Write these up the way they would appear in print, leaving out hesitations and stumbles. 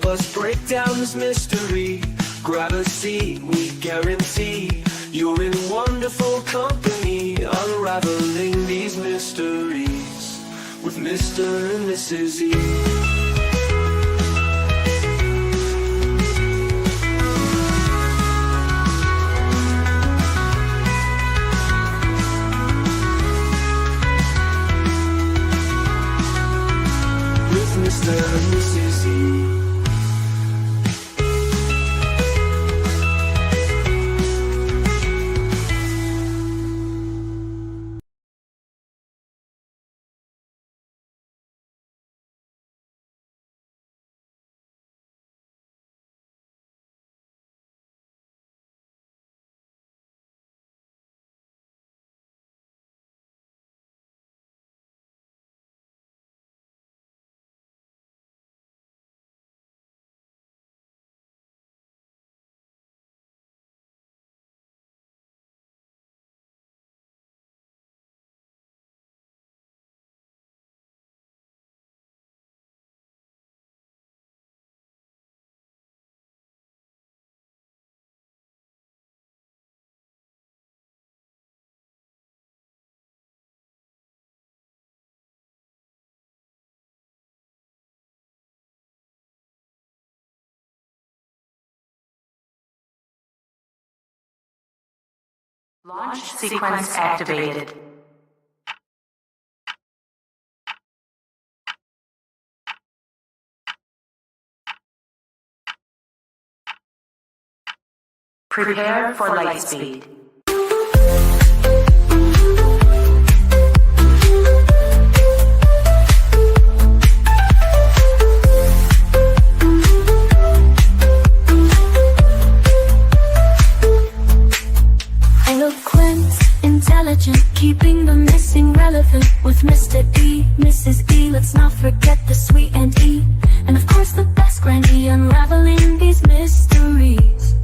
us break down this mystery. Grab a seat, we guarantee you're in wonderful company, unraveling these mysteries with Mr. and Mrs. E. Mr. and Mrs. E. Launch sequence activated. Prepare for light speed. Keeping the missing relevant with Mr. E, Mrs. E. Let's not forget the sweet and E, and of course the best Granny, unraveling these mysteries.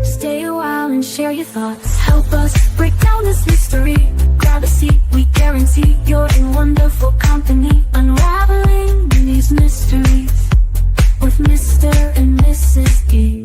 Stay a while and share your thoughts. Help us break down this mystery. Grab a seat, we guarantee you're in wonderful company, unraveling these mysteries with Mr. and Mrs. E.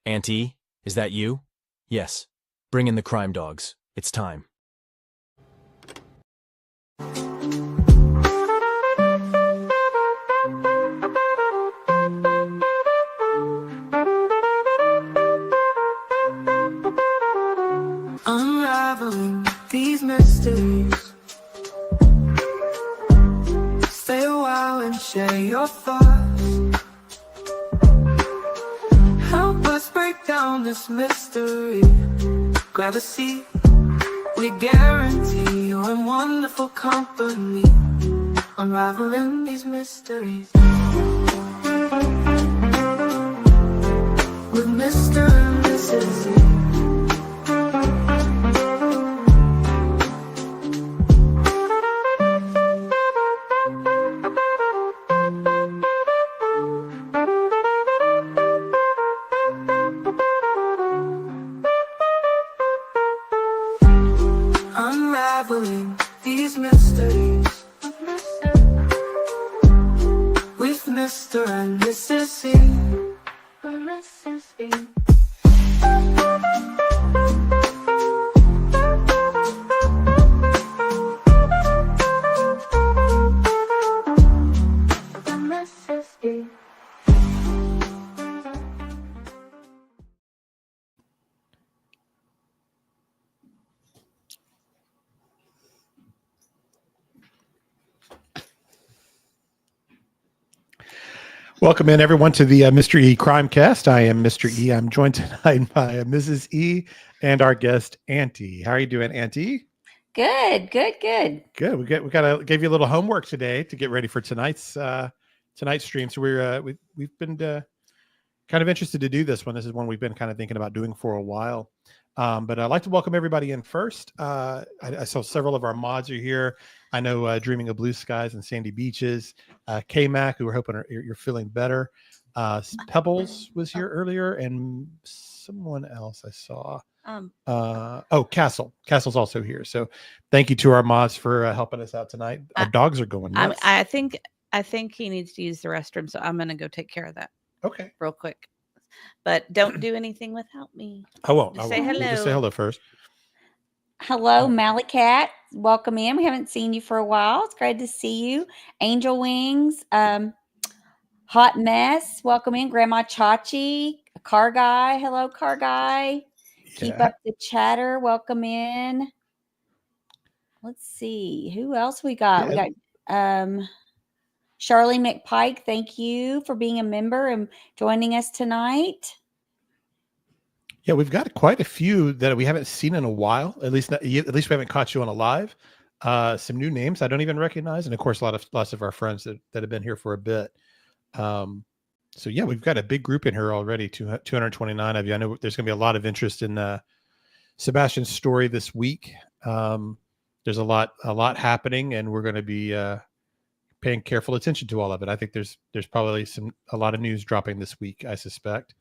Auntie, is that you? Yes. Bring in the crime dogs. It's time. Unraveling these mysteries. Stay a while and share your thoughts. Help us break down this mystery. Grab a seat, we guarantee you're in wonderful company, unraveling these mysteries with Mr. and Mrs. E. Unraveling these mysteries with Mr. and Mrs. E. Welcome in everyone to the Mr. E Crimecast. I am Mr. E. I'm joined tonight by Mrs. E and our guest Auntie. How are you doing, Auntie? Good. Good. We gave you a little homework today to get ready for tonight's stream. So we've been kind of interested to do this one. This is one we've been kind of thinking about doing for a while. But I'd like to welcome everybody in first. I saw several of our mods are here. I know Dreaming of Blue Skies and Sandy Beaches. K-Mac, who we're hoping you're feeling better. Pebbles was here earlier, and someone else I saw. Castle. Castle's also here. So thank you to our mods for helping us out tonight. Our dogs are going nuts. I think he needs to use the restroom, so I'm going to go take care of that. Okay. Real quick. But don't do anything without me. I won't. Just I say won't. hello. We'll just say hello first. Hello, Mallycat. Welcome in. We haven't seen you for a while. It's great to see you. Angel Wings, Hot Mess. Welcome in. Grandma Chachi, Car Guy. Hello, Car Guy. Keep up the chatter. Welcome in. Let's see who else we got. Yeah. We got Charlie McPike. Thank you for being a member and joining us tonight. Yeah, we've got quite a few that we haven't seen in a while. At least we haven't caught you on a live. Some new names I don't even recognize, and of course, lots of our friends that have been here for a bit. So yeah, we've got a big group in here already. 229 of you. I know there's going to be a lot of interest in Sebastian's story this week. There's a lot happening, and we're going to be paying careful attention to all of it. I think there's probably a lot of news dropping this week, I suspect.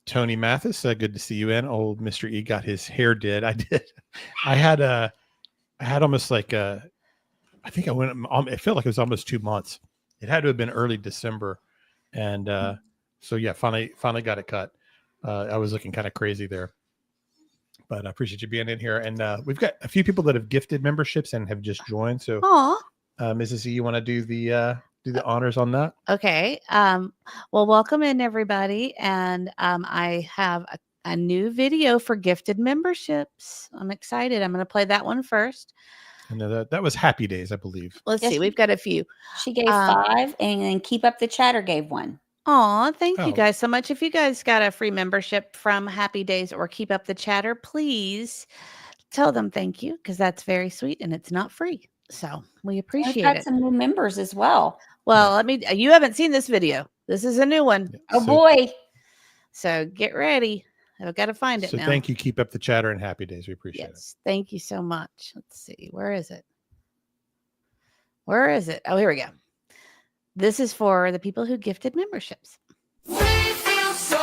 Tony Mathis, good to see you in. Old Mr. E got his hair did. I did. I had almost like I think I went. It felt like it was almost 2 months. It had to have been early December, and so yeah, finally got it cut. I was looking kind of crazy there, but I appreciate you being in here. And we've got a few people that have gifted memberships and have just joined. So, Mrs. E, you want to do the honors on that? Okay. Well, welcome in everybody. And I have a new video for gifted memberships. I'm excited. I'm going to play that one first. And that was Happy Days, I believe. Let's Yes, see. We've got a few. She gave 5, and then Keep Up the Chatter gave 1. Thank you guys so much. If you guys got a free membership from Happy Days or Keep Up the Chatter, please tell them thank you, because that's very sweet and it's not free. So we appreciate We've got it. some new members as well. Well, you haven't seen this video. This is a new one. Yeah, Oh boy. So get ready. I've got to find it so now. thank you. Keep up the chatter and Happy Days. We appreciate it. Yes. Thank you so much. Let's see. Where is it? Oh, here we go. This is for the people who gifted memberships. We feel so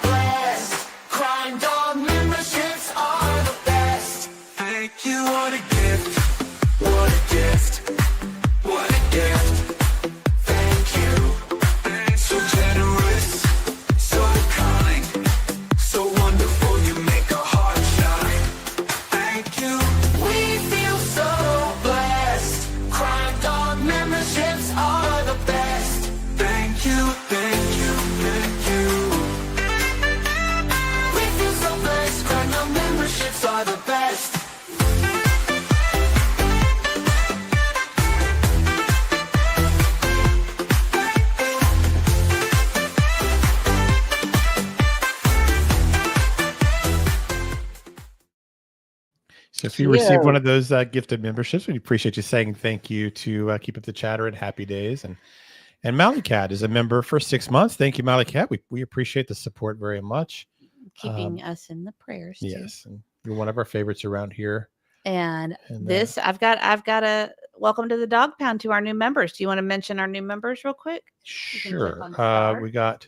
blessed. Crime Dog memberships are the best. Thank you, what a gift. What a gift. What a gift. Thank you. So generous, so kind, so wonderful. You make our heart shine. Thank you. We feel so blessed. Crime Dog memberships are the best. Thank you, thank you, thank you. We feel so blessed. Crime Dog memberships are the best. So if you receive one of those gifted memberships, we appreciate you saying thank you to Keep Up the Chatter and Happy Days. And Mallycat is a member for 6 months. Thank you, Mallycat. We appreciate the support very much. Keeping us in the prayers too. Yes, and you're one of our favorites around here. And this, I've got a welcome to the Dog Pound to our new members. Do you want to mention our new members real quick? Sure. click on start. We got,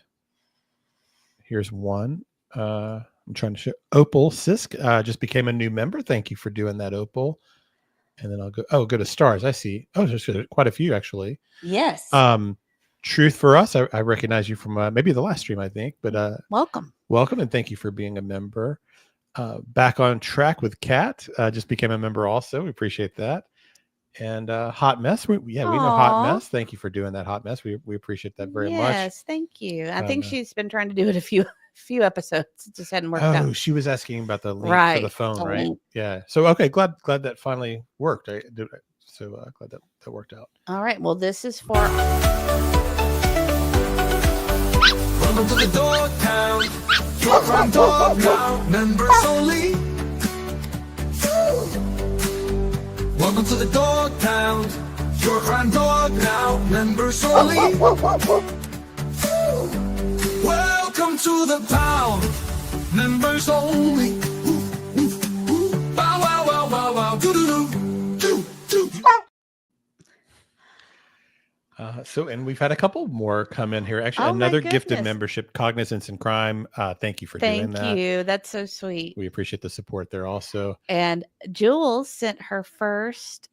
here's one. I'm trying to show Opal Sisk just became a new member. Thank you for doing that, Opal. And then I'll go to stars. I see. Oh, there's quite a few actually. Yes. Truth for Us. I recognize you from maybe the last stream, I think, but Welcome. and thank you for being a member. Back on Track with Kat just became a member also. We appreciate that. And Hot Mess. We know Hot Mess. Thank you for doing that, Hot Mess. We appreciate that very much. Yes, thank you. I think she's been trying to do it a few episodes. It just hadn't worked out. Oh, she was asking about the link for Right. the phone, The right? link. Yeah. So okay, glad that finally worked. So glad that worked out. All right. Well, this is for Welcome to the dog town. Your crime dog now. Members only. Welcome to the dog town. Your crime dog now. Members only. Welcome to the pound. Members only. Bow wow wow wow wow. Doo doo doo doo doo. And we've had a couple more come in here. Actually, Oh, my another gifted goodness. membership, Cognizance and Crime. Thank you for doing thank that. you. That's so sweet. We appreciate the support there also. And Jules sent her first.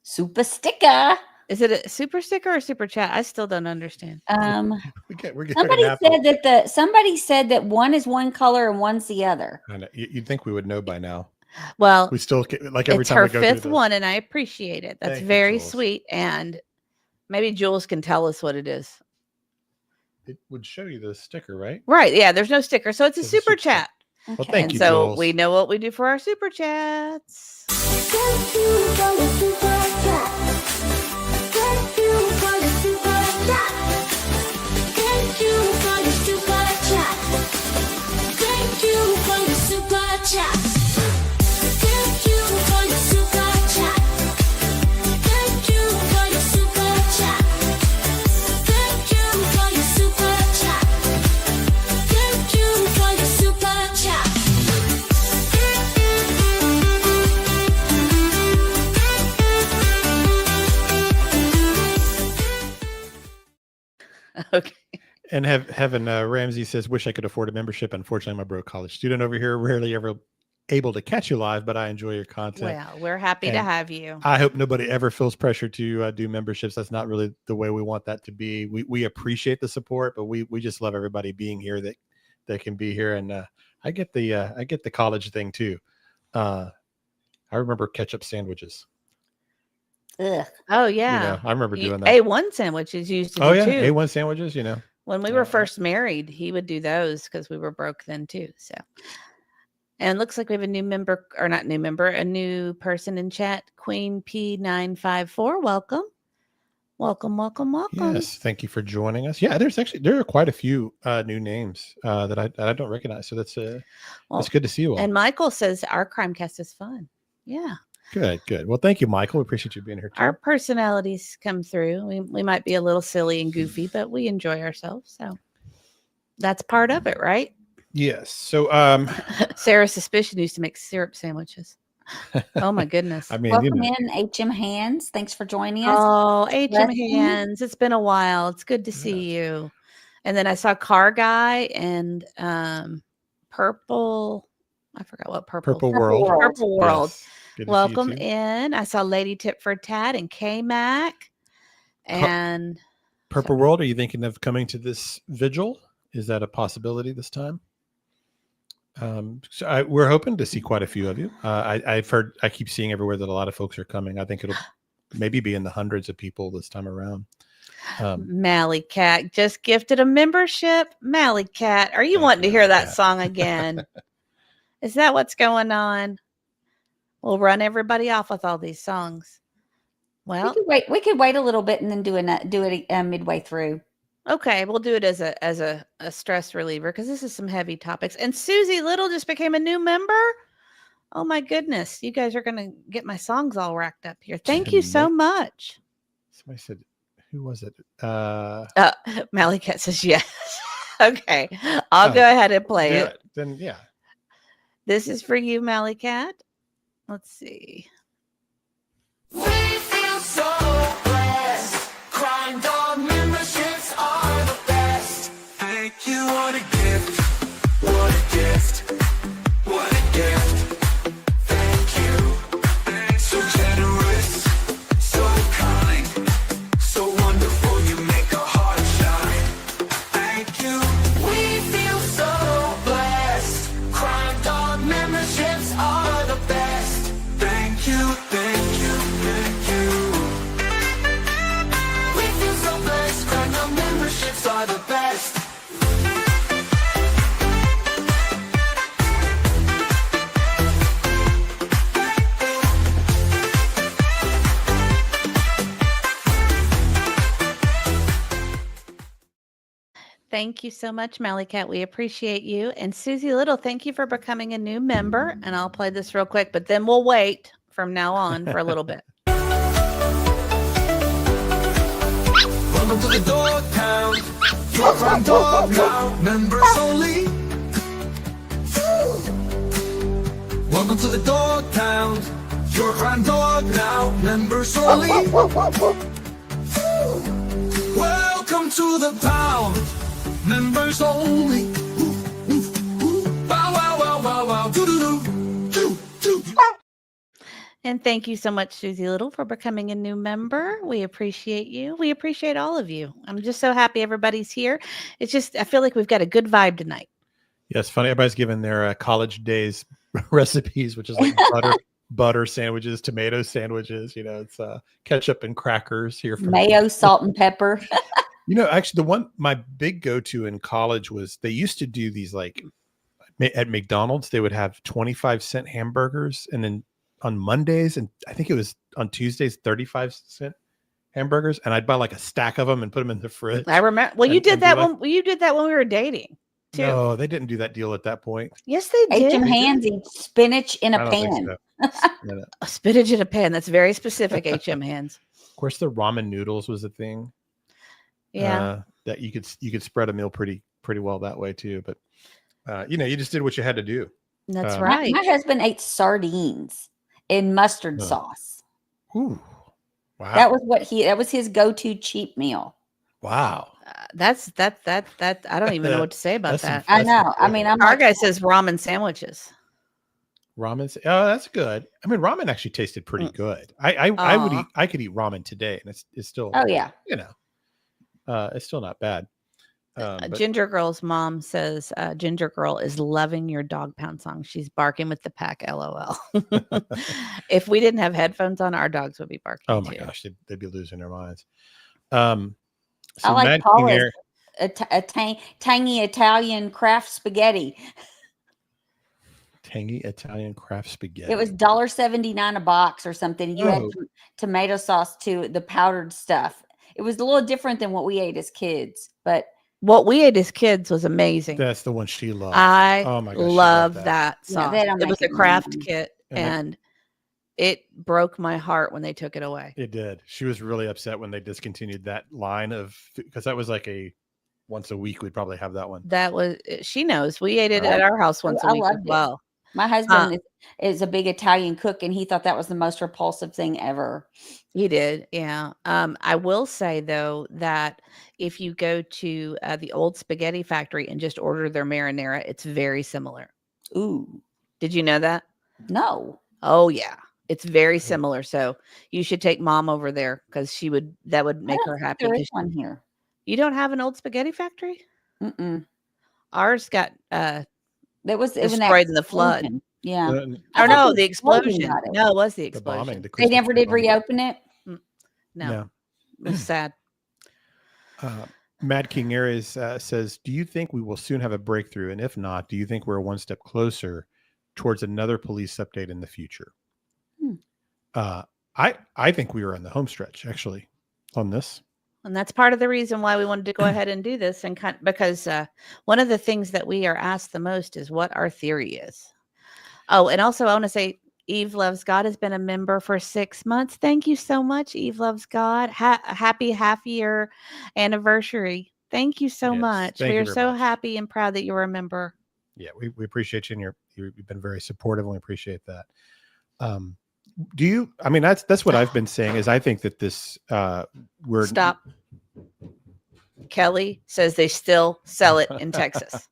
Super sticker. Is it a super sticker or super chat? I still don't understand. We're getting Somebody an apple. said that somebody said that one is one color and one's the other. I know. You'd think we would know by now. Well, We still like every it's time her we go fifth through one, and I appreciate it. That's Thank you, very Jules. sweet. And maybe Jules can tell us what it is. It would show you the sticker, right? Right. Yeah. There's no sticker. So it's a It's a super super chat. Well, Okay. thank And you, so Jules. we know what we do for our super chats. Thank you for the super chat. Thank you for the super chat. Thank you for the super chat. Thank you for the super chat. Thank you for the super chat. Thank you for the super chat. Thank you for the super chat. Thank you for the super chat. Okay. And Heaven Ramsey says, wish I could afford a membership. Unfortunately, I'm a broke college student over here. Rarely ever able to catch you live, but I enjoy your content. Well, we're happy to And have you. I hope nobody ever feels pressure to do memberships. That's not really the way we want that to be. We appreciate the support, but we just love everybody being here that can be here. And I get the college thing too. I remember ketchup sandwiches. Ugh. Oh, You yeah. know, I remember doing that. A1 sandwiches used to Oh do yeah, too. A1 sandwiches. You know, When we were first married, he would do those because we were broke then too. So, and looks like we have a new member, or not new member, a new person in chat. Queen P954. Welcome, welcome, welcome, welcome. yes. Thank you for joining us. Yeah, there are quite a few new names that I don't recognize. So that's Well, good to see you all. And Michael says our Crimecast is fun. Yeah, Good. Well, thank you, Michael. We appreciate you being here too. our personalities come through. We might be a little silly and goofy, but we enjoy ourselves. So that's part of it, right? Yes. So Sarah's suspicion used to make syrup sandwiches. Oh my goodness. I mean, Welcome in, HM Hands. Thanks for joining us. Oh, HM Blessing. Hands. It's been a while. It's good to see you. And then I saw Car Guy and Purple. I forgot what purple. Purple World. Purple World. Yes. Good to see you Welcome too. in. I saw Lady Tip for Tat and K Mac. And Purple World. Are you thinking of coming to this vigil? Is that a possibility this time? We're hoping to see quite a few of you. I've heard, I keep seeing everywhere that a lot of folks are coming. I think it'll maybe be in the hundreds of people this time around. Mally Cat just gifted a membership. Mally Cat, are you Thank wanting to you, hear Mally that Cat. song again? Is that what's going on? We'll run everybody off with all these songs. Well, We could wait a little bit and then do it midway through. okay, we'll do it as a stress reliever because this is some heavy topics. And Susie Little just became a new member. Oh my goodness, you guys are gonna get my songs all racked up here. Thank you so much. Somebody said, who was it? Mally Cat says yes. Okay, I'll go ahead and play it. Then yeah. This is for you, Mally Cat. Let's see. We feel so blessed. Crime Dog memberships are the best. Thank you, what a gift. What a gift. What a gift. Thank you. So generous. So kind. So wonderful. You make our hearts shine. Thank you. We feel so blessed. Crime Dog memberships are the best. Thank you. Thank you. Thank you. We feel so blessed. Crime Dog memberships are the best. Thank you so much, Mally Cat. We appreciate you. And Susie Little, thank you for becoming a new member. And I'll play this real quick, but then we'll wait from now on for a little bit. Welcome to the dog pound. Your crime dog now. Members only. Welcome to the dog pound. Your crime dog now. Members only. Welcome to the pound. Members only. Bow wow wow wow wow. Doo doo doo. Doo doo. And thank you so much, Susie Little, for becoming a new member. We appreciate you. We appreciate all of you. I'm just so happy everybody's here. It's just, I feel like we've got a good vibe tonight. Yeah, it's funny. Everybody's giving their college days recipes, which is like butter sandwiches, tomato sandwiches. You know, it's ketchup and crackers here from Mayo, salt, and pepper. You know, actually, my big go-to in college was they used to do these like at McDonald's. They would have 25-cent hamburgers, and then on Mondays, and I think it was on Tuesdays, 35-cent hamburgers, and I'd buy like a stack of them and put them in the fridge. I remember. Well, you did that when you did that when we were dating. Too. No, they didn't do that deal at that point. Yes, they did. H.M. Hands eat spinach in a pan. A spinach in a pan. That's very specific. H.M. Hands. Of course, the ramen noodles was a thing. Yeah, that you could spread a meal pretty well that way too. But you know, you just did what you had to do. That's right. My husband ate sardines in mustard sauce. Ooh, wow! That was his go-to cheap meal. Wow. That I don't even know what to say about that. I know. I mean, our guy says ramen sandwiches. Ramen. Oh, that's good. I mean, ramen actually tasted pretty good. I could eat ramen today, and it's still. Oh yeah. You know, it's still not bad. Ginger Girl's mom says Ginger Girl is loving your dog pound song. She's barking with the pack. LOL. If we didn't have headphones on, our dogs would be barking. Oh my too. gosh, they'd be losing their minds. So I like Paula's tangy Italian craft spaghetti. Tangy Italian craft spaghetti. It was $1.79 a box or something. You had tomato sauce to the powdered stuff. It was a little different than what we ate as kids, but what we ate as kids was amazing. That's the one she loved. Oh my gosh, love that sauce. Yeah, it was a craft kit, and it broke my heart when they took it away. It did. She was really upset when they discontinued that line of, because that was like a once a week. We'd probably have that one. That was, she knows. We ate it at our house once a week as well. My husband is a big Italian cook, and he thought that was the most repulsive thing ever. He did. Yeah. I will say though, that if you go to the old spaghetti factory and just order their marinara, it's very similar. Ooh. Did you know that? No. Oh yeah. It's very similar. So you should take mom over there because that would make her happy. There is one here. You don't have an old spaghetti factory? Mm-mm. Ours got it was destroyed in the flood. Yeah. No, the explosion. No, it was the explosion. The bombing, they never did reopen it? No. It was sad. Mad King Aries says, do you think we will soon have a breakthrough? And if not, do you think we're one step closer towards another police update in the future? I think we were on the home stretch actually on this. And that's part of the reason why we wanted to go ahead and do this, and because one of the things that we are asked the most is what our theory is. Oh, and also I want to say Eve Loves God has been a member for 6 months. Thank you so much, Eve Loves God. Happy half-year anniversary. Thank you so much. We are so happy and proud that you're a member. Yeah, we appreciate you, and you've been very supportive, and we appreciate that. Do you? I mean, that's what I've been saying. Is I think that this stop. Kelly says they still sell it in Texas.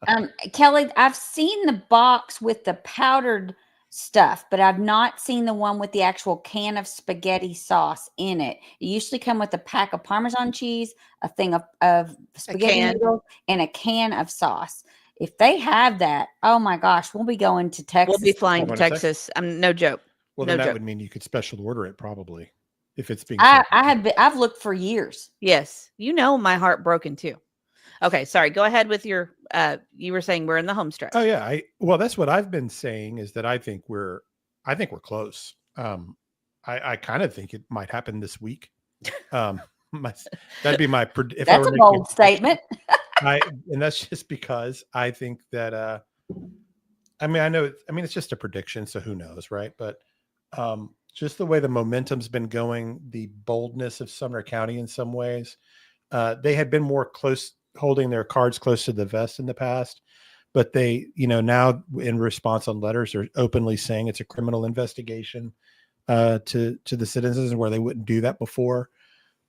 Kelly, I've seen the box with the powdered stuff, but I've not seen the one with the actual can of spaghetti sauce in it. It usually come with a pack of Parmesan cheese, a thing of spaghetti noodles, and a can of sauce. If they have that, oh my gosh, we'll be going to Texas. We'll be flying to Texas. No joke. Well, then that would mean you could special order it probably if it's being. I've looked for years. Yes, my heart broken too. Okay, sorry. Go ahead with your. You were saying we're in the home stretch. Oh yeah, well that's what I've been saying is that I think we're close. I kind of think it might happen this week. That'd be my. That's a bold statement. And that's just because I think that I mean, it's just a prediction, so who knows, right? But just the way the momentum's been going, the boldness of Sumner County in some ways, they had been more close, holding their cards close to the vest in the past, but they, now in response on letters are openly saying it's a criminal investigation to the citizens, where they wouldn't do that before.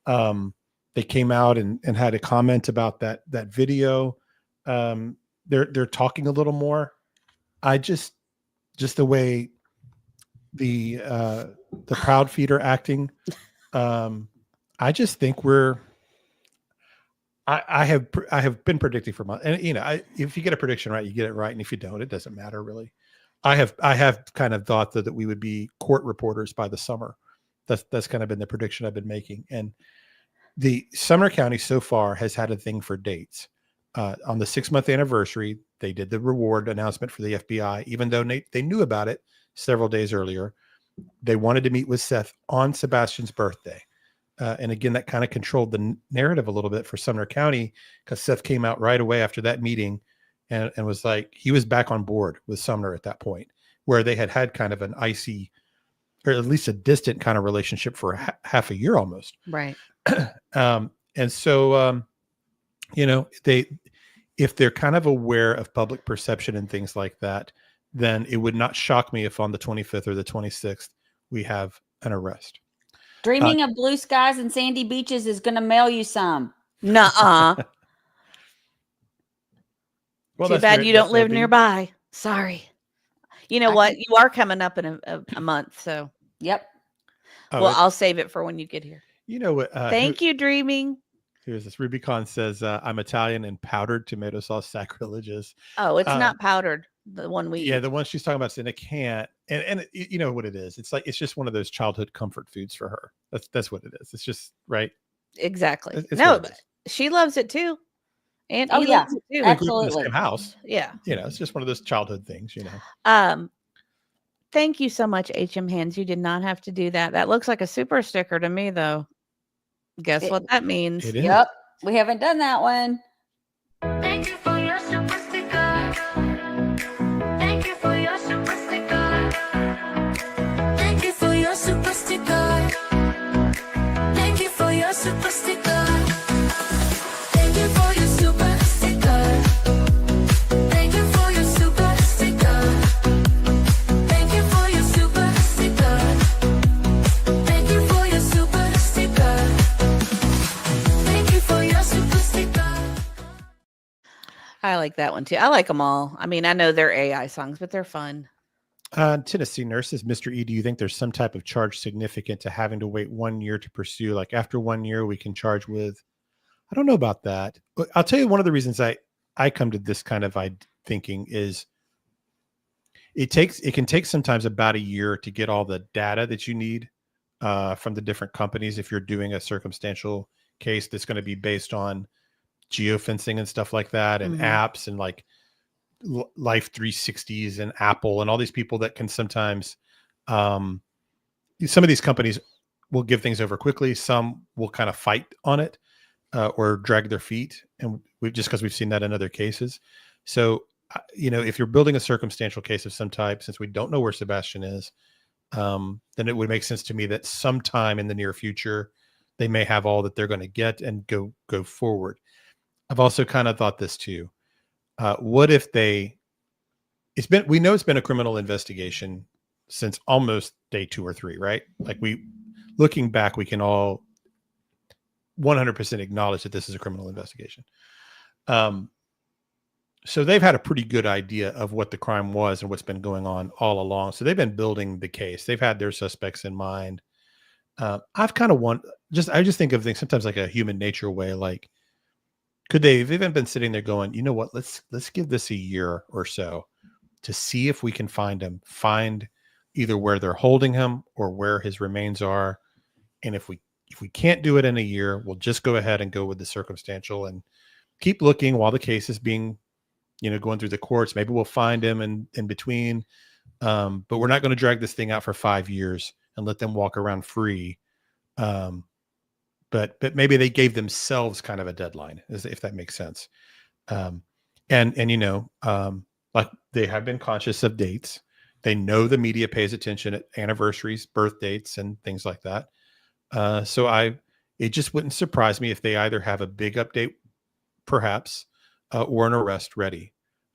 They came out and had a comment about that video. They're talking a little more. I just the way the proud feet are acting. I just think I have been predicting for months, and if you get a prediction right, you get it right, and if you don't, it doesn't matter really. I have kind of thought that we would be court reporters by the summer. That's kind of been the prediction I've been making, and the Sumner County so far has had a thing for dates. On the 6-month anniversary, they did the reward announcement for the FBI, even though they knew about it several days earlier. They wanted to meet with Seth on Sebastian's birthday. And again, that kind of controlled the narrative a little bit for Sumner County, because Seth came out right away after that meeting and was like, he was back on board with Sumner at that point, where they had kind of an icy, or at least a distant kind of relationship for half a year almost. Right. And so, if they're kind of aware of public perception and things like that, then it would not shock me if on the 25th or the 26th, we have an arrest. Dreaming of blue skies and sandy beaches is going to mail you some. Nuh-uh. Well, Too bad you don't live nearby. Sorry. You know what? You are coming up in a month, so. Yep. Well, I'll save it for when you get here. You know what? Thank you, Dreaming. Here's this. Rubicon says, I'm Italian and powdered tomato sauce sacrilegious. Oh, it's not powdered. The one we the one she's talking about is in a can. And you know what it is. It's just one of those childhood comfort foods for her. That's what it is. It's just right. Exactly. No, she loves it too. And he loves it too. Absolutely. In the same house. Yeah. It's just one of those childhood things, Thank you so much, HM Hands. You did not have to do that. That looks like a super sticker to me, though. Guess what that means? It is. Yep. We haven't done that one. Thank you for your super sticker. Thank you for your super sticker. Thank you for your super sticker. Thank you for your super sticker. Thank you for your super sticker. Thank you for your super sticker. Thank you for your super sticker. Thank you for your super sticker. Thank you for your super sticker. I like that one too. I like them all. I mean, I know they're AI songs, but they're fun. Tennessee nurses, Mr. E, do you think there's some type of charge significant to having to wait 1 year to pursue? Like after 1 year, we can charge with, I don't know about that. But I'll tell you one of the reasons I come to this kind of thinking is it can take sometimes about a year to get all the data that you need from the different companies. If you're doing a circumstantial case that's going to be based on geofencing and stuff like that, and apps and like Life 360s and Apple and all these people that can sometimes, some of these companies will give things over quickly. Some will kind of fight on it or drag their feet. And because we've seen that in other cases. So, if you're building a circumstantial case of some type, since we don't know where Sebastian is, then it would make sense to me that sometime in the near future, they may have all that they're going to get and go forward. I've also kind of thought this too. What if we know it's been a criminal investigation since almost day 2 or 3, right? Like looking back, we can all 100% acknowledge that this is a criminal investigation. So they've had a pretty good idea of what the crime was and what's been going on all along. So they've been building the case. They've had their suspects in mind. I've kind of I just think of things sometimes like a human nature way, like, could they have even been sitting there going, you know what, let's give this a year or so to see if we can find either where they're holding him or where his remains are. And if we can't do it in a year, we'll just go ahead and go with the circumstantial and keep looking while the case is being, going through the courts. Maybe we'll find him in between. But we're not going to drag this thing out for 5 years and let them walk around free. But maybe they gave themselves kind of a deadline, if that makes sense. And like they have been conscious of dates. They know the media pays attention at anniversaries, birth dates, and things like that. It just wouldn't surprise me if they either have a big update, perhaps, or an arrest ready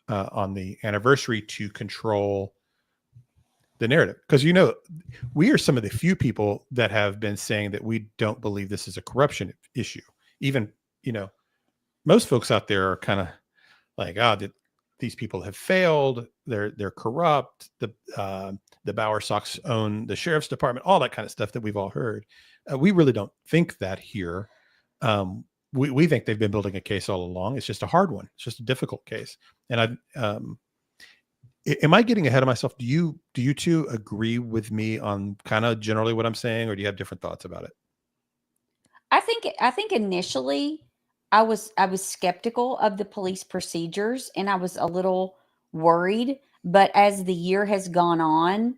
on the anniversary to control the narrative. Because we are some of the few people that have been saying that we don't believe this is a corruption issue. Even most folks out there are kind of like, these people have failed. They're corrupt. The Bauer Sox own the sheriff's department. All that kind of stuff that we've all heard. We really don't think that here. We think they've been building a case all along. It's just a hard one. It's just a difficult case. And am I getting ahead of myself? Do you two agree with me on kind of generally what I'm saying, or do you have different thoughts about it? I think initially I was skeptical of the police procedures and I was a little worried, but as the year has gone on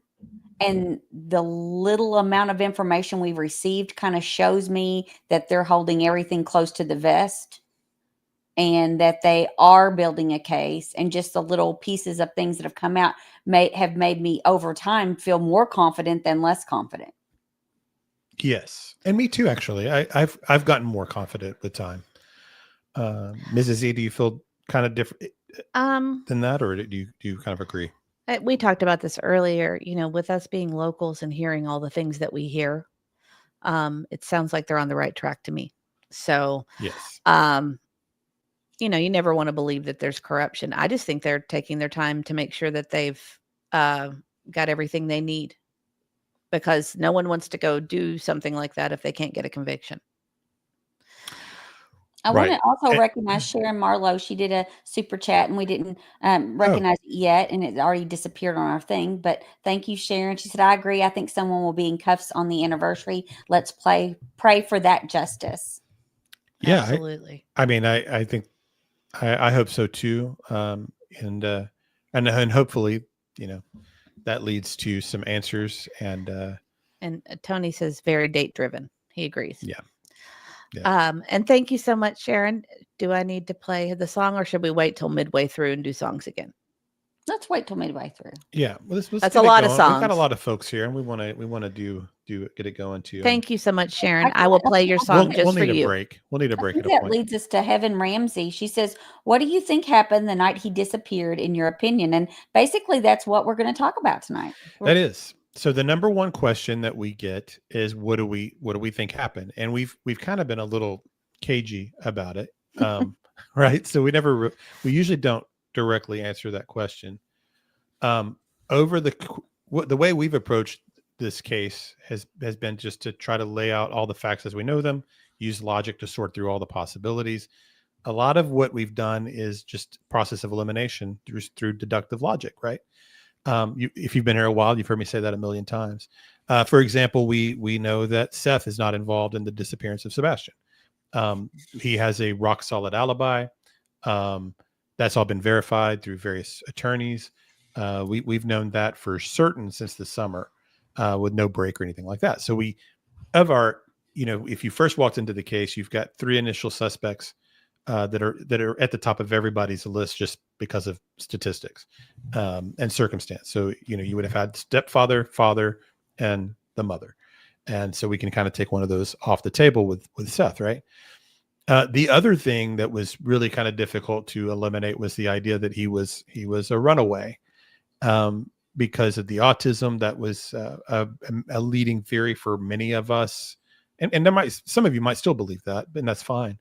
and the little amount of information we've received kind of shows me that they're holding everything close to the vest and that they are building a case, and just the little pieces of things that have come out have made me over time feel more confident than less confident. Yes. And me too, actually. I've gotten more confident with time. Mrs. E, do you feel kind of different than that, or do you kind of agree? We talked about this earlier, with us being locals and hearing all the things that we hear. It sounds like they're on the right track to me. So, yes. You never want to believe that there's corruption. I just think they're taking their time to make sure that they've got everything they need, because no one wants to go do something like that if they can't get a conviction. I want to also recognize Sharon Marlowe. She did a super chat and we didn't recognize it yet, and it already disappeared on our thing. But thank you, Sharon. She said, I agree. I think someone will be in cuffs on the anniversary. Let's pray for that justice. Yeah, absolutely. I think I hope so too. And hopefully, that leads to some answers. And Tony says very date driven. He agrees. Yeah. And thank you so much, Sharon. Do I need to play the song, or should we wait till midway through and do songs again? Let's wait till midway through. Yeah, well, that's a lot of songs. We've got a lot of folks here, and we want to get it going too. Thank you so much, Sharon. I will play your song just for you. We'll need a break. That leads us to Heaven Ramsey. She says, "What do you think happened the night he disappeared, in your opinion?" And basically, that's what we're going to talk about tonight. That is. So the number one question that we get is, what do we think happened? And we've kind of been a little cagey about it, right? So we usually don't directly answer that question. Over the way we've approached this case has been just to try to lay out all the facts as we know them, use logic to sort through all the possibilities. A lot of what we've done is just process of elimination through deductive logic, right? If you've been here a while, you've heard me say that a million times. For example, we know that Seth is not involved in the disappearance of Sebastian. He has a rock solid alibi. That's all been verified through various attorneys. We've known that for certain since the summer, with no break or anything like that. So if you first walked into the case, you've got 3 initial suspects that are at the top of everybody's list just because of statistics and circumstance. So you would have had stepfather, father, and the mother, and so we can kind of take one of those off the table with Seth, right? The other thing that was really kind of difficult to eliminate was the idea that he was a runaway, because of the autism. That was a leading theory for many of us, and some of you might still believe that, and that's fine.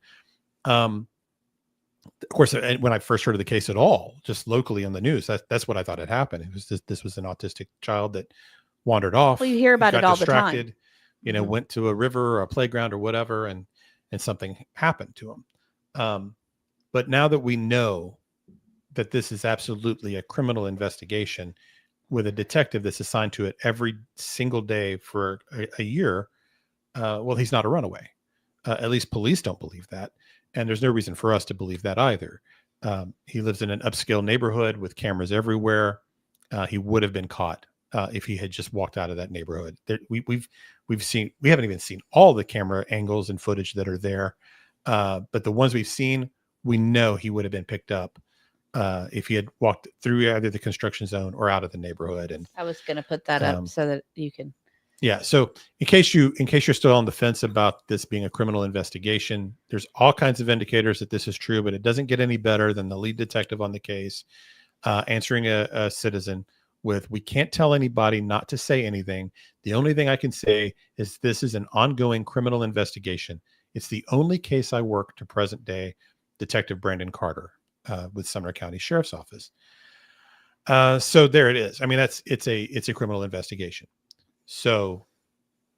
Of course, when I first heard of the case at all, just locally on the news, that's what I thought had happened. It was this was an autistic child that wandered off. Well, you hear about it all the time. Went to a river or a playground or whatever, and something happened to him. But now that we know that this is absolutely a criminal investigation with a detective that's assigned to it every single day for a year, well, he's not a runaway. At least police don't believe that. And there's no reason for us to believe that either. He lives in an upscale neighborhood with cameras everywhere. He would have been caught if he had just walked out of that neighborhood. We haven't even seen all the camera angles and footage that are there, but the ones we've seen, we know he would have been picked up if he had walked through either the construction zone or out of the neighborhood. And I was going to put that up so that you can. yeah. So in case you're still on the fence about this being a criminal investigation, there's all kinds of indicators that this is true, but it doesn't get any better than the lead detective on the case answering a citizen with, "We can't tell anybody not to say anything. The only thing I can say is this is an ongoing criminal investigation. It's the only case I work to present day." Detective Brandon Carter with Sumner County Sheriff's Office. So there it is. I mean, it's a criminal investigation. So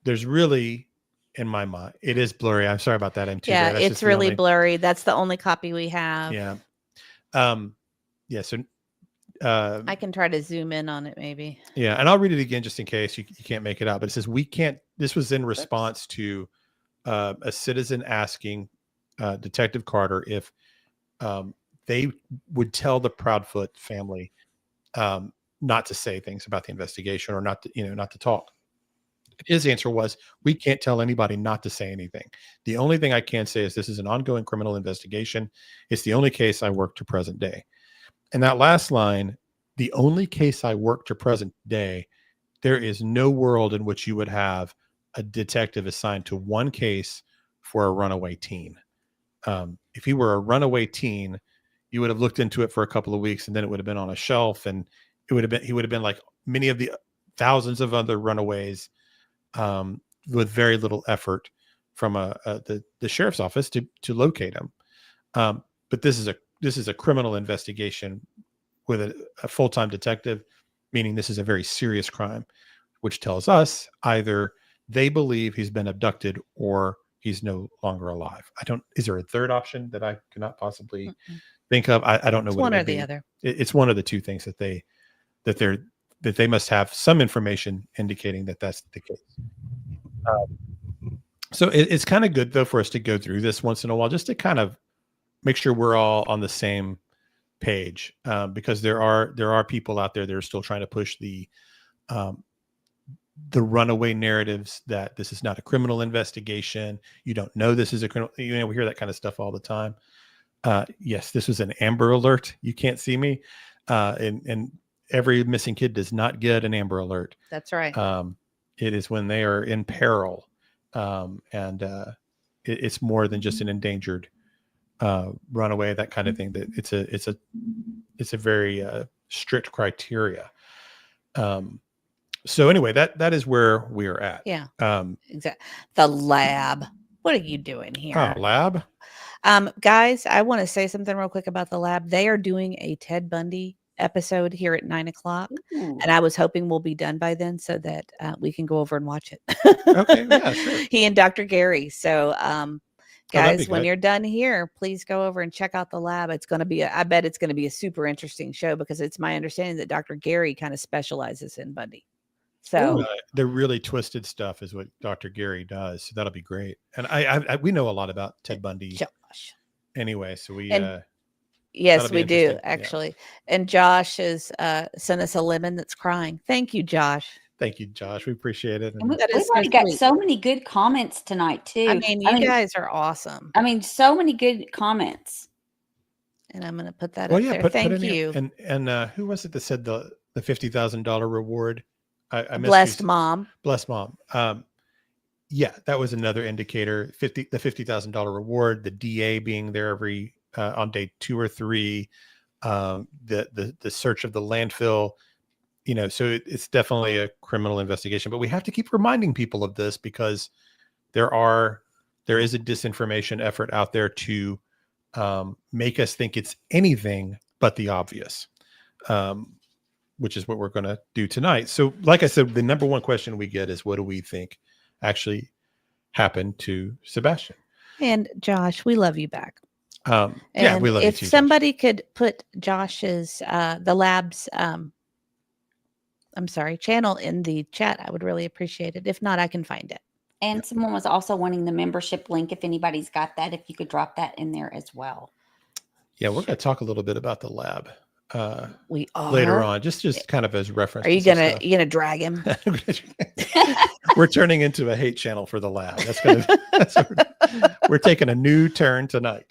there's really, in my mind, it is blurry. I'm sorry about that. I'm too. Yeah, That's it's really blurry. That's the only copy we have. Yeah. Yeah. So I can try to zoom in on it maybe. yeah, and I'll read it again just in case you can't make it out. But it says, "We can't." This was in response to a citizen asking Detective Carter if they would tell the Proudfoot family not to say things about the investigation or not to talk. His answer was, "We can't tell anybody not to say anything. The only thing I can say is this is an ongoing criminal investigation. It's the only case I work to present day." And that last line, "the only case I work to present day," there is no world in which you would have a detective assigned to one case for a runaway teen. If he were a runaway teen, you would have looked into it for a couple of weeks and then it would have been on a shelf, and he would have been like many of the thousands of other runaways with very little effort from the sheriff's office to locate him. But this is a criminal investigation with a full-time detective, meaning this is a very serious crime, which tells us either they believe he's been abducted or he's no longer alive. Is there a third option that I cannot possibly think of? I don't know. It's one or the other. It's one of the two things that they must have some information indicating that that's the case. So it's kind of good though for us to go through this once in a while, just to kind of make sure we're all on the same page, because there are people out there that are still trying to push the runaway narratives that this is not a criminal investigation. You don't know this is a criminal. We hear that kind of stuff all the time. Yes, this was an Amber Alert. You can't see me, and every missing kid does not get an Amber Alert. That's right. It is when they are in peril, and it's more than just an endangered runaway, that kind of thing. That it's a very strict criteria. So anyway, that is where we are at. Yeah. Exactly. The lab. What are you doing here? Oh, lab. Guys, I want to say something real quick about the lab. They are doing a Ted Bundy episode here at 9:00, and I was hoping we'll be done by then so that we can go over and watch it. Okay. Yeah, sure. He and Dr. Gary. So, guys, when good. you're done here, please go over and check out the lab. It's going to be, I bet it's going to be a super interesting show, because it's my understanding that Dr. Gary kind of specializes in Bundy. So the really twisted stuff is what Dr. Gary does. So that'll be great. And we know a lot about Ted Bundy Josh. Anyway. So yes, we do interesting. actually. Yeah. And Josh has sent us a lemon that's crying. Thank you, Josh. Thank you, Josh. We appreciate it. And we've already got so many good comments tonight too. I mean, you guys are awesome. I mean, so many good comments. And I'm going to put that up there. Thank you. And who was it that said the $50,000 reward? I Blessed Mom. Blessed Mom. Yeah, that was another indicator. The $50,000 reward. The DA being there every on day 2 or 3. The search of the landfill. So it's definitely a criminal investigation. But we have to keep reminding people of this, because there is a disinformation effort out there to make us think it's anything but the obvious. Which is what we're going to do tonight. So like I said, the number one question we get is, what do we think actually happened to Sebastian? And Josh, we love you back. Yeah, we love you too. If somebody could put Josh's, the lab's, channel in the chat, I would really appreciate it. If not, I can find it. And someone was also wanting the membership link. If anybody's got that, if you could drop that in there as well. Yeah, we're going to talk a little bit about the lab. We are later on, just kind of as reference. Are you gonna drag him? We're turning into a hate channel for the lab. We're taking a new turn tonight.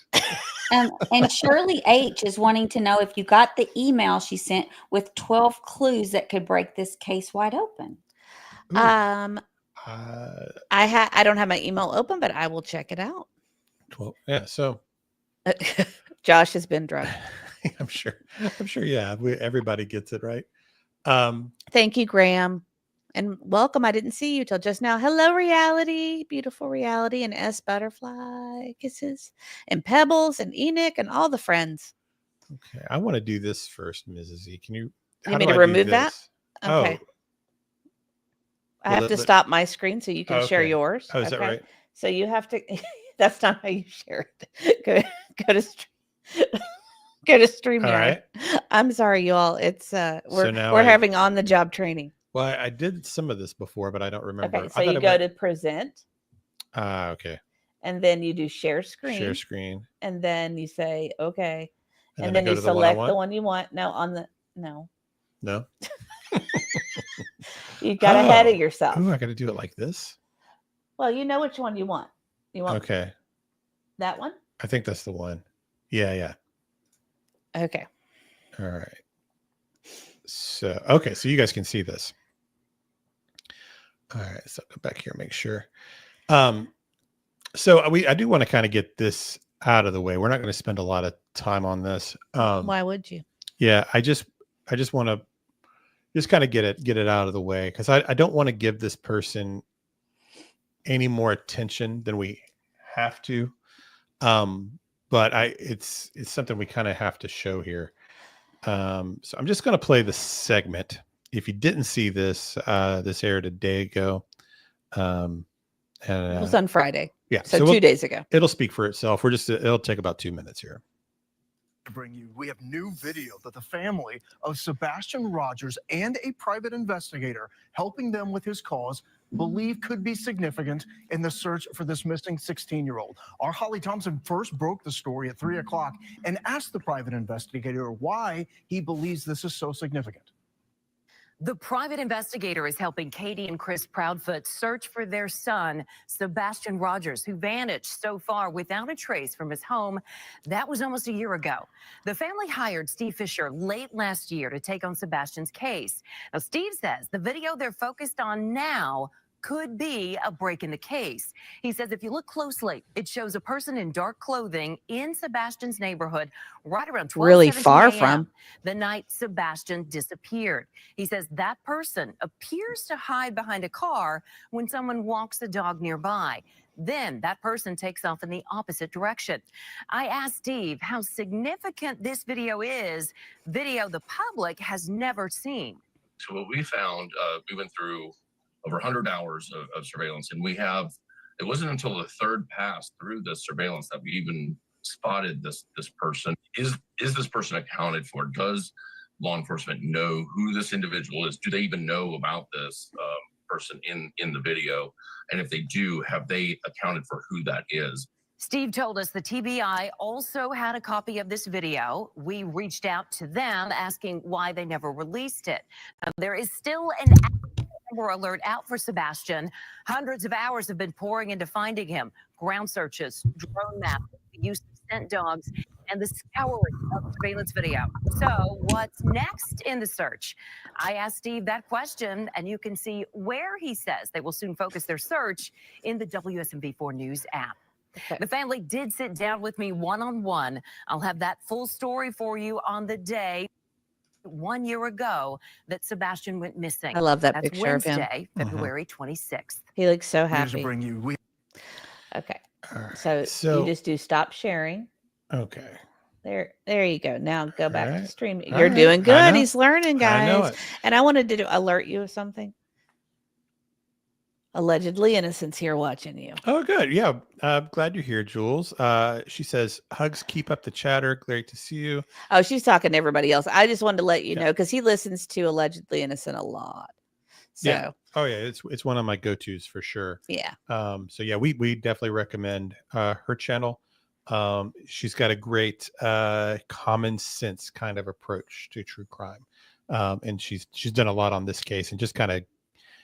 And Shirley H is wanting to know if you got the email she sent with 12 clues that could break this case wide open. Ooh. Um, Uh, I don't have my email open, but I will check it out. 12. Yeah. So Josh has been drugged. I'm sure. Yeah. Everybody gets it right. Thank you, Graham. And welcome. I didn't see you till just now. Hello, reality, beautiful reality, and S butterfly kisses, and Pebbles, and Enoch, and all the friends. Okay. I want to do this first, Mrs. E. Can you? You how mean do to I do remove that? this? Okay. Oh, I have to stop my screen so you can share okay. yours. Oh, is that right? So you have to. That's not how you share it. Go to StreamYard. All right. I'm sorry, you all. It's we're now having on the job training. Well, I did some of this before, but I don't remember. Okay, so you go to present. Okay. And then you do share screen. Share screen. And then you say, okay. And then then you select the one you want. No. No. You got ahead of yourself. Ooh, I got to do it like this. Well, you know which one you want. You want that one? I think that's the one. Yeah. Okay. All right. So you guys can see this. All right, so I'll go back here and make sure. So I do want to kind of get this out of the way. We're not going to spend a lot of time on this. Why would you? Yeah, I just want to just kind of get it out of the way, because I don't want to give this person any more attention than we have to. But it's something we kind of have to show here. So I'm just going to play the segment. If you didn't see this, this aired a day ago. And it was on Friday. Yeah. So 2 days ago. It'll speak for itself. It'll take about 2 minutes here. To bring you, we have new video that the family of Sebastian Rogers and a private investigator helping them with his cause believe could be significant in the search for this missing 16-year-old. Our Holly Thompson first broke the story at 3 o'clock and asked the private investigator why he believes this is so significant. The private investigator is helping Katie and Chris Proudfoot search for their son, Sebastian Rogers, who vanished so far without a trace from his home. That was almost a year ago. The family hired Steve Fisher late last year to take on Sebastian's case. Now, Steve says the video they're focused on now could be a break in the case. He says if you look closely, it shows a person in dark clothing in Sebastian's neighborhood right around 12, really far from the night Sebastian disappeared. He says that person appears to hide behind a car when someone walks the dog nearby. Then that person takes off in the opposite direction. I asked Steve how significant this video is, video the public has never seen. So what we found, we went through over 100 hours of surveillance, and it wasn't until the third pass through the surveillance that we even spotted this person. Is this person accounted for? Does law enforcement know who this individual is? Do they even know about this person in the video? And if they do, have they accounted for who that is? Steve told us the TBI also had a copy of this video. We reached out to them asking why they never released it. There is still an Amber Alert out for Sebastian. Hundreds of hours have been pouring into finding him. Ground searches, drone maps, the use of scent dogs, and the scouring of surveillance video. So what's next in the search? I asked Steve that question, and you can see where he says they will soon focus their search in the WSMV4 News app. Okay. The family did sit down with me one-on-one. I'll have that full story for you on the day 1 year ago that Sebastian went missing. I love that That's picture Wednesday, of him. February 26th. He looks so happy. Right, Okay. So you just do stop sharing. Okay. There you go. Now go back to stream. All You're right. doing good. He's learning, guys. I know it. And I wanted to alert you of something. Allegedly innocent's here watching you. Oh, good. Yeah. Glad you're here, Jules. She says, hugs, keep up the chatter. Great to see you. Oh, she's talking to everybody else. I just wanted to let you know, because he listens to Allegedly Innocent a lot. So yeah. Oh yeah, it's one of my go-tos for sure. Yeah. So yeah, we definitely recommend her channel. She's got a great common sense kind of approach to true crime. And she's done a lot on this case, and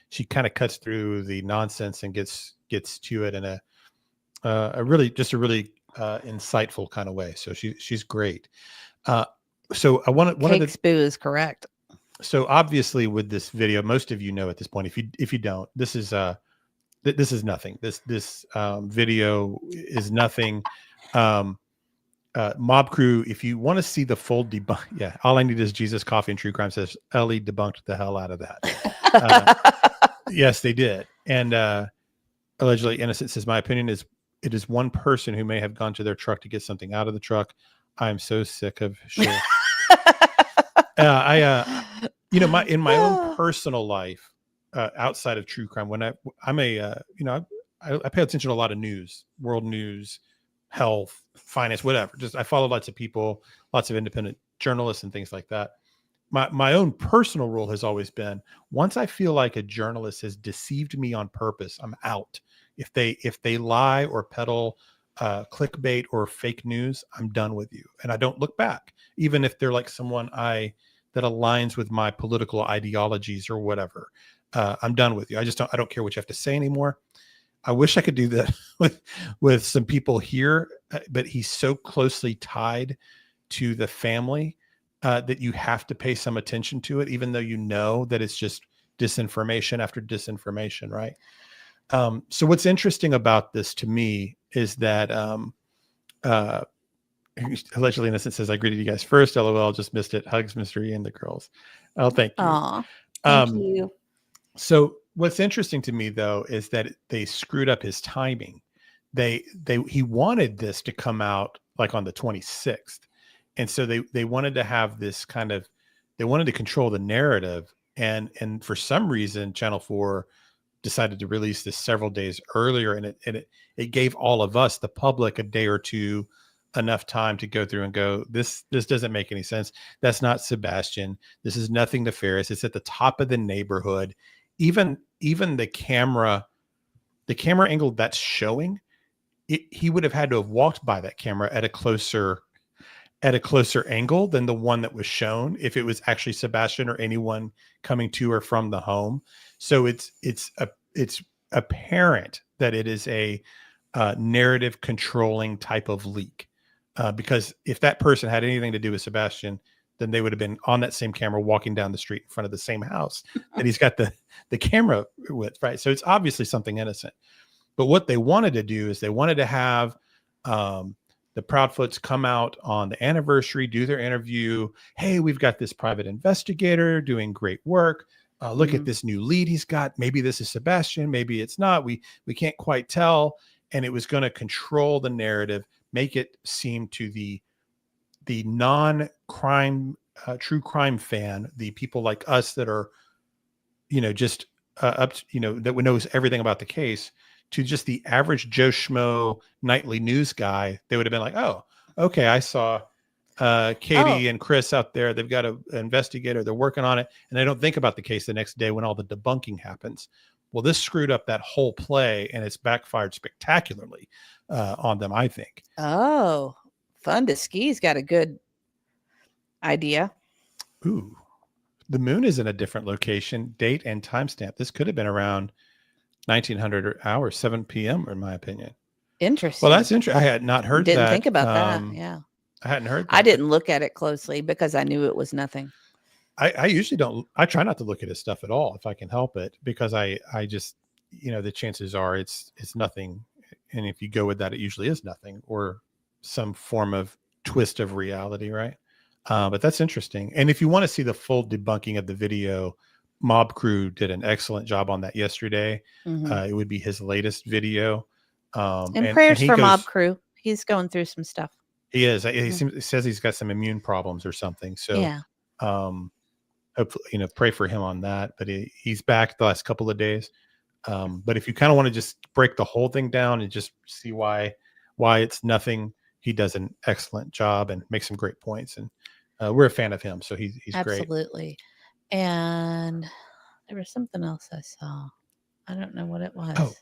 she kind of cuts through the nonsense and gets to it in a really insightful kind of way. So she's great. So I want one of Cake the Spoo is correct. so obviously with this video, most of you know at this point. If you don't, this is nothing. This video is nothing. Mob Crew, if you want to see the full debunk, yeah, all I need is Jesus Coffee and True Crime says Ellie debunked the hell out of that. Yes, they did. And allegedly innocent says, my opinion is it is one person who may have gone to their truck to get something out of the truck. I'm so sick of shit. In my own personal life, outside of true crime, when I pay attention to a lot of news, world news, health, finance, whatever. Just I follow lots of people, lots of independent journalists and things like that. My own personal rule has always been, once I feel like a journalist has deceived me on purpose, I'm out. If they lie or peddle clickbait or fake news, I'm done with you, and I don't look back, even if they're like someone that aligns with my political ideologies or whatever. I'm done with you. I don't care what you have to say anymore. I wish I could do that with some people here, but he's so closely tied to the family that you have to pay some attention to it, even though you know that it's just disinformation after disinformation, right? So what's interesting about this to me is that allegedly innocent says, I greeted you guys first. LOL, just missed it. Hugs, Mystery, and the girls. Oh, thank you. Aw, thank you. So what's interesting to me though is that they screwed up his timing. He wanted this to come out like on the 26th. And so they wanted to have this they wanted to control the narrative. And for some reason, Channel 4 decided to release this several days earlier. And it gave all of us, the public, a day or two, enough time to go through and go, this doesn't make any sense. That's not Sebastian. This is nothing nefarious. It's at the top of the neighborhood. Even the camera angle that's showing, he would have had to have walked by that camera at a closer angle than the one that was shown if it was actually Sebastian or anyone coming to or from the home. So it's apparent that it is a narrative controlling type of leak, because if that person had anything to do with Sebastian, then they would have been on that same camera walking down the street in front of the same house that he's got the camera with, right? So it's obviously something innocent. But what they wanted to do is they wanted to have the Proudfoots come out on the anniversary, do their interview. Hey, we've got this private investigator doing great work. Look at this new lead he's got. Maybe this is Sebastian. Maybe it's not. We can't quite tell. And it was going to control the narrative, make it seem to the non-crime, true crime fan, the people like us that are, just that knows everything about the case, to just the average Joe Schmo nightly news guy, they would have been like, oh, okay, I saw Katie and Chris out there. They've got an investigator. They're working on it. And they don't think about the case the next day when all the debunking happens. Well, this screwed up that whole play, and it's backfired spectacularly on them, I think. Oh, Fun to Ski's got a good idea. Ooh, the moon is in a different location, date and timestamp. This could have been around 1900 hours, 7 p.m. in my opinion. Interesting. Well, that's interesting. I had not heard that. Didn't think about that. Yeah. I hadn't heard that. I didn't look at it closely because I knew it was nothing. I usually don't. I try not to look at his stuff at all if I can help it, because I just, the chances are it's nothing. And if you go with that, it usually is nothing or some form of twist of reality. Right. But that's interesting. And if you want to see the full debunking of the video, Mob Crew did an excellent job on that yesterday. It would be his latest video. And prayers for Mob Crew. He's going through some stuff. He is. He says he's got some immune problems or something. So, yeah. Hopefully, pray for him on that. But he's back the last couple of days. But if you kind of want to just break the whole thing down and just see why it's nothing, he does an excellent job and makes some great points. And we're a fan of him, so he's great. Absolutely. And there was something else I saw. I don't know what it was. Oh,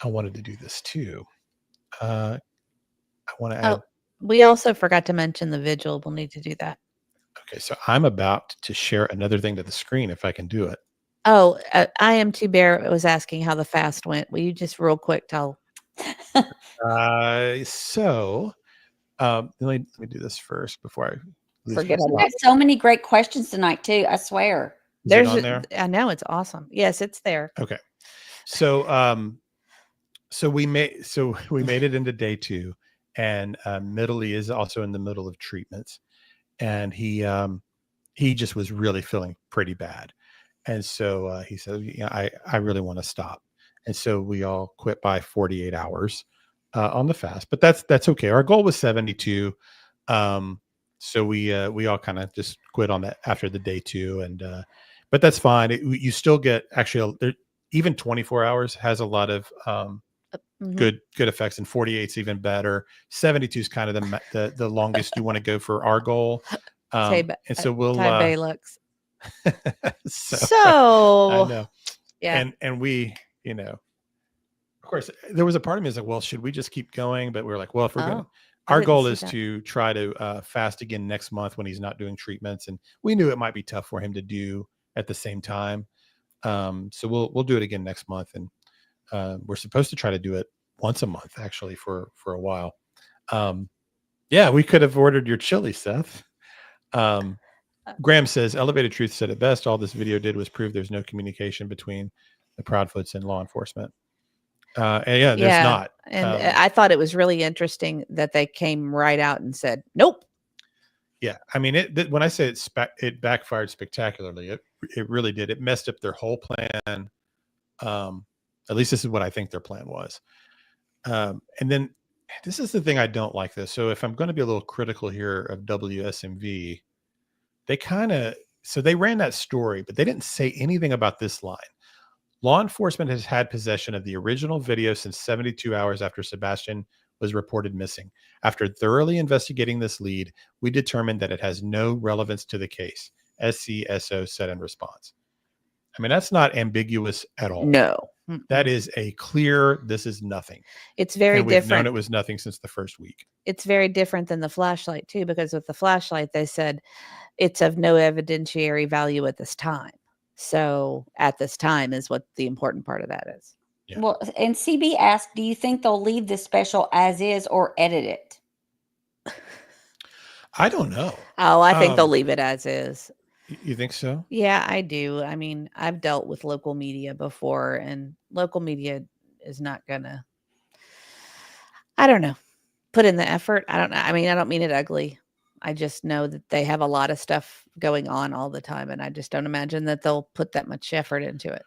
I wanted to do this too. I want to add. We also forgot to mention the vigil. We'll need to do that. Okay, so I'm about to share another thing to the screen if I can do it. Oh, I Am Too Bear was asking how the fast went. Will you just real quick tell? Let me do this first before I lose Forget my We about spot. got so many great questions tonight too. I swear. Is it on there? I know it's awesome. Yes, it's there. Okay. So we made it into day 2, and Middley is also in the middle of treatments, and he just was really feeling pretty bad, and so he said, I really want to stop, and so we all quit by 48 hours on the fast, but that's okay. Our goal was 72, so we all kind of just quit on that after the day 2, and but that's fine. You still get actually even 24 hours has a lot of good effects, and 48 is even better. 72 is kind of the longest you want to go for our goal. And so we'll Baylux. I So know. yeah. And we, of course, there was a part of me is like, well, should we just keep going? But we're like, well, if we're gonna, our goal is to try to fast again next month when he's not doing treatments, and we knew it might be tough for him to do at the same time. So we'll do it again next month, and we're supposed to try to do it once a month actually for a while. Yeah, we could have ordered your chili, Seth. Graham says Elevated Truth said it best. All this video did was prove there's no communication between the Proudfoots and law enforcement. And there's not. And I thought it was really interesting that they came right out and said, nope. Yeah. I mean, when I say it backfired spectacularly, it really did. It messed up their whole plan. At least this is what I think their plan was. And then this is the thing I don't like this. So if I'm going to be a little critical here of WSMV, they ran that story, but they didn't say anything about this line. Law enforcement has had possession of the original video since 72 hours after Sebastian was reported missing. After thoroughly investigating this lead, we determined that it has no relevance to the case, SCSO said in response. I mean, that's not ambiguous at all. No. That is a clear, this is nothing. It's very and we've different. known it was nothing since the first week. It's very different than the flashlight too, because with the flashlight, they said it's of no evidentiary value at this time. So at this time is what the important part of that is. Yeah. Well, and CB asked, do you think they'll leave this special as is or edit it? I don't know. Oh, I think they'll leave it as is. You think so? Yeah, I do. I mean, I've dealt with local media before, and local media is not gonna, I don't know, put in the effort. I don't know. I mean, I don't mean it ugly. I just know that they have a lot of stuff going on all the time, and I just don't imagine that they'll put that much effort into it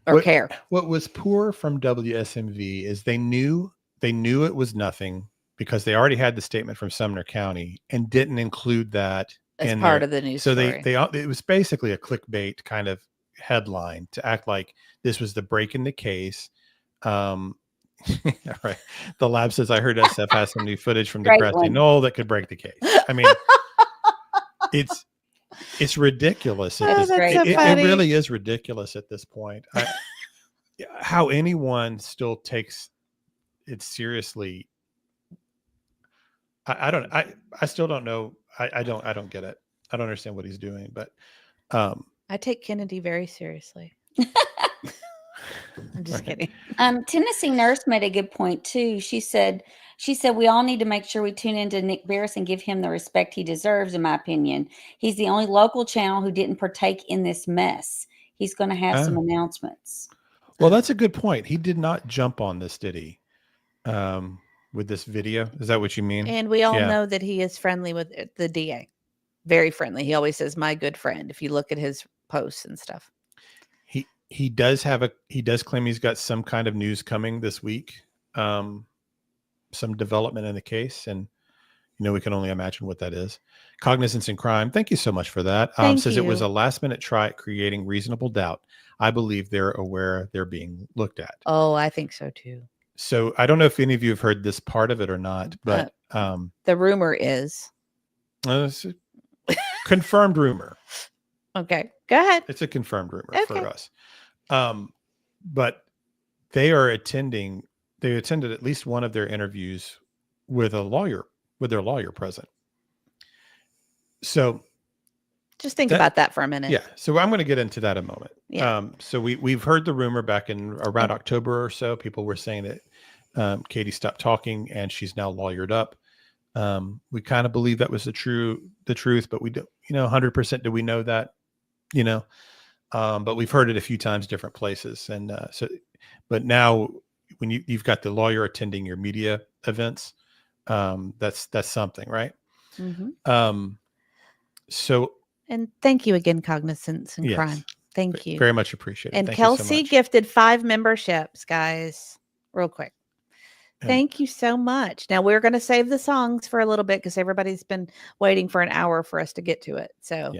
or care. What was poor from WSMV is they knew it was nothing because they already had the statement from Sumner County and didn't include that as part of the news story. It was basically a clickbait kind of headline to act like this was the break in the case. All right. The lab says, I heard SF has some new footage from the grassy knoll that could break the case. I mean, it's ridiculous. It really is ridiculous at this point. How anyone still takes it seriously. I still don't know. I don't get it. I don't understand what he's doing, but I take Kennedy very seriously. I'm just kidding. Tennessee Nurse made a good point too. She said we all need to make sure we tune into Nick Barris and give him the respect he deserves, in my opinion. He's the only local channel who didn't partake in this mess. He's going to have some announcements. Well, that's a good point. He did not jump on this, did he? With this video, is that what you mean? And we all know that he is friendly with the DA. Very friendly. He always says, my good friend, if you look at his posts and stuff. He does claim he's got some kind of news coming this week, some development in the case, and we can only imagine what that is. Cognizance in Crime, thank you so much for that. Says it was a last minute try at creating reasonable doubt. I believe they're aware they're being looked at. Oh, I think so too. So I don't know if any of you have heard this part of it or not, but the rumor is confirmed rumor. Okay, go ahead. It's a confirmed rumor for us. But they attended at least one of their interviews with their lawyer present. So just think about that for a minute. Yeah. So I'm going to get into that in a moment. Yeah. So we've heard the rumor back in around October or so. People were saying that Katie stopped talking, and she's now lawyered up. We kind of believe that was the truth, but we don't, 100% do we know that, but we've heard it a few times, different places. And but now when you've got the lawyer attending your media events, that's something, right? Mm-hmm. So, and thank you again, Cognizance and yes, Crime. Thank you. Very much appreciated. And Thank you so Kelsey much. gifted 5 memberships, guys, real quick. And Thank you so much. Now we're going to save the songs for a little bit because everybody's been waiting for an hour for us to get to it. So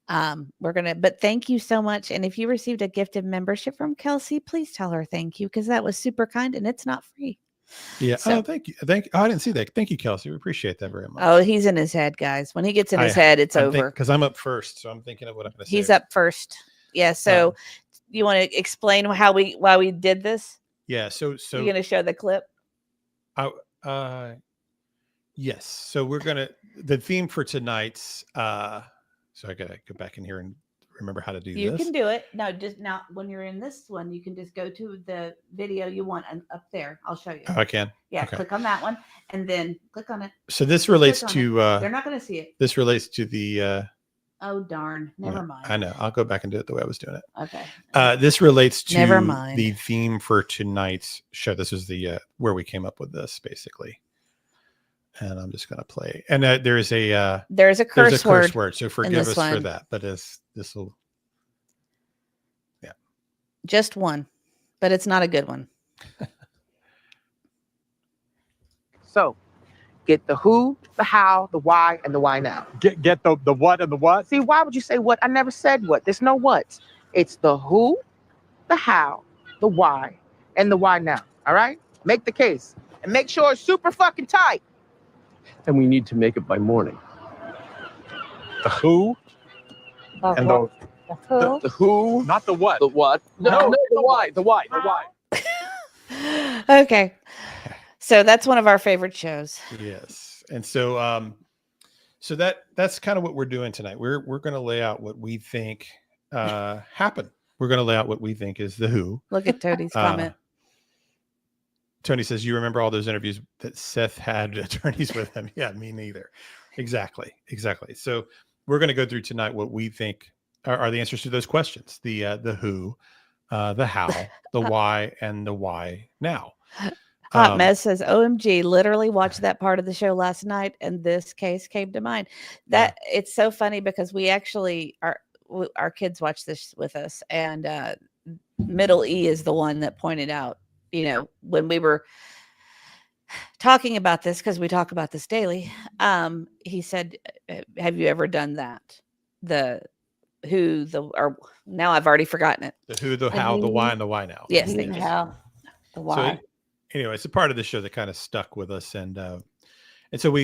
but thank you so much. And if you received a gifted membership from Kelsey, please tell her thank you, because that was super kind and it's not free. Yeah. So, thank you. I didn't see that. Thank you, Kelsey. We appreciate that very much. Oh, he's in his head, guys. When he gets in his head, it's over. Because I'm up first, so I'm thinking of what I'm going to say. He's up first. Yeah. So you want to explain why we did this? Yeah. So you're going to show the clip? Yes. So the theme for tonight's, so I gotta go back in here and remember how to do this. You can do it. No, just not when you're in this one. You can just go to the video you want and up there. I'll show you. Oh, I can. Yeah, okay. Click on that one and then click on it. So this relates to. They're not going to see it. This relates to the. Oh darn! Never mind. I know. I'll go back and do it the way I was doing it. Okay. This relates to Never mind. the theme for tonight's show. This is the where we came up with this basically. And I'm just going to play. And there's a curse word. So forgive us for that. But this will. Yeah. Just one, but it's not a good one. So get the who, the how, the why, and the why now. Get the what and the what? See, why would you say what? I never said what. There's no what's. It's the who, the how, the why, and the why now. All right? Make the case. And make sure it's super fucking tight. And we need to make it by morning. The who and the who, not the what. The what? No, the why. The why. The why. Okay. So that's one of our favorite shows. Yes. And so so that's kind of what we're doing tonight. We're going to lay out what we think happened. We're going to lay out what we think is the who. Look at Toadie's comment. Tony says, you remember all those interviews that Seth had attorneys with him? Yeah, me neither. Exactly. So we're going to go through tonight what we think are the answers to those questions. The who, the how, the why, and the why now. Hot Mess says, OMG, literally watched that part of the show last night, and this case came to mind. It's so funny because we actually our kids watch this with us, and Middle E is the one that pointed out, when we were talking about this, because we talk about this daily, he said, have you ever done that? The who, or now I've already forgotten it. The who, the how, the why, and the why now. Yes, the how, the why. So, anyway, it's a part of the show that kind of stuck with us, and so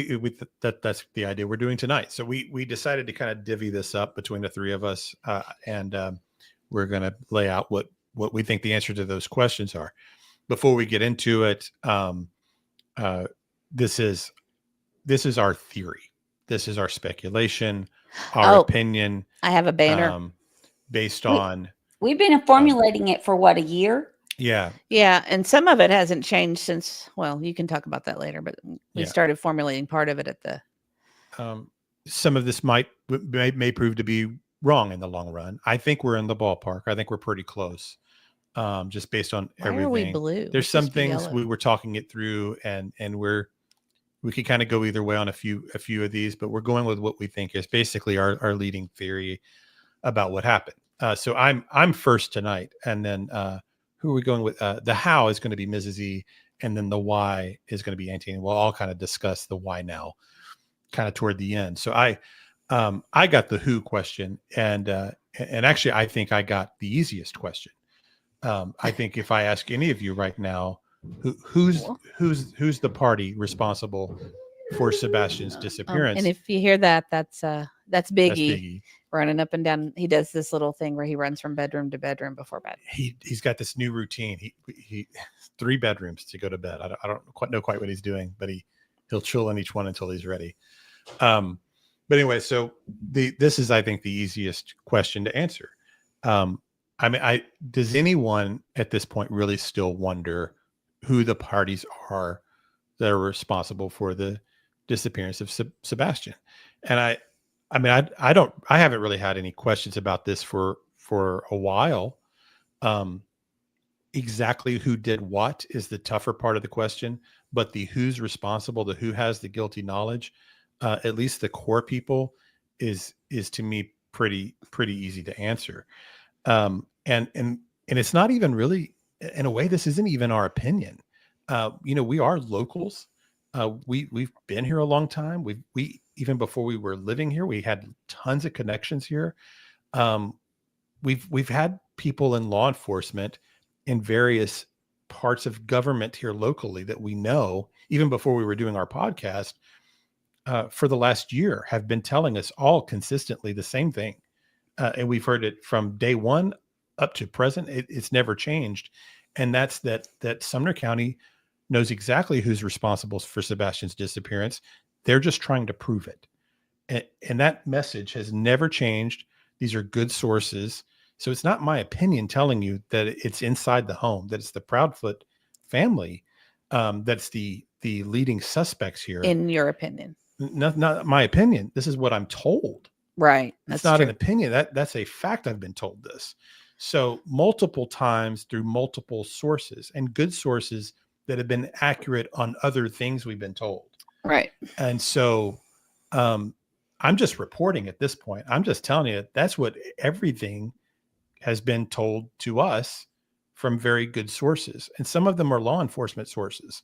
that's the idea we're doing tonight. So we decided to kind of divvy this up between the three of us, and we're going to lay out what we think the answer to those questions are. Before we get into it, this is our theory. This is our speculation, our opinion. I have a banner based on. We've been formulating it for what, a year? Yeah. Yeah. And some of it hasn't changed since, well, you can talk about that later, but we started formulating part of it at the. Some of this may prove to be wrong in the long run. I think we're in the ballpark. I think we're pretty close. Just based on everything. Why are we blue? There's some things we were talking it through, and we could kind of go either way on a few of these, but we're going with what we think is basically our leading theory about what happened. So I'm first tonight, and then who are we going with? The how is going to be Mrs. E, and then the why is going to be Auntie. And we'll all kind of discuss the why now, kind of toward the end. So I got the who question, and actually I think I got the easiest question. I think if I ask any of you right now, who's the party responsible for Sebastian's disappearance? And if you hear that, that's Biggie running up and down. He does this little thing where he runs from bedroom to bedroom before bed. He's got this new routine. He 3 bedrooms to go to bed. I don't quite know what he's doing, but he'll chill in each one until he's ready. But anyway, so this is, I think, the easiest question to answer. Does anyone at this point really still wonder who the parties are that are responsible for the disappearance of Sebastian. And I haven't really had any questions about this for a while. Exactly who did what is the tougher part of the question, but the who's responsible, the who has the guilty knowledge, at least the core people, is to me pretty easy to answer. And it's not even really, in a way, this isn't even our opinion. We are locals. We've been here a long time. We even before we were living here, we had tons of connections here. We've had people in law enforcement in various parts of government here locally that we know, even before we were doing our podcast, for the last year, have been telling us all consistently the same thing. And we've heard it from day one up to present. It's never changed. And that's that Sumner County knows exactly who's responsible for Sebastian's disappearance. They're just trying to prove it. And that message has never changed. These are good sources. So it's not my opinion telling you that it's inside the home, that it's the Proudfoot family, that's the leading suspects here. In your opinion. Not my opinion. This is what I'm told. Right. That's not true. An opinion. That's a fact. I've been told this. So multiple times through multiple sources, and good sources that have been accurate on other things we've been told. Right. And so I'm just reporting at this point. I'm just telling you that's what everything has been told to us from very good sources. And some of them are law enforcement sources.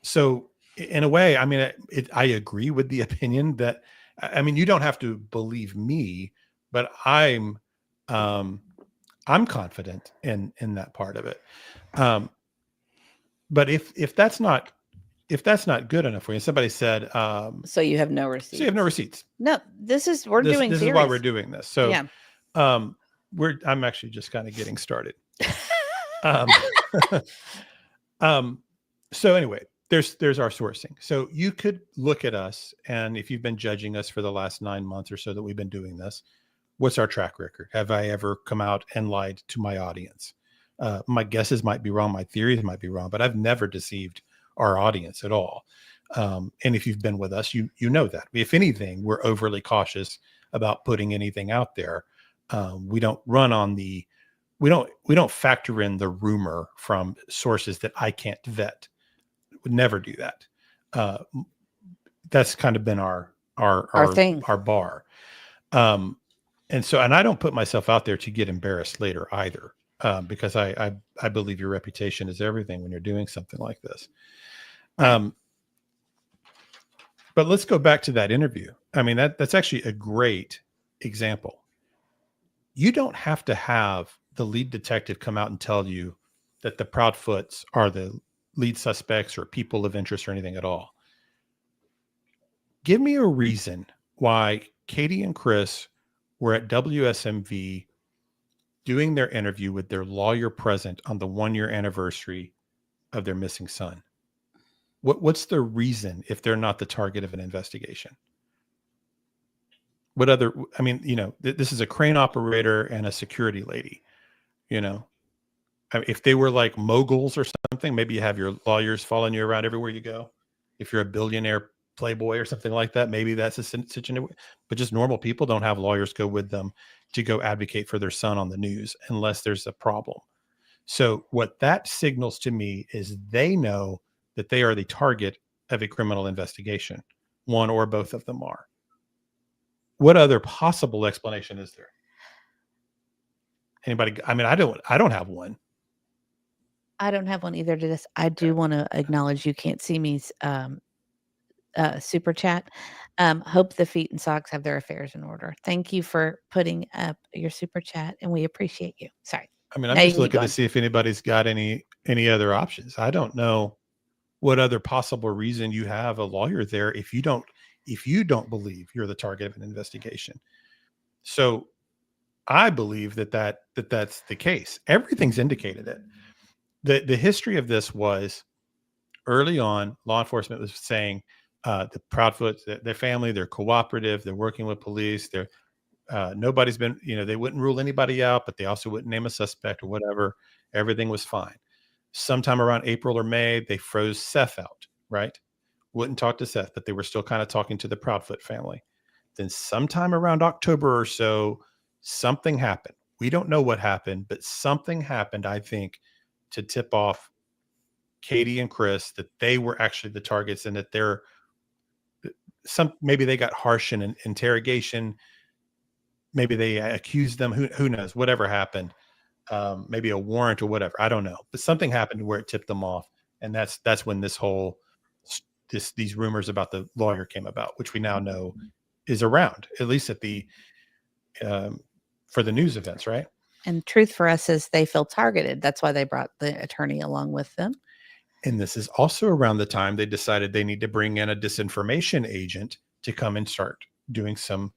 So in a way, I mean, I agree with the opinion that, I mean, you don't have to believe me, but I'm confident in that part of it. But if that's not good enough for you, somebody said, so you have no receipts. So you have no receipts. No, this is why we're doing this. So yeah. I'm actually just kind of getting started. So anyway, there's our sourcing. So you could look at us, and if you've been judging us for the last 9 months or so that we've been doing this, what's our track record? Have I ever come out and lied to my audience? My guesses might be wrong. My theories might be wrong, but I've never deceived our audience at all. And if you've been with us, you know that. If anything, we're overly cautious about putting anything out there. We don't run on we don't factor in the rumor from sources that I can't vet. Would never do that. That's kind of been our thing, our bar. And I don't put myself out there to get embarrassed later either, because I believe your reputation is everything when you're doing something like this. But let's go back to that interview. I mean, that's actually a great example. You don't have to have the lead detective come out and tell you that the Proudfoots are the lead suspects or people of interest or anything at all. Give me a reason why Katie and Chris were at WSMV doing their interview with their lawyer present on the 1-year anniversary of their missing son. What's the reason if they're not the target of an investigation? What other, I mean, this is a crane operator and a security lady, I mean, if they were like moguls or something, maybe you have your lawyers following you around everywhere you go. If you're a billionaire playboy or something like that, maybe that's a situation, but just normal people don't have lawyers go with them to go advocate for their son on the news unless there's a problem. So what that signals to me is they know that they are the target of a criminal investigation. One or both of them are. What other possible explanation is there? Anybody? I mean, I don't have one. I don't have one either to this. I do want to acknowledge you can't see me super chat. Hope the feet and socks have their affairs in order. Thank you for putting up your super chat, and we appreciate you. Sorry. I mean, I'm just looking to see if anybody's got any other options. I don't know what other possible reason you have a lawyer there if you don't believe you're the target of an investigation. So I believe that's the case. Everything's indicated it. The history of this was early on, law enforcement was saying the Proudfoots, their family, they're cooperative, they're working with police, they're nobody's been, they wouldn't rule anybody out, but they also wouldn't name a suspect or whatever. Everything was fine. Sometime around April or May, they froze Seth out, right? Wouldn't talk to Seth, but they were still kind of talking to the Proudfoot family. Then sometime around October or so, something happened. We don't know what happened, but something happened, I think, to tip off Katie and Chris that they were actually the targets, and that maybe they got harsh in an interrogation. Maybe they accused them. Who knows? Whatever happened, maybe a warrant or whatever. I don't know. But something happened where it tipped them off, and that's when these rumors about the lawyer came about, which we now know is around, at least at the for the news events, right? And truth for us is they feel targeted. That's why they brought the attorney along with them. And this is also around the time they decided they need to bring in a disinformation agent to come and start doing some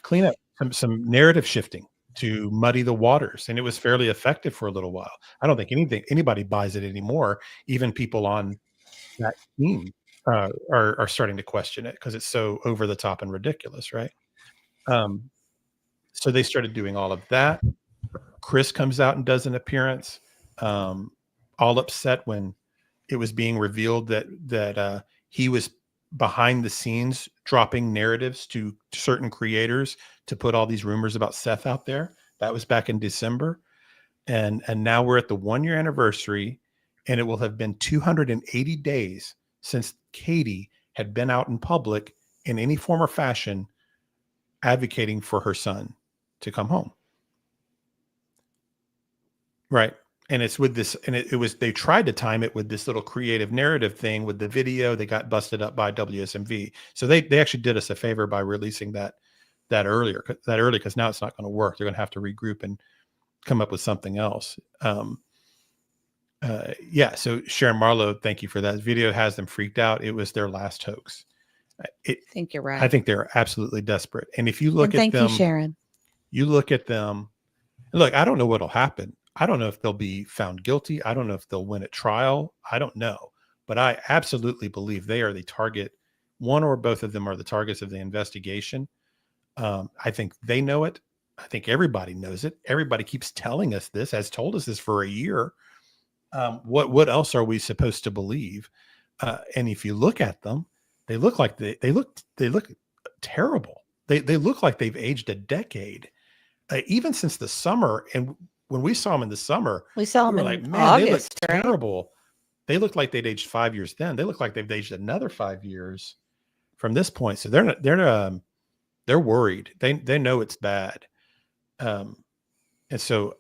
cleanup, some narrative shifting to muddy the waters. And it was fairly effective for a little while. I don't think anybody buys it anymore. Even people on that team are starting to question it because it's so over the top and ridiculous, right? So they started doing all of that. Chris comes out and does an appearance, all upset when it was being revealed that he was behind the scenes dropping narratives to certain creators to put all these rumors about Seth out there. That was back in December. And now we're at the 1-year anniversary, and it will have been 280 days since Katie had been out in public in any form or fashion advocating for her son to come home. Right. And it's with this, and they tried to time it with this little creative narrative thing with the video. They got busted up by WSMV. So they actually did us a favor by releasing that early, because now it's not going to work. They're going to have to regroup and come up with something else. Yeah. So Sharon Marlowe, thank you for that. Video has them freaked out. It was their last hoax. I think you're right. I think they're absolutely desperate. And if you look at them, thank you, Sharon. You look at them. Look, I don't know what'll happen. I don't know if they'll be found guilty. I don't know if they'll win at trial. I don't know. But I absolutely believe they are the target. One or both of them are the targets of the investigation. I think they know it. I think everybody knows it. Everybody keeps telling us this, has told us this for a year. What else are we supposed to believe? And if you look at them, they look like they look terrible. They look like they've aged a decade, even since the summer. And when we saw them in the summer, we saw them were in like, man, August, they look terrible. They look like they'd aged 5 years then. They look like they've aged another 5 years from this point. So they're worried. They know it's bad. And so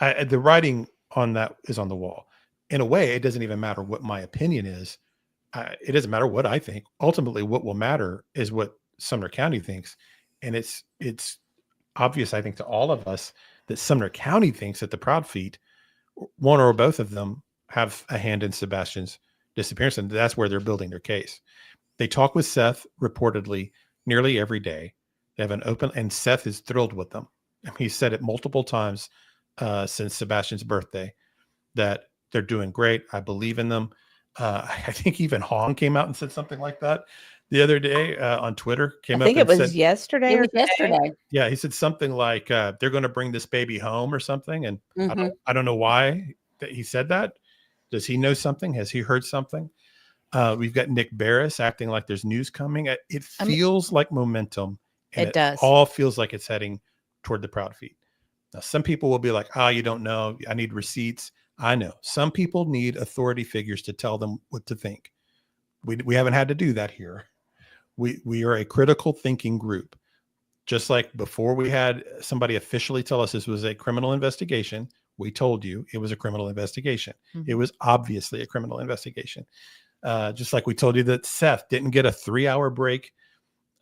the writing on that is on the wall. In a way, it doesn't even matter what my opinion is. It doesn't matter what I think. Ultimately, what will matter is what Sumner County thinks. And it's obvious, I think, to all of us that Sumner County thinks that the Proudfeet, one or both of them, have a hand in Sebastian's disappearance. And that's where they're building their case. They talk with Seth reportedly nearly every day. They have an open, and Seth is thrilled with them. He said it multiple times since Sebastian's birthday that they're doing great. I believe in them. I think even Hong came out and said something like that the other day on Twitter. I think it was yesterday. It was yesterday. Yeah, he said something like they're going to bring this baby home or something. And I don't know why that he said that. Does he know something? Has he heard something? We've got Nick Barris acting like there's news coming. It feels like momentum. And it does. All feels like it's heading toward the Proudfeet. Now, some people will be like, you don't know. I need receipts. I know. Some people need authority figures to tell them what to think. We haven't had to do that here. We are a critical thinking group. Just like before we had somebody officially tell us this was a criminal investigation, we told you it was a criminal investigation. Mm-hmm. It was obviously a criminal investigation. Just like we told you that Seth didn't get a 3-hour break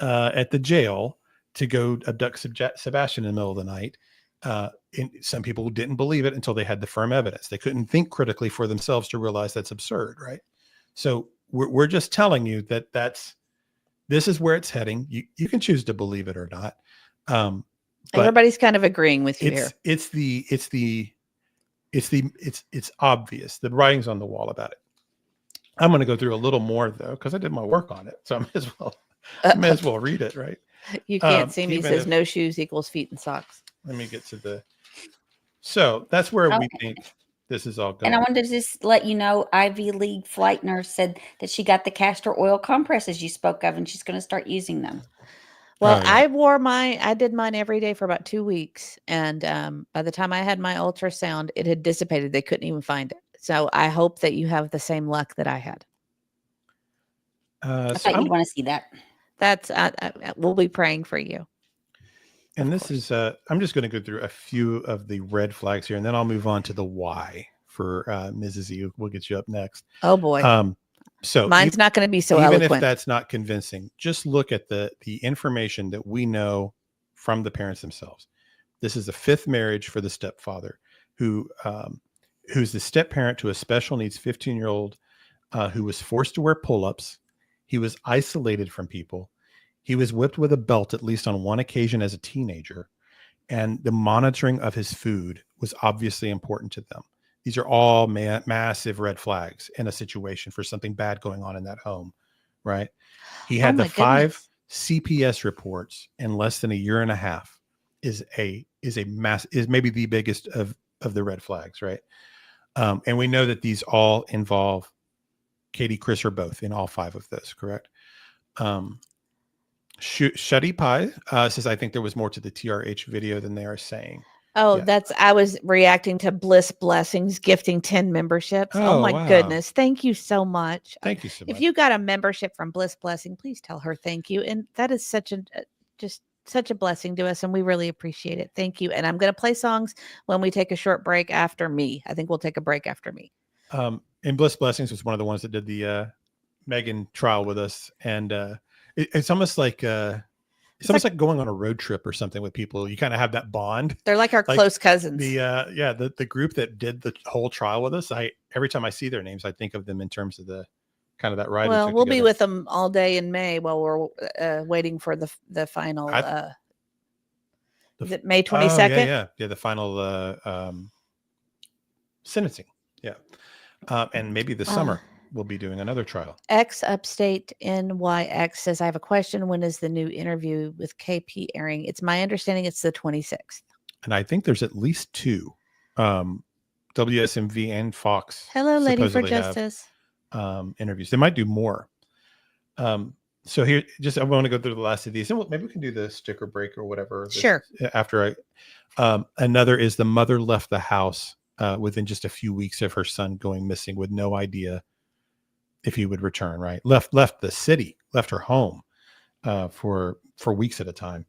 at the jail to go abduct Sebastian in the middle of the night. Some people didn't believe it until they had the firm evidence. They couldn't think critically for themselves to realize that's absurd, right? So we're just telling you that this is where it's heading. You can choose to believe it or not. But everybody's kind of agreeing with you here. It's obvious. The writing's on the wall about it. I'm going to go through a little more though, because I did my work on it. So I may as well read it, right? You can't see me. He says no shoes equals feet and socks. Let me get to so that's where we think This is all And I going. wanted to just let you know, Ivy League flight nurse said that she got the castor oil compresses you spoke of, and she's going to start using them. Well, Oh, yeah. I did mine every day for about 2 weeks. And by the time I had my ultrasound, it had dissipated. They couldn't even find it. So I hope that you have the same luck that I had. I So thought you'd want to see that. That's, we'll be praying for you. and this is, I'm just going to go through a few of the red flags here, and then I'll move on to the why for Mrs. E. We'll get you up next. Oh boy. So Mine's not going to be so even eloquent. if that's not convincing, just look at the information that we know from the parents themselves. This is the fifth marriage for the stepfather, who's the step parent to a special needs 15-year-old who was forced to wear pull-ups. He was isolated from people. He was whipped with a belt at least on one occasion as a teenager, and the monitoring of his food was obviously important to them. These are all massive red flags in a situation for something bad going on in that home, right? He had the 5 CPS reports in less than a year and a half. Is maybe the biggest of the red flags, right? And we know that these all involve Katie, Chris, or both in all 5 of those, correct? Shuddy Pie says, I think there was more to the TRH video than they are saying. Oh, Yeah. I was reacting to Bliss Blessings gifting 10 memberships. Oh my wow. goodness. Thank you so much. Thank you so much. If you got a membership from Bliss Blessing, please tell her thank you. And that is such a blessing to us, and we really appreciate it. Thank you. And I'm going to play songs when we take a short break after me. I think we'll take a break after me. And Bliss Blessings was one of the ones that did the Megan trial with us, and it's almost like like going on a road trip or something with people. You kind of have that bond. They're like our close cousins. The group that did the whole trial with us. Every time I see their names, I think of them in terms of the kind of that ride. Well, we'll be with them all day in May while we're waiting for the final. Is it May 22nd? Yeah. The final sentencing. Yeah, and maybe this summer we'll be doing another trial. X Upstate NYX says, I have a question. When is the new interview with KP airing? It's my understanding it's the 26th. And I think there's at least 2. WSMV and Fox. Hello, Lady for Justice. Interviews. They might do more. So here, I want to go through the last of these, and maybe we can do the sticker break or whatever. Sure. After another is the mother left the house within just a few weeks of her son going missing with no idea if he would return. Right. Left the city, left her home for weeks at a time.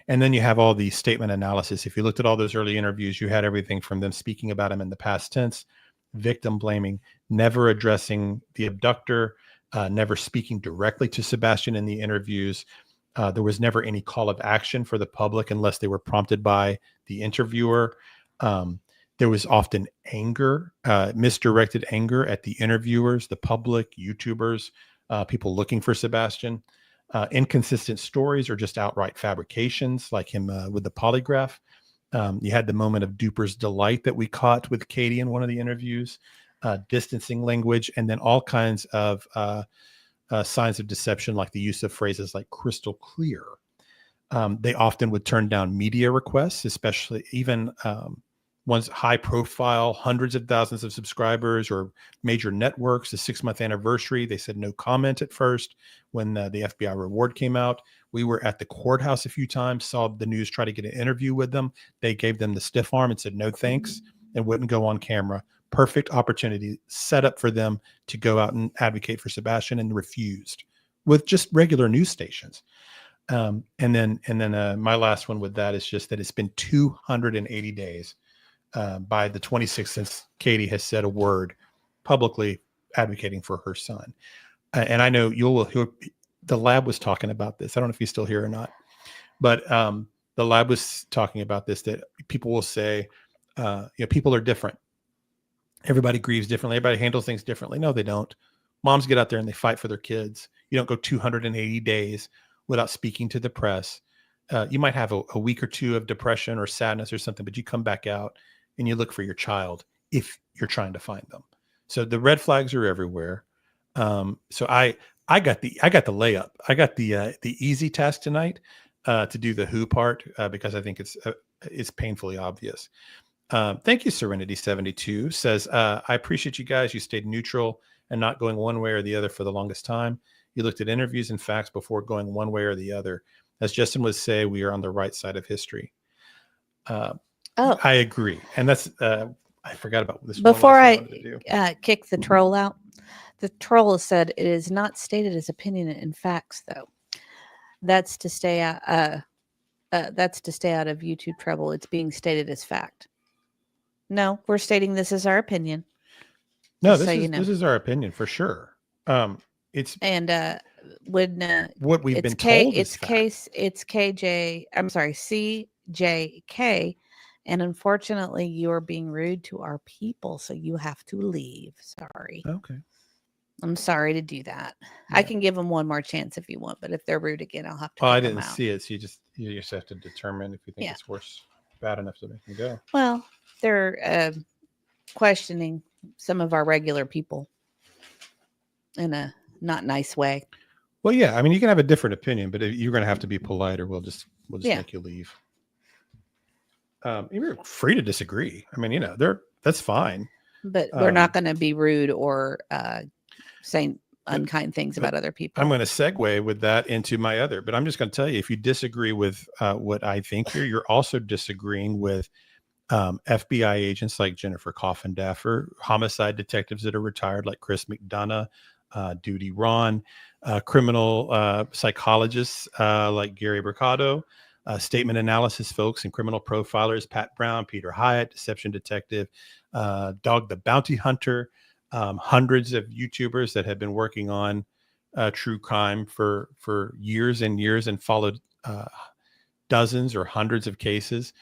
And then you have all the statement analysis. If you looked at all those early interviews, you had everything from them speaking about him in the past tense, victim blaming, never addressing the abductor, never speaking directly to Sebastian in the interviews. There was never any call of action for the public unless they were prompted by the interviewer. There was often anger, misdirected anger at the interviewers, the public, YouTubers, people looking for Sebastian. Inconsistent stories or just outright fabrications, like him with the polygraph. You had the moment of duper's delight that we caught with Katie in one of the interviews, distancing language, and then all kinds of signs of deception, like the use of phrases like crystal clear. They often would turn down media requests, especially even ones high profile, hundreds of thousands of subscribers or major networks. The 6-month anniversary, they said no comment at first. When the FBI reward came out, we were at the courthouse a few times, saw the news try to get an interview with them. They gave them the stiff arm and said no thanks and wouldn't go on camera. Perfect opportunity set up for them to go out and advocate for Sebastian, and refused with just regular news stations. And then my last one with that is just that it's been 280 days by the 26th since Katie has said a word publicly advocating for her son. And I know the lab was talking about this. I don't know if he's still here or not, but the lab was talking about this, that people will say, people are different. Everybody grieves differently. Everybody handles things differently. No, they don't. Moms get out there and they fight for their kids. You don't go 280 days without speaking to the press. You might have a week or two of depression or sadness or something, but you come back out and you look for your child if you're trying to find them. So the red flags are everywhere. So I got the layup. I got the easy task tonight to do the who part because I think it's painfully obvious. Thank you, Serenity72 says, I appreciate you guys. You stayed neutral and not going one way or the other for the longest time. You looked at interviews and facts before going one way or the other. As Justin would say, we are on the right side of history. I agree. And that's, I forgot about this. Before I kick the troll out, the troll has said it is not stated as opinion in facts, though. That's to stay out. That's to stay out of YouTube trouble. It's being stated as fact. No, we're stating this as our opinion. No, this is our opinion for sure. It's what we've been told. It's KJ. I'm sorry, CJK. And unfortunately, you're being rude to our people, so you have to leave. Sorry. Okay. I'm sorry to do that. Yeah. I can give them one more chance if you want, but if they're rude again, I'll have to. Oh, I didn't see it. So you just have to determine if you think it's worse, bad enough to make them go. Well, they're questioning some of our regular people in a not nice way. Well, yeah. I mean, you can have a different opinion, but you're going to have to be polite, or we'll just make you leave. You're free to disagree. I mean, that's fine. But we're not going to be rude or saying unkind things about other people. I'm going to segue with that into my other, but I'm just going to tell you, if you disagree with what I think here, you're also disagreeing with FBI agents like Jennifer Coffin-Daffer, homicide detectives that are retired like Chris McDonough, Duty Ron, criminal psychologists like Gary Mercado, statement analysis folks and criminal profilers, Pat Brown, Peter Hyatt, deception detective, Dog the Bounty Hunter, hundreds of YouTubers that have been working on true crime for years and years and followed dozens or hundreds of cases.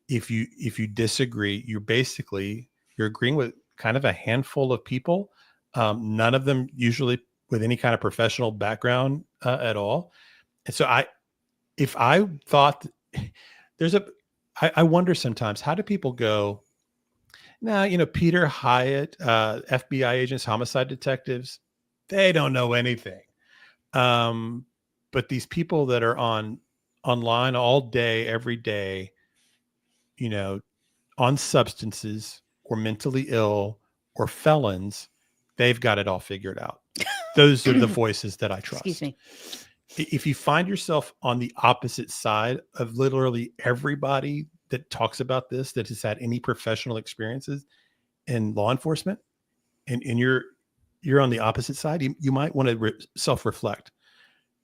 If you disagree, you're agreeing with kind of a handful of people, none of them usually with any kind of professional background at all. And so if I thought I wonder sometimes, how do people go, now, Peter Hyatt, FBI agents, homicide detectives, they don't know anything. But these people that are online all day, every day, on substances or mentally ill or felons, they've got it all figured out. Those are the voices that I trust. Excuse me. If you find yourself on the opposite side of literally everybody that talks about this, that has had any professional experiences in law enforcement, and you're on the opposite side, you might want to self-reflect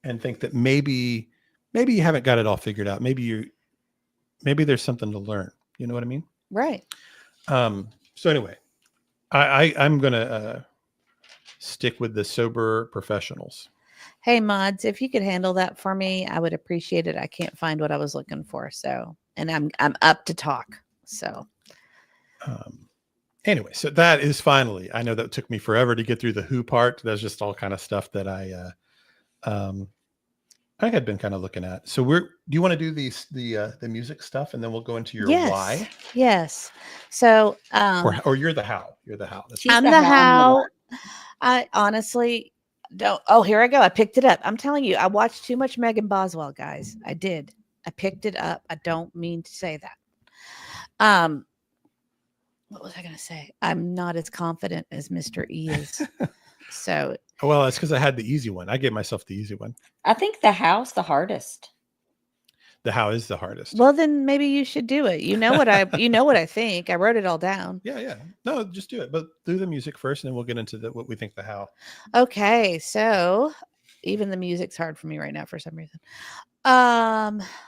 and think that maybe you haven't got it all figured out. Maybe there's something to learn. You know what I mean? Right. So anyway, I'm gonna stick with the sober professionals. Hey mods, if you could handle that for me, I would appreciate it. I can't find what I was looking for, and I'm up to talk. So anyway, so that is finally, I know that took me forever to get through the who part. That's just all kind of stuff that I had been kind of looking at. So do you want to do the music stuff, and then we'll go into your why? Yes. So or you're the how. You're the how. I'm the how. I honestly don't. Oh, here I go. I picked it up. I'm telling you, I watched too much Megan Boswell, guys. I did. I picked it up. I don't mean to say that. What was I going to say? I'm not as confident as Mr. E is. So. Well, it's because I had the easy one. I gave myself the easy one. I think the how's the hardest. The how is the hardest. Well, then maybe you should do it. You know what I think. I wrote it all down. Yeah. No, just do it. But do the music first, and then we'll get into what we think the how. Okay, so even the music's hard for me right now for some reason.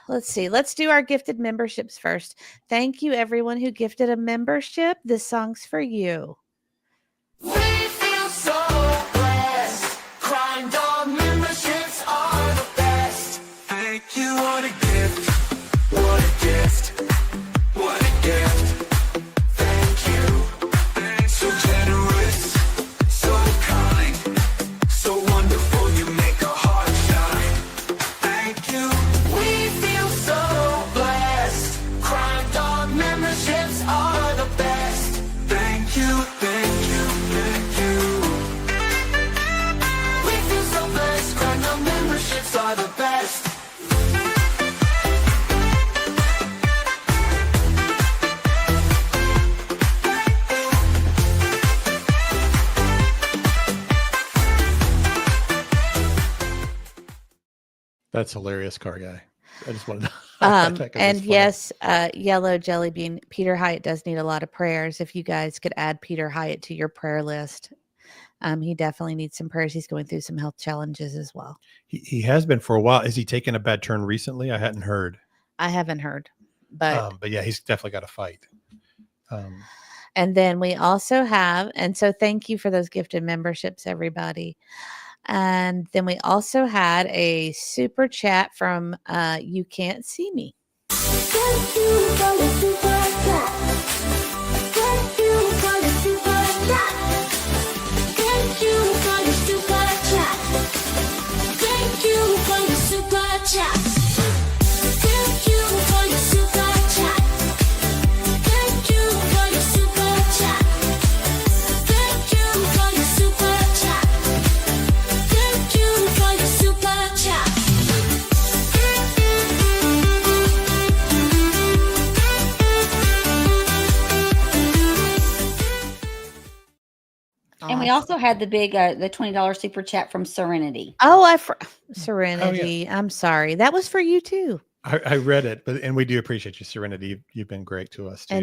Let's see. Let's do our gifted memberships first. Thank you, everyone who gifted a membership. This song's for you. We feel so blessed. Crime Dog memberships are the best. Thank you, what a gift. What a gift. What a gift. Thank you. So generous. So kind. So wonderful. You make a heart shine. Thank you. We feel so blessed. Crime Dog memberships are the best. Thank you. Thank you. Thank you. We feel so blessed. Crime Dog memberships are the best. That's hilarious, car guy. I just wanted to highlight that 'cause And it's funny. yes, Yellow Jelly Bean, Peter Hyatt does need a lot of prayers. If you guys could add Peter Hyatt to your prayer list, he definitely needs some prayers. He's going through some health challenges as well. He has been for a while. Is he taking a bad turn recently? I hadn't heard. I haven't heard, but yeah, he's definitely got to fight. And then we also have, and so thank you for those gifted memberships, everybody. And then we also had a super chat from You Can't See Me. Thank you for the super chat. Thank you for the super chat. Thank you for the super chat. Thank you for the super chat. Thank you for the super chat. Thank you for the super chat. Thank you for the super chat. Thank you for the super chat. And we also had the big, the $20 super chat from Serenity. Oh, Serenity. I'm sorry. That was for you too. I read it, and we do appreciate you, Serenity. You've been great to us too.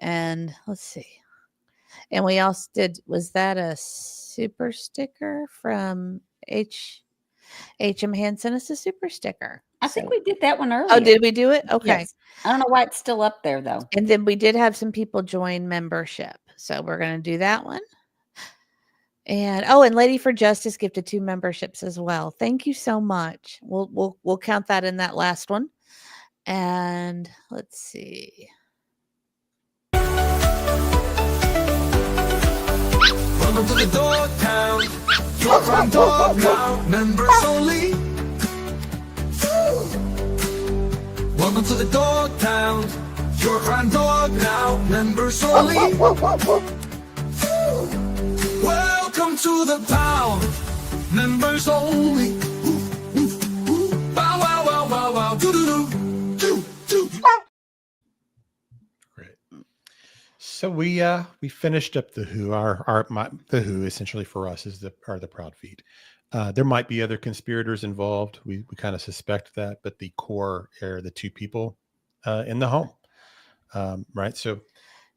And let's see. And we also did, was that a super sticker from HM Hand sent us a super sticker? I think we did that one earlier. Oh, did we do it? Okay. Yes. I don't know why it's still up there though. And then we did have some people join membership. So we're going to do that one. And and Lady for Justice gifted 2 memberships as well. Thank you so much. We'll count that in that last one. And let's see. Welcome to the dog town. Your front dog now. Members only. Welcome to the dog town. Your front dog now. Members only. Welcome to the pound. Members only. Bow wow wow wow wow. Doo doo doo doo. Great. So we finished up the Who. The Who essentially for us are the Proud Feet. There might be other conspirators involved. We kind of suspect that, but the core are the 2 people in the home. Right. So.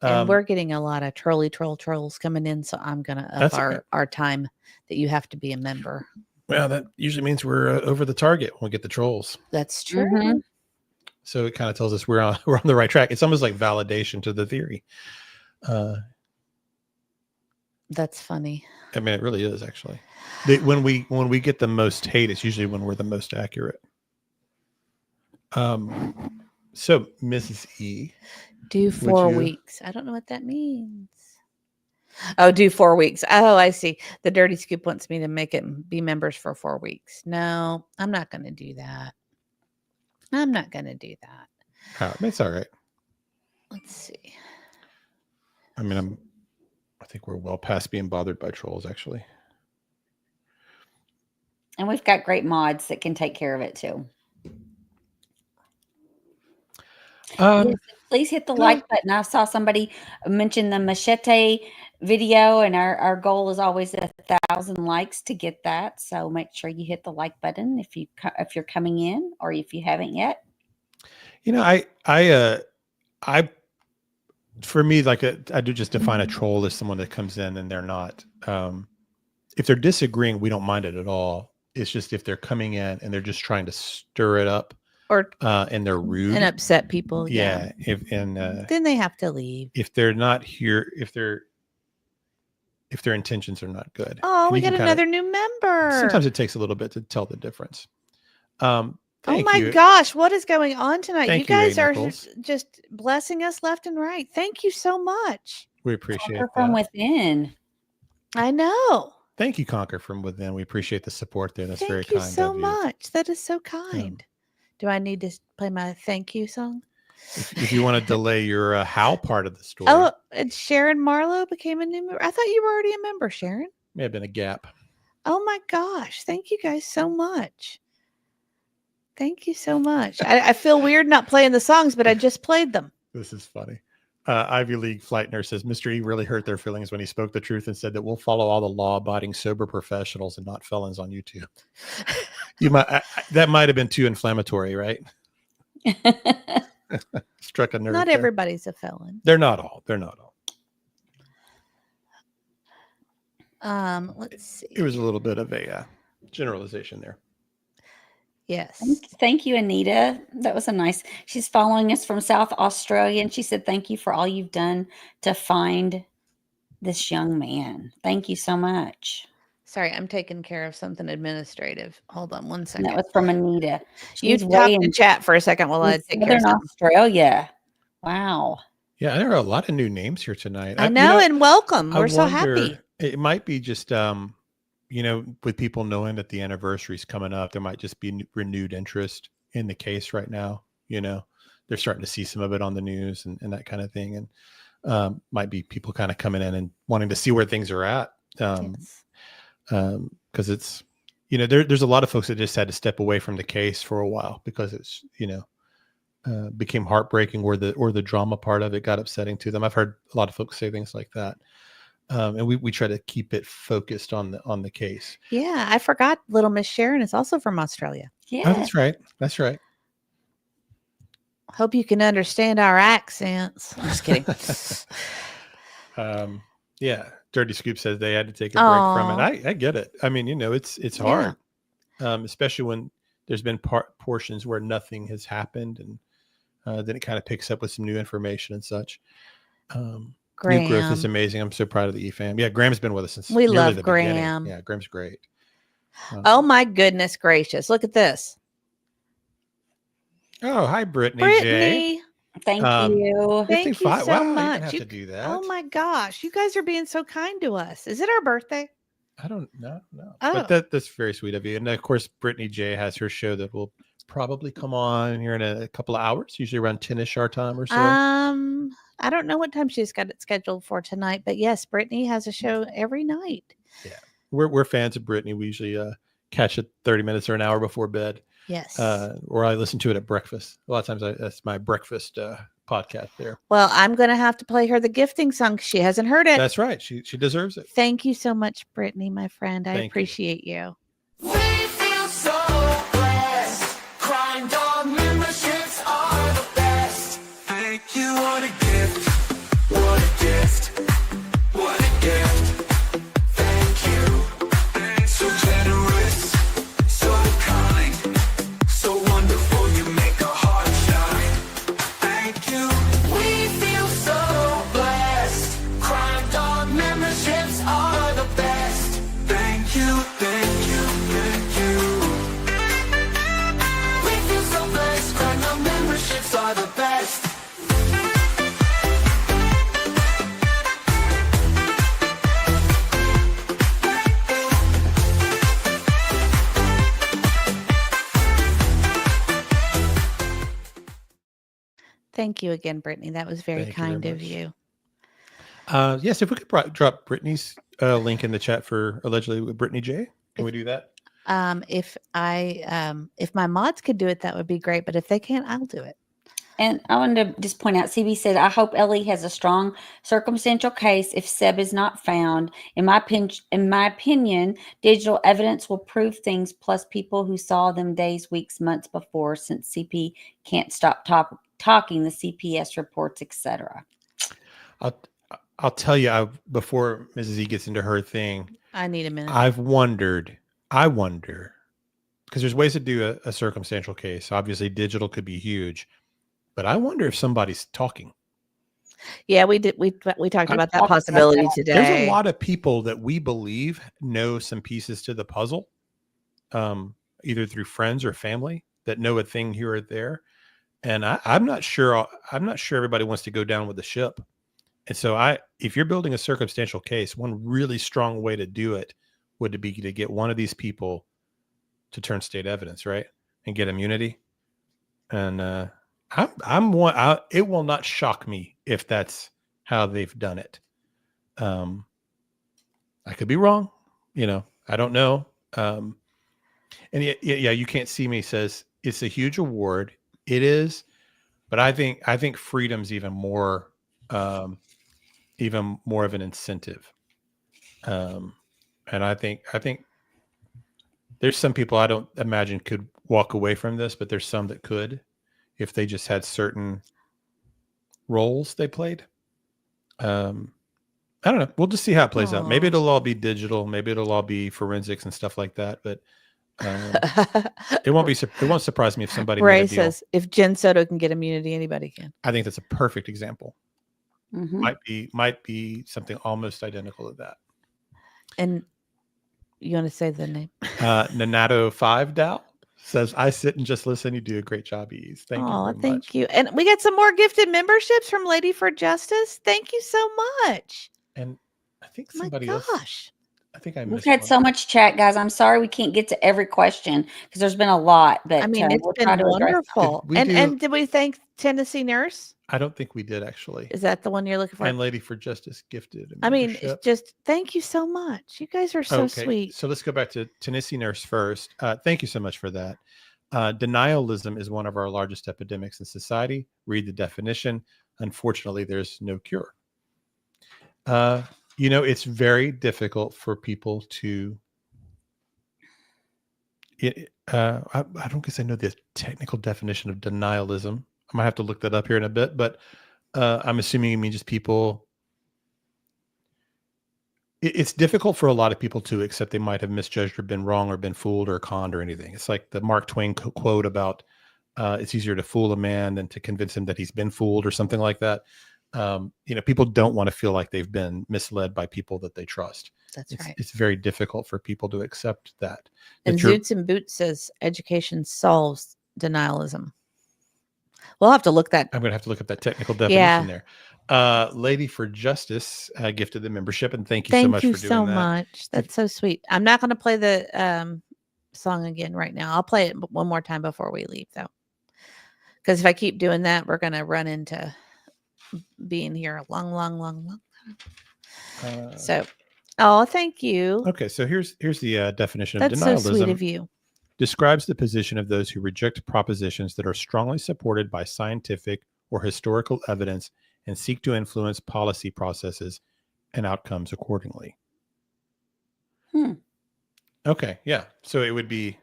And we're getting a lot of trolls coming in, so I'm gonna up our time that you have to be a member. Well, that usually means we're over the target when we get the trolls. That's true. Mm-hmm. So it kind of tells us we're on the right track. It's almost like validation to the theory. That's funny. I mean, it really is actually. When we get the most hate, it's usually when we're the most accurate. So Mrs. E. Do 4 weeks. I don't know what that means. Oh, do 4 weeks. Oh, I see. The Dirty Scoop wants me to make it be members for 4 weeks. No, I'm not going to do that. It's all right. Let's see. I mean, I think we're well past being bothered by trolls, actually. And we've got great mods that can take care of it too. Yes, please hit the like button. I saw somebody mention the machete video, and our goal is always 1,000 likes to get that. So make sure you hit the like button if you're coming in, or if you haven't yet. You know, I for me, like I do just define a troll as someone that comes in and they're not. If they're disagreeing, we don't mind it at all. It's just if they're coming in and they're just trying to stir it up. Or and they're rude and upset people. Yeah. Then they have to leave. If they're not here, if their intentions are not good. Oh, we got another new member. Sometimes it takes a little bit to tell the difference. Oh my gosh, what is going on tonight? Thank you guys you, are just blessing us left and right. Thank you so much. We appreciate Conquer from within. I know. Thank you, Conquer from Within. We appreciate the support there. That's very kind. Thank you so much. That is so kind. Do I need to play my thank you song? If you want to delay your how part of the story. Oh, and Sharon Marlowe became a new member. I thought you were already a member, Sharon. May have been a gap. Oh my gosh. Thank you guys so much. Thank you so much. I feel weird not playing the songs, but I just played them. This is funny. Ivy League flight nurse says Mr. E really hurt their feelings when he spoke the truth and said that we'll follow all the law-abiding, sober professionals and not felons on YouTube. You might that might have been too inflammatory, right? Struck a nerve. Not there. everybody's a felon. They're not all. They're not all. Let's see. It was a little bit of a generalization there. Yes. Thank you, Anita. That was a nice. She's following us from South Australia, and she said, "Thank you for all you've done to find this young man. Thank you so much." Sorry, I'm taking care of something administrative. Hold on one And second. that was from Anita. You She's talk way to in chat for a second while I take care of Southern something. Australia. Wow. Yeah, there are a lot of new names here tonight. I know, and welcome. We're so happy. It might be just, with people knowing that the anniversary is coming up, there might just be renewed interest in the case right now. They're starting to see some of it on the news and that kind of thing. And might be people kind of coming in and wanting to see where things are at. Because it's, there's a lot of folks that just had to step away from the case for a while because it's, became heartbreaking or the drama part of it got upsetting to them. I've heard a lot of folks say things like that. And we try to keep it focused on the case. Yeah, I forgot little Miss Sharon is also from Australia. Yeah. Oh, that's right. That's right. Hope you can understand our accents. I'm just kidding. Yeah. Dirty Scoop says they had to take a break from it. I get it. I mean, it's hard, especially when there's been portions where nothing has happened, and then it kind of picks up with some new information and such. New growth is amazing. I'm so proud of the E-fam. Yeah, Graham's been with us since we nearly love the Graham. beginning. Yeah, Graham's great. Oh my goodness gracious! Look at this. Oh, hi, Brittany. Brittany. J. Thank you. Thank you so wow, you didn't much. have to do that. Oh my gosh, you guys are being so kind to us. Is it our birthday? I don't know. No. Oh. But that's very sweet of you. And of course, Brittany J has her show that will probably come on here in a couple of hours, usually around 10-ish our time or so. I don't know what time she's got it scheduled for tonight, but yes, Brittany has a show every night. Yeah. We're fans of Brittany. We usually catch it 30 minutes or an hour before bed. Yes. Or I listen to it at breakfast. A lot of times that's my breakfast podcast there. Well, I'm going to have to play her the gifting song. She hasn't heard it. That's right. She deserves it. Thank you so much, Brittany, my friend. I Thank you. appreciate you. We feel so blessed. Crime Dog memberships are the best. Thank you. What a gift. What a gift. What a gift. Thank you. So generous. So kind. So wonderful. You make a heart shine. Thank you. We feel so blessed. Crime Dog memberships are the best. Thank you. Thank you. Thank you. We feel so blessed. Crime Dog memberships are the best. Thank you again, Brittany. That was very Thank you very kind of much. you. Yes, if we could drop Brittany's link in the chat for allegedly with Brittany J. Can we do that? If my mods could do it, that would be great. But if they can't, I'll do it. And I wanted to just point out, CB said, I hope Ellie has a strong circumstantial case if Seb is not found. In my opinion, digital evidence will prove things, plus people who saw them days, weeks, months before, since CP can't stop talking, the CPS reports, etc. I'll tell you, before Mrs. E gets into her thing, I need a minute. I wonder, because there's ways to do a circumstantial case. Obviously, digital could be huge, but I wonder if somebody's talking. Yeah, we did. We talked about that possibility today. There's a lot of people that we believe know some pieces to the puzzle, either through friends or family that know a thing here or there. And I'm not sure. I'm not sure everybody wants to go down with the ship. And so if you're building a circumstantial case, one really strong way to do it would be to get one of these people to turn state evidence, right? And get immunity. And it will not shock me if that's how they've done it. I could be wrong. I don't know. And yeah, you can't see me says it's a huge award. It is, but I think freedom's even more even more of an incentive. And I think there's some people I don't imagine could walk away from this, but there's some that could if they just had certain roles they played. I don't know. We'll just see how it plays out. Maybe it'll all be digital. Maybe it'll all be forensics and stuff like that. But it won't surprise me if somebody made Ray a deal. says, if Jen Soto can get immunity, anybody can. I think that's a perfect example. Mhm. Might be something almost identical to that. And you want to say the name? Nanato5 Dow says, I sit and just listen. You do a great job, Ease. Thank you very Thank much. you. And we got some more gifted memberships from Lady for Justice. Thank you so much. And I think My somebody gosh. else. I think I We've missed had one. so much chat, guys. I'm sorry we can't get to every question because there's been a lot. But I mean, it's we'll been try to address them. wonderful. And did we thank Tennessee Nurse? I don't think we did actually. Is that the one you're looking for? And Lady for Justice gifted. I mean, it's just thank you so much. You guys are so sweet. So let's go back to Tennessee Nurse first. Thank you so much for that. Denialism is one of our largest epidemics in society. Read the definition. Unfortunately, there's no cure. It's very difficult for people to. I don't guess I know the technical definition of denialism. I might have to look that up here in a bit, but I'm assuming it means just people. It's difficult for a lot of people to accept they might have misjudged or been wrong or been fooled or conned or anything. It's like the Mark Twain quote about it's easier to fool a man than to convince him that he's been fooled or something like that. People don't want to feel like they've been misled by people that they trust. That's right. It's very difficult for people to accept that. And Zoots and Boots says education solves denialism. We'll have to look that. I'm going to have to look up that technical definition there. Lady for Justice gifted the membership, and thank you so much for doing that. Thank you so much. That's so sweet. I'm not going to play the song again right now. I'll play it one more time before we leave, though, because if I keep doing that, we're going to run into being here a long time. Thank you. Okay, so here's the definition That's of denialism. so sweet of you. Describes the position of those who reject propositions that are strongly supported by scientific or historical evidence and seek to influence policy processes and outcomes accordingly. Okay, yeah. So it would be,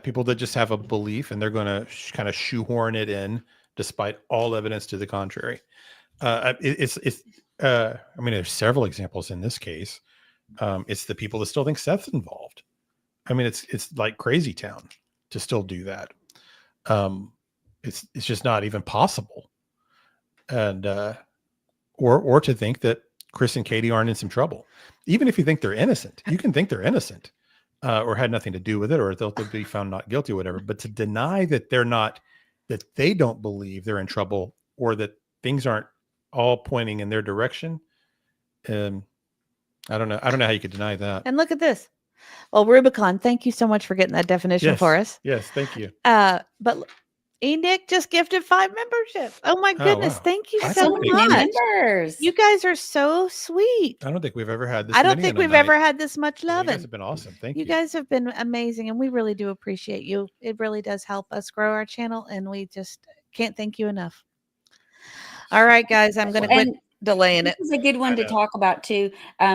people that just have a belief and they're going to kind of shoehorn it in despite all evidence to the contrary. There's several examples in this case. It's the people that still think Seth's involved. I mean, it's like crazy town to still do that. It's just not even possible. And or to think that Chris and Katie aren't in some trouble. Even if you think they're innocent, you can think they're innocent or had nothing to do with it, or they'll be found not guilty or whatever. But to deny that they're not, that they don't believe they're in trouble, or that things aren't all pointing in their direction, I don't know how you could deny that. And look at this. Well, Rubicon, thank you so much for getting that definition for us. Yes, thank you. But Nick just gifted 5 memberships. Oh my goodness. Wow. Thank you That's so a big much. Members. You guys are so sweet. I don't think we've ever had this. I don't think we've ever had this much You love. guys have been awesome. Thank you. You guys have been amazing, and we really do appreciate you. It really does help us grow our channel, and we just can't thank you enough. All right, guys, I'm going to quit delaying it. This is a good one to talk about too.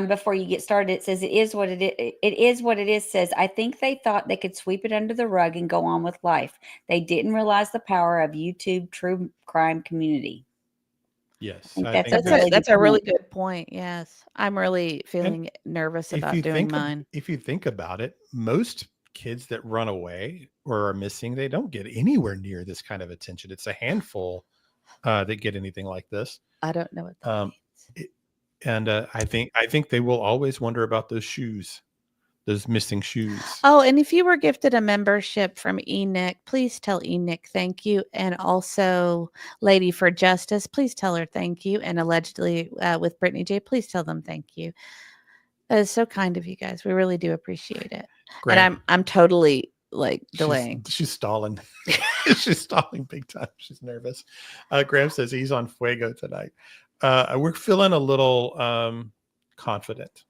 Before you get started, it says it is what it is. It is what it is. Says I think they thought they could sweep it under the rug and go on with life. They didn't realize the power of YouTube true crime community. Yes, that's a really good point. Yes, I'm really feeling nervous about doing mine. If you think about it, most kids that run away or are missing, they don't get anywhere near this kind of attention. It's a handful that get anything like this. I don't know what that means. I think they will always wonder about those shoes, those missing shoes. Oh, and if you were gifted a membership from Enoch, please tell Enoch thank you. And also Lady for Justice, please tell her thank you. And allegedly with Brittany J, please tell them thank you. That is so kind of you guys. We really do appreciate it. Graham, and I'm totally delaying. She's stalling. She's stalling big time. She's nervous. Graham says he's on fuego tonight. We're feeling a little confident.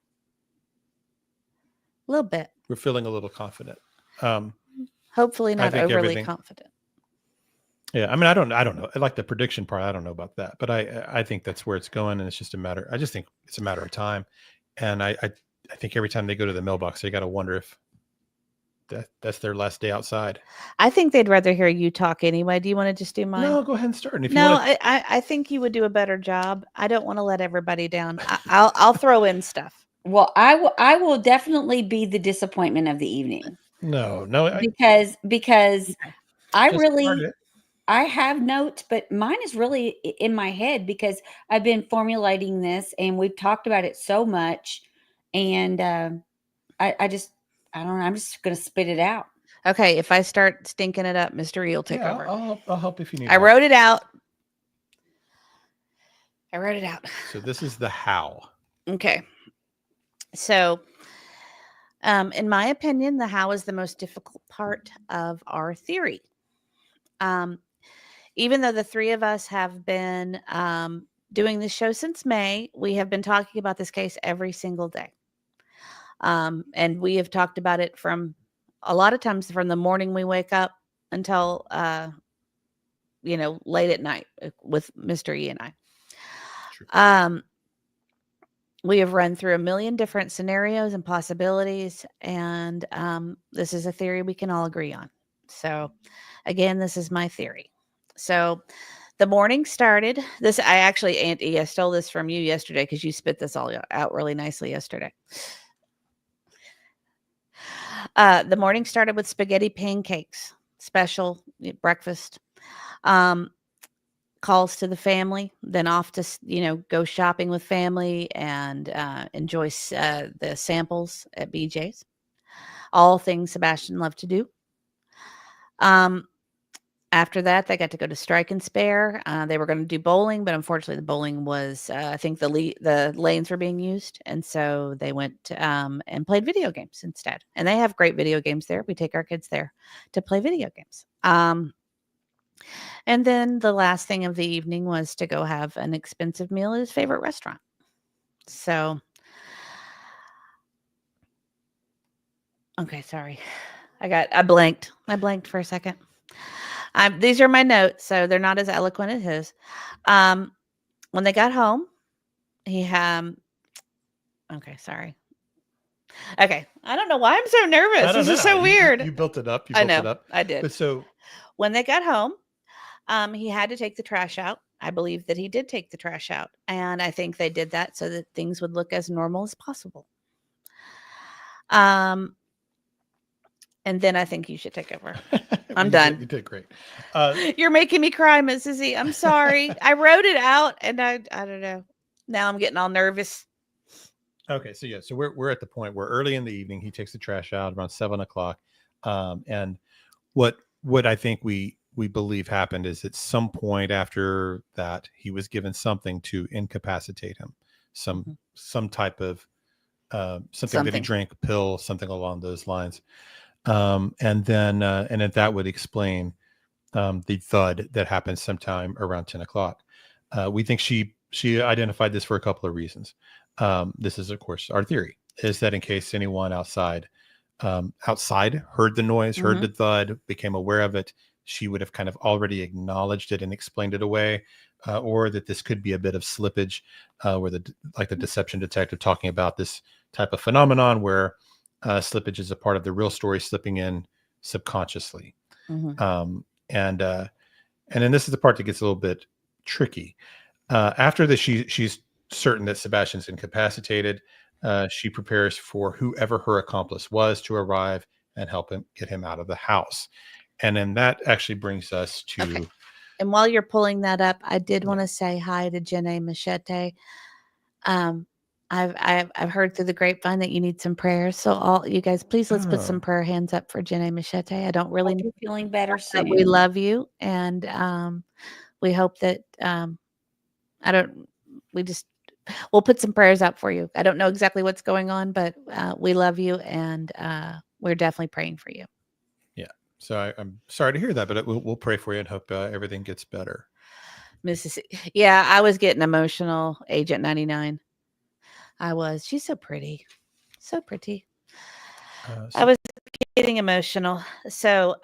A little bit. We're feeling a little confident. Hopefully not overly confident. Yeah, I mean, I don't know. I like the prediction part. I don't know about that, but I think that's where it's going, and it's just a matter. I just think it's a matter of time, and I think every time they go to the mailbox, they got to wonder if that's their last day outside. I think they'd rather hear you talk anyway. Do you want to just do mine? No, go ahead and start. And if you No, want to, I think you would do a better job. I don't want to let everybody down. I'll throw in stuff. Well, I will definitely be the disappointment of the evening no, because I just start really it. I have notes, but mine is really in my head because I've been formulating this and we've talked about it so much, and I just I don't know. I'm just gonna spit it out. Okay, if I start stinking it up, Mr. E will take Yeah, over. I'll help if you need. I help. wrote it out. I wrote it out. So this is the how. Okay. So, in my opinion, the how is the most difficult part of our theory. Even though the three of us have been doing this show since May, we have been talking about this case every single day. And we have talked about it from a lot of times from the morning we wake up until, late at night with Mr. E and I. We have run through a million different scenarios and possibilities, and this is a theory we can all agree on. So, again, this is my theory. So, the morning started. I actually, Aunt E, I stole this from you yesterday because you spit this all out really nicely yesterday. The morning started with spaghetti pancakes, special breakfast. Calls to the family, then off to, go shopping with family and enjoy the samples at BJ's. All things Sebastian loved to do. After that, they got to go to Strike and Spare. They were going to do bowling, but unfortunately the bowling was, I think the lanes were being used. And so they went and played video games instead. And they have great video games there. We take our kids there to play video games. And then the last thing of the evening was to go have an expensive meal at his favorite restaurant. So, okay, sorry. I blanked. I blanked for a second. These are my notes, so they're not as eloquent as his. When they got home, okay, sorry. Okay, I don't know why I'm so nervous. This is so weird. You built it up. I know. I did. But so when they got home, he had to take the trash out. I believe that he did take the trash out. And I think they did that so that things would look as normal as possible. And then I think you should take over. I'm done. You did great. You're making me cry, Mrs. E. I'm sorry. I wrote it out and I don't know. Now I'm getting all nervous. Okay. So so we're at the point where early in the evening, he takes the trash out around 7:00. And what I think we believe happened is at some point after that, he was given something to incapacitate him, some type of something that he drank, a pill, something along those lines. And then that would explain the thud that happened sometime around 10:00. We think she identified this for a couple of reasons. This is, of course, our theory is that in case anyone outside heard the noise, heard the thud, became aware of it, she would have kind of already acknowledged it and explained it away, or that this could be a bit of slippage, where the deception detective talking about this type of phenomenon where slippage is a part of the real story slipping in subconsciously. And then this is the part that gets a little bit tricky. After this, she's certain that Sebastian's incapacitated. She prepares for whoever her accomplice was to arrive and help him get him out of the house. And then that actually brings us to. Okay. And while you're pulling that up, I did want to say hi to Jenny Machete. I've heard through the grapevine that you need some prayers. So all you guys, please let's put some prayer hands up for Jenny Machete. I don't really know. Feeling better soon. We love you, and we hope that we'll put some prayers up for you. I don't know exactly what's going on, but we love you, and we're definitely praying for you. Yeah. So I'm sorry to hear that, but we'll pray for you and hope everything gets better. Mrs. Yeah, I was getting emotional. Agent 99. I was. She's so pretty. So pretty. I was getting emotional. So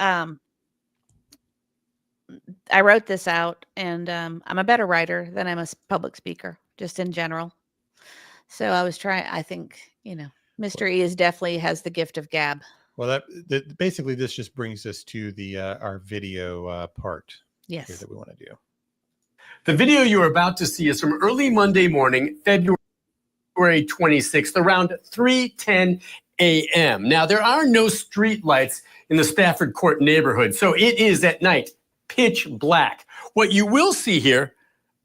I wrote this out, and I'm a better writer than I'm a public speaker, just in general. So I was trying. I think Mr. E definitely has the gift of gab. Well, basically this just brings us to the our video part here Yes. that we want to do. The video you're about to see is from early Monday morning, February 26th, around 3:10 a.m. Now, there are no street lights in the Stafford Court neighborhood, so it is at night, pitch black. What you will see here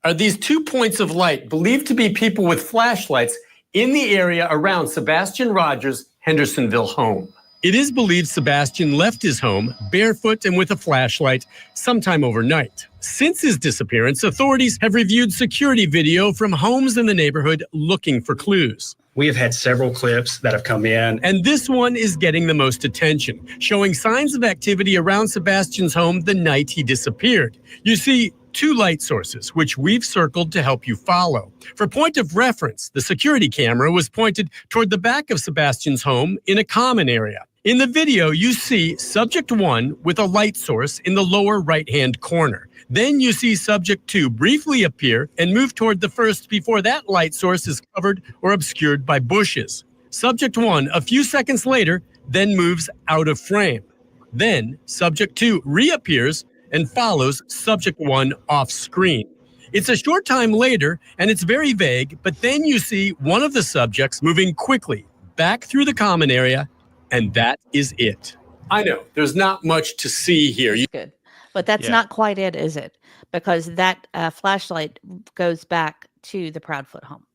are these 2 points of light believed to be people with flashlights in the area around Sebastian Rogers' Hendersonville home. It is believed Sebastian left his home barefoot and with a flashlight sometime overnight. Since his disappearance, authorities have reviewed security video from homes in the neighborhood looking for clues. We have had several clips that have come in. And this one is getting the most attention, showing signs of activity around Sebastian's home the night he disappeared. You see 2 light sources, which we've circled to help you follow. For point of reference, the security camera was pointed toward the back of Sebastian's home in a common area. In the video, you see subject 1 with a light source in the lower right-hand corner. Then you see subject 2 briefly appear and move toward the first before that light source is covered or obscured by bushes. Subject 1, a few seconds later, then moves out of frame. Then subject 2 reappears and follows subject 1 off screen. It's a short time later, and it's very vague, but then you see one of the subjects moving quickly back through the common area, and that is it. I know, there's not much to see here. Good. But that's not quite it, is it? Because that flashlight goes back to the Proudfoot home.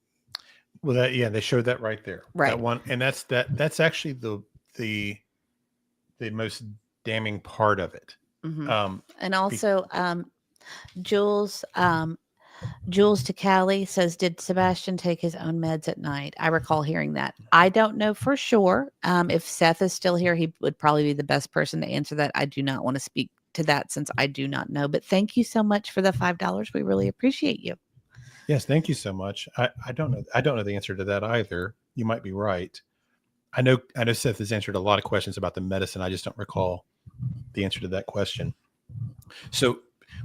Well, they showed that right there. Right. That one, and that's actually the most damning part of it. Mm-hmm. And also, Jules Tacali says, did Sebastian take his own meds at night? I recall hearing that. I don't know for sure. If Seth is still here, he would probably be the best person to answer that. I do not want to speak to that since I do not know. But thank you so much for the $5. We really appreciate you. Yes, thank you so much. I don't know. I don't know the answer to that either. You might be right. I know Seth has answered a lot of questions about the medicine. I just don't recall the answer to that question. So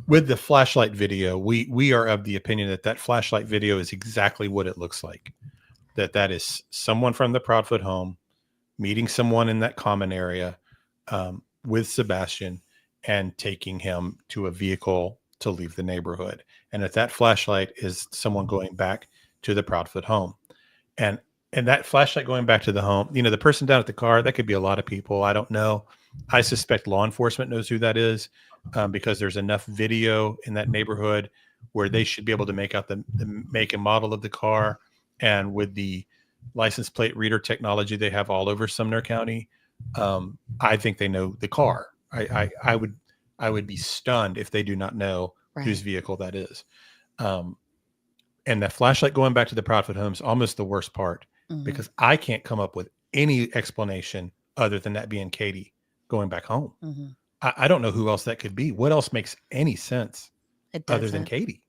with the flashlight video, we are of the opinion that flashlight video is exactly what it looks like. That is someone from the Proudfoot home meeting someone in that common area with Sebastian and taking him to a vehicle to leave the neighborhood. And that flashlight is someone going back to the Proudfoot home. And that flashlight going back to the home, the person down at the car, that could be a lot of people. I don't know. I suspect law enforcement knows who that is because there's enough video in that neighborhood where they should be able to make out the make and model of the car. And with the license plate reader technology they have all over Sumner County, I think they know the car. I would be stunned if they do not know whose vehicle that is. And that flashlight going back to the Proudfoot home is almost the worst part because I can't come up with any explanation other than that being Katie going back home. I don't know who else that could be. What else makes any sense other than Katie?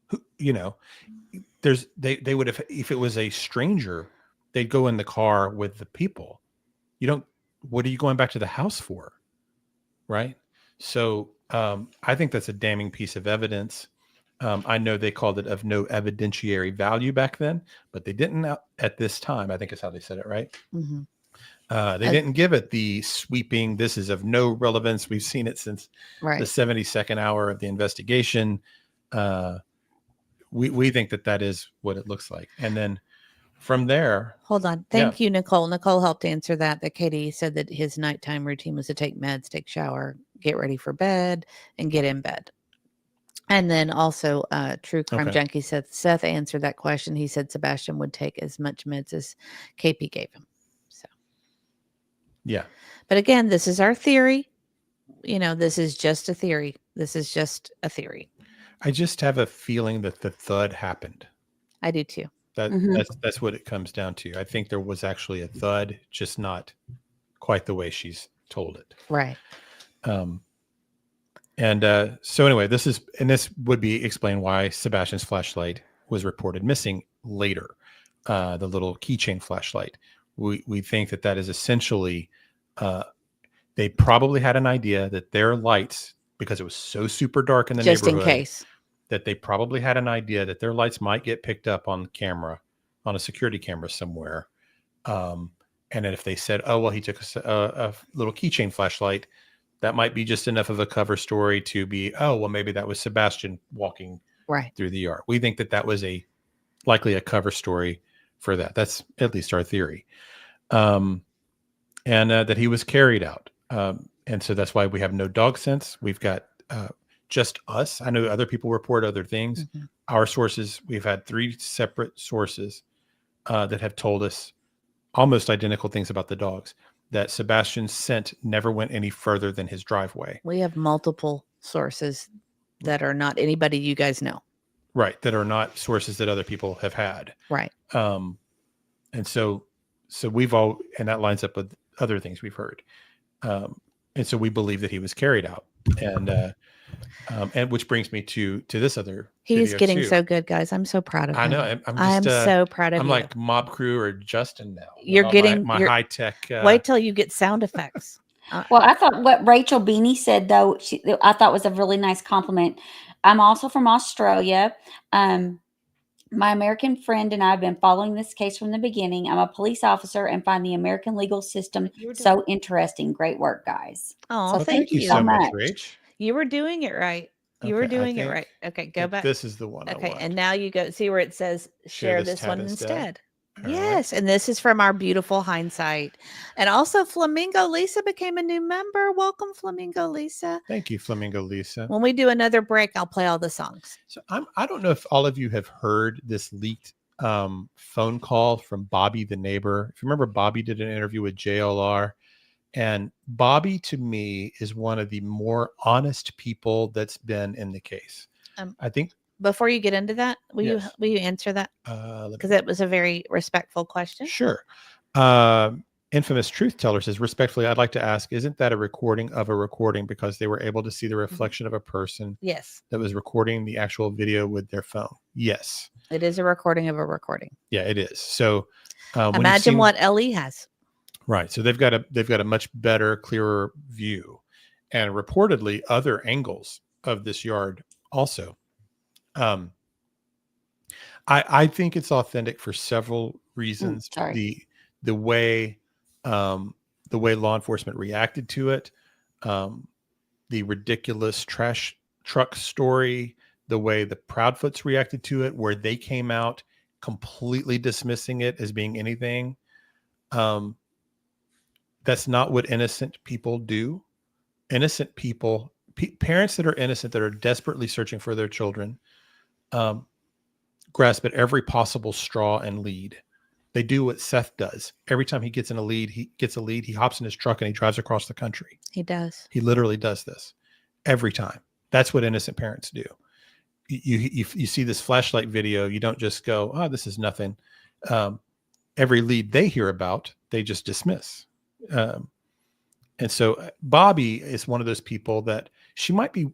Who, they would have, if it was a stranger, they'd go in the car with the people. What are you going back to the house for? Right. So I think that's a damning piece of evidence. I know they called it of no evidentiary value back then, but they didn't at this time. I think is how they said it, right? They didn't give it the sweeping, this is of no relevance. We've seen it since the 72nd hour of the investigation. We think that is what it looks like. And then from there. Hold on. Thank you, Nicole. Nicole helped answer that Katie said that his nighttime routine was to take meds, take shower, get ready for bed, and get in bed. And then also True Crime Junkie said, Seth answered that question. He said Sebastian would take as much meds as KP gave him. So, yeah. But again, this is our theory. This is just a theory. I just have a feeling that the thud happened. I do too. That's what it comes down to. I think there was actually a thud, just not quite the way she's told it. Right. So anyway, this would be explain why Sebastian's flashlight was reported missing later. The little keychain flashlight. We think that is essentially they probably had an idea that their lights because it was so super dark in the Just in neighborhood case. that they probably had an idea that their lights might get picked up on camera, on a security camera somewhere. And then if they said, oh, well, he took a little keychain flashlight, that might be just enough of a cover story to be, oh, well, maybe that was Sebastian walking through the yard. We think that that was likely a cover story for that. That's at least our theory. And that he was carried out. And so that's why we have no dog sense. We've got just us. I know other people report other things. Mm-hmm. Our sources, we've had 3 separate sources that have told us almost identical things about the dogs, that Sebastian's scent never went any further than his driveway. We have multiple sources that are not anybody you guys know. Right. That are not sources that other people have had. Right. And so and that lines up with other things we've heard. And so we believe that he was carried out. And which brings me to this other. He's getting too. so good, guys. I'm so proud of him. I know. I'm so proud of I'm you. like Mob Crew or Justin now. You're getting my high tech. Wait till you get sound effects. Well, I thought what Rachel Beanie said, though, I thought was a really nice compliment. I'm also from Australia. My American friend and I have been following this case from the beginning. I'm a police officer and find the American legal system so interesting. Great work, guys. Oh, So thank you so much, Rach. You were doing it right. You were doing it right. Okay, go back. This is the one. Okay, and now you go see where it says share this one instead. All Yes, and this is from our beautiful Hindsight. And also Flamingo Lisa became a new member. Welcome, Flamingo Lisa. Thank you, Flamingo Lisa. When we do another break, I'll play all the songs. So I don't know if all of you have heard this leaked phone call from Bobby the neighbor. If you remember, Bobby did an interview with JLR, and Bobby to me is one of the more honest people that's been in the case. I think. Before you get into that, will you answer that? Because it was a very respectful question. Sure. Infamous Truth Teller says, respectfully, I'd like to ask, isn't that a recording of a recording because they were able to see the reflection of a person Yes. that was recording the actual video with their phone? Yes. It is a recording of a recording. Yeah, it is. So imagine what LE has. Right. So they've got a much better, clearer view, and reportedly other angles of this yard also. I think it's authentic for several reasons. The way law enforcement reacted to it, the ridiculous trash truck story, the way the Proudfoots reacted to it, where they came out completely dismissing it as being anything. That's not what innocent people do. Innocent people, parents that are innocent, that are desperately searching for their children, grasp at every possible straw and lead. They do what Seth does. Every time he gets a lead, he hops in his truck and he drives across the country. He does. He literally does this every time. That's what innocent parents do. You see this flashlight video, you don't just go, oh, this is nothing. Every lead they hear about, they just dismiss. And so Bobby is one of those people that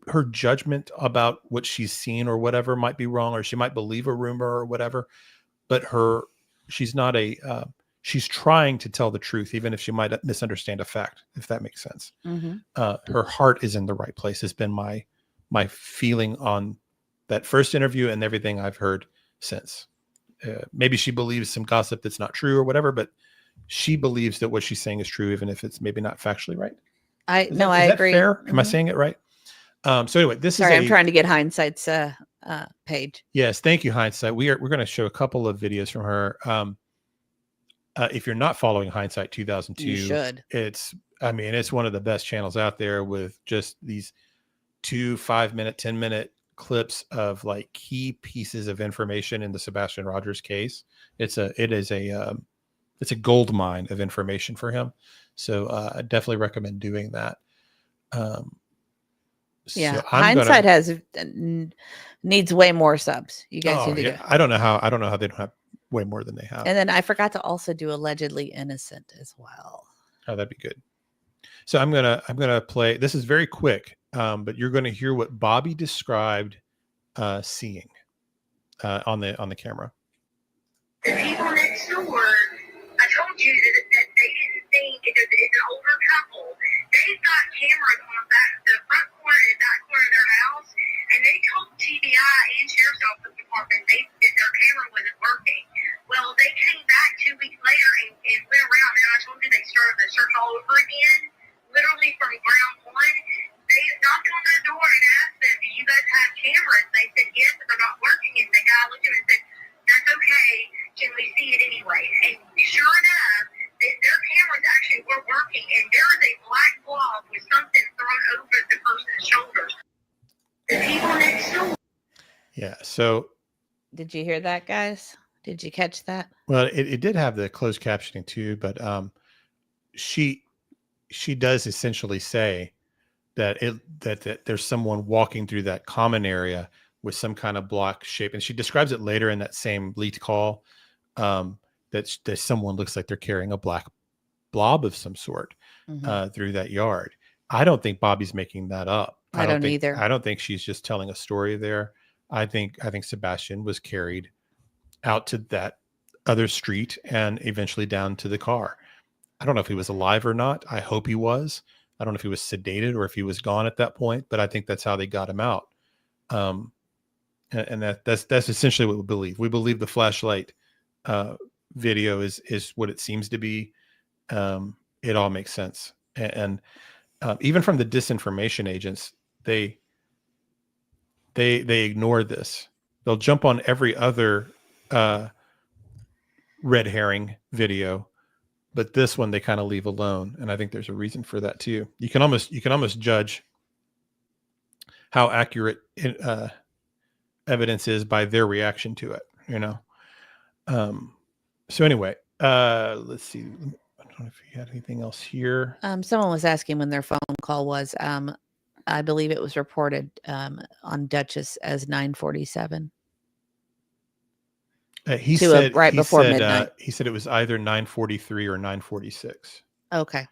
her judgment about what she's seen or whatever might be wrong, or she might believe a rumor or whatever, but she's trying to tell the truth, even if she might misunderstand a fact, if that makes sense. Mm-hmm. Her heart is in the right place, has been my feeling on that first interview and everything I've heard since. Maybe she believes some gossip that's not true or whatever, but she believes that what she's saying is true, even if it's maybe not factually right. I Is that agree. Fair? Mm-hmm. Am I saying it right? So anyway, I'm trying to get Hindsight's page. Yes, thank you, Hindsight. We're going to show a couple of videos from her. If you're not following Hindsight 2002, you should. It's one of the best channels out there with just these 2 5-minute, 10-minute clips of like key pieces of information in the Sebastian Rogers case. It's a gold mine of information for him. So I definitely recommend doing that. Yeah, so Hindsight needs way more subs. You guys need to go. I don't know how they don't have way more than they have. And then I forgot to also do Allegedly Innocent as well. Oh, that'd be good. So I'm gonna play. This is very quick, but you're going to hear what Bobby described seeing on the camera. The people next door, I told you that they didn't think, it's an older couple. They've got cameras on the front corner and back over again, literally from ground one. They knocked on their door and asked them, do you guys have cameras? They said yes, but they're not working. And the guy looked at them and said, that's okay. Can we see it anyway? And sure enough, their cameras actually were working, and there is a black blob with something thrown over the person's shoulders. The people next door. Yeah. So, Did you hear that, guys? Did you catch that? well, it did have the closed captioning too, but she does essentially say that that there's someone walking through that common area with some kind of block shape, and she describes it later in that same leaked call that someone looks like they're carrying a black blob of some sort through that yard. I don't think Bobby's making that up. I don't either. I don't think she's just telling a story there. I think Sebastian was carried out to that other street and eventually down to the car. I don't know if he was alive or not. I hope he was. I don't know if he was sedated or if he was gone at that point, but I think that's how they got him out. And that's essentially what we believe. We believe the flashlight video is what it seems to be. It all makes sense. And even from the disinformation agents, they ignore this. They'll jump on every other red herring video, but this one they kind of leave alone. And I think there's a reason for that too. You can almost judge how accurate evidence is by their reaction to it, you know? So anyway, let's see. I don't know if you had anything else here. Someone was asking when their phone call was. I believe it was reported on Duchess as 9:47. He said before midnight. He said it was either 9:43 or 9:46. Okay.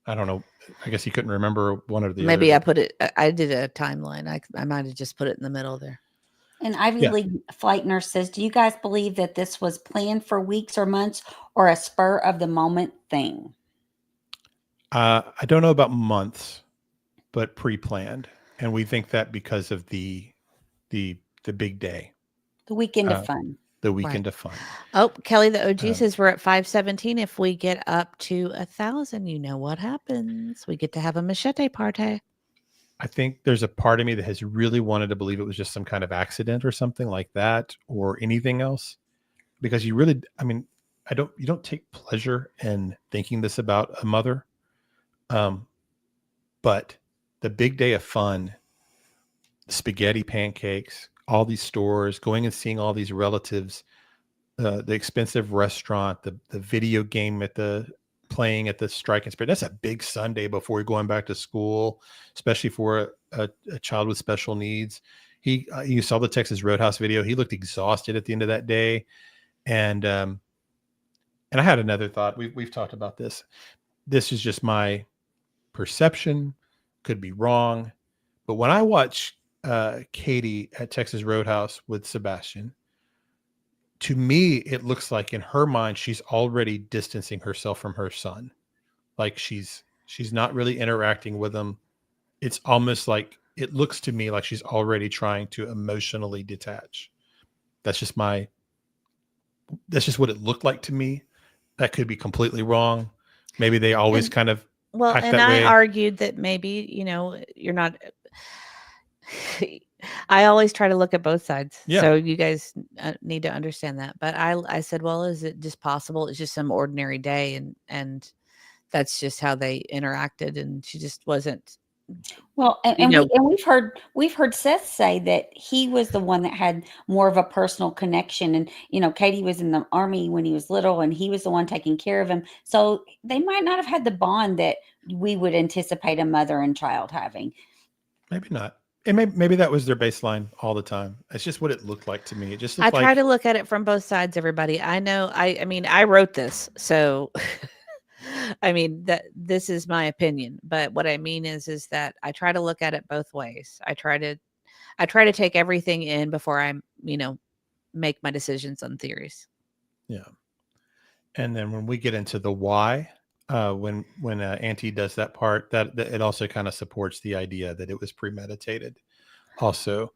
I don't know. I guess he couldn't remember one or the other. Maybe I did a timeline. I might have just put it in the middle there. An Ivy League flight nurse says, do you guys believe that this was planned for weeks or months or a spur of the moment thing? I don't know about months, but pre-planned. And we think that because of the big day. The weekend of fun. The weekend of fun. Oh, Kelly, the OG says we're at 517. If we get up to 1,000, you know what happens. We get to have a machete party. I think there's a part of me that has really wanted to believe it was just some kind of accident or something like that, or anything else, because you don't take pleasure in thinking this about a mother. But the big day of fun, spaghetti pancakes, all these stores, going and seeing all these relatives, the expensive restaurant, the video game playing at the Strike and Spirit. That's a big Sunday before you're going back to school, especially for a child with special needs. You saw the Texas Roadhouse video. He looked exhausted at the end of that day. And I had another thought. We've talked about this. This is just my perception, could be wrong. But when I watch Katie at Texas Roadhouse with Sebastian, to me, it looks like in her mind, she's already distancing herself from her son. Like she's not really interacting with him. It's almost like, it looks to me like she's already trying to emotionally detach. That's just what it looked like to me. That could be completely wrong. Maybe they always kind of act and that way. I argued that maybe, you're not. I always try to look at both sides. Yeah. So you guys need to understand that. But I said, well, is it just possible? It's just some ordinary day. And that's just how they interacted. And she just wasn't. Well, we've heard Seth say that he was the one that had more of a personal connection. And, Katie was in the Army when he was little and he was the one taking care of him. So they might not have had the bond that we would anticipate a mother and child having. Maybe not. And maybe that was their baseline all the time. It's just what it looked like to me. It just looked I try to look at it from both sides, everybody. I know. I wrote this, so this is my opinion. But what I mean is that I try to look at it both ways. I try to take everything in before I, make my decisions on theories. Yeah. And then when we get into the why, when Auntie does that part, that it also kind of supports the idea that it was premeditated. Also,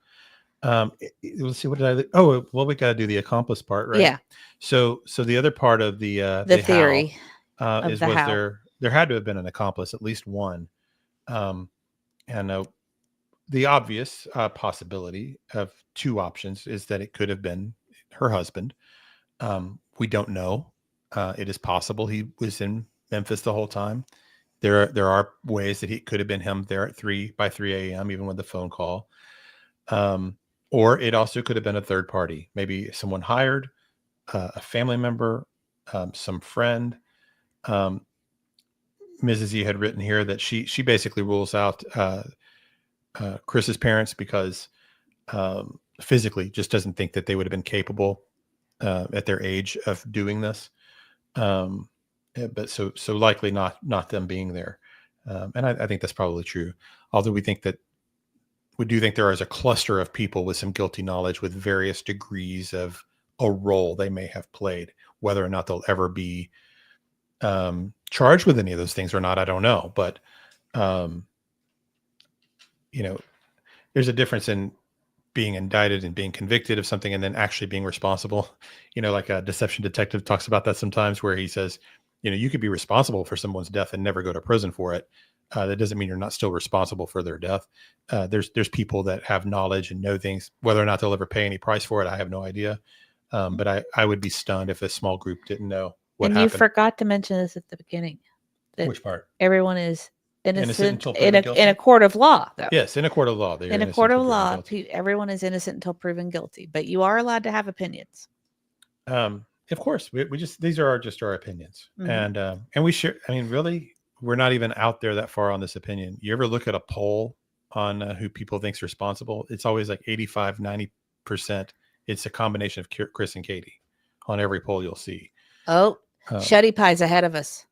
let's see, what did I? Oh, well, we got to do the accomplice part, right? Yeah. So the other part of the theory was how. there there had to have been an accomplice, at least one. And the obvious possibility of two options is that it could have been her husband. We don't know. It is possible he was in Memphis the whole time. There are ways that he could have been him there at 3 a.m., even with the phone call. Or it also could have been a third party, maybe someone hired, a family member, some friend. Mrs. E had written here that she basically rules out Chris's parents because physically just doesn't think that they would have been capable at their age of doing this. But so likely not them being there. And I think that's probably true. Although we do think there is a cluster of people with some guilty knowledge with various degrees of a role they may have played. Whether or not they'll ever be charged with any of those things or not, I don't know. But there's a difference in being indicted and being convicted of something and then actually being responsible. Like a deception detective talks about that sometimes, where he says, you could be responsible for someone's death and never go to prison for it. That doesn't mean you're not still responsible for their death. There's people that have knowledge and know things. Whether or not they'll ever pay any price for it, I have no idea. But I would be stunned if a small group didn't know what happened. You forgot to mention this at the beginning. Which part? Everyone is innocent in a court of law, though. Yes, in a court of law. In a court of law, everyone is innocent until proven guilty. But you are allowed to have opinions. Of course, we just, these are just our opinions. And we share. I mean, really, we're not even out there that far on this opinion. You ever look at a poll on who people think's responsible? It's always like 85-90%. It's a combination of Chris and Katie on every poll you'll see. Oh, Shutty Pie's ahead of us.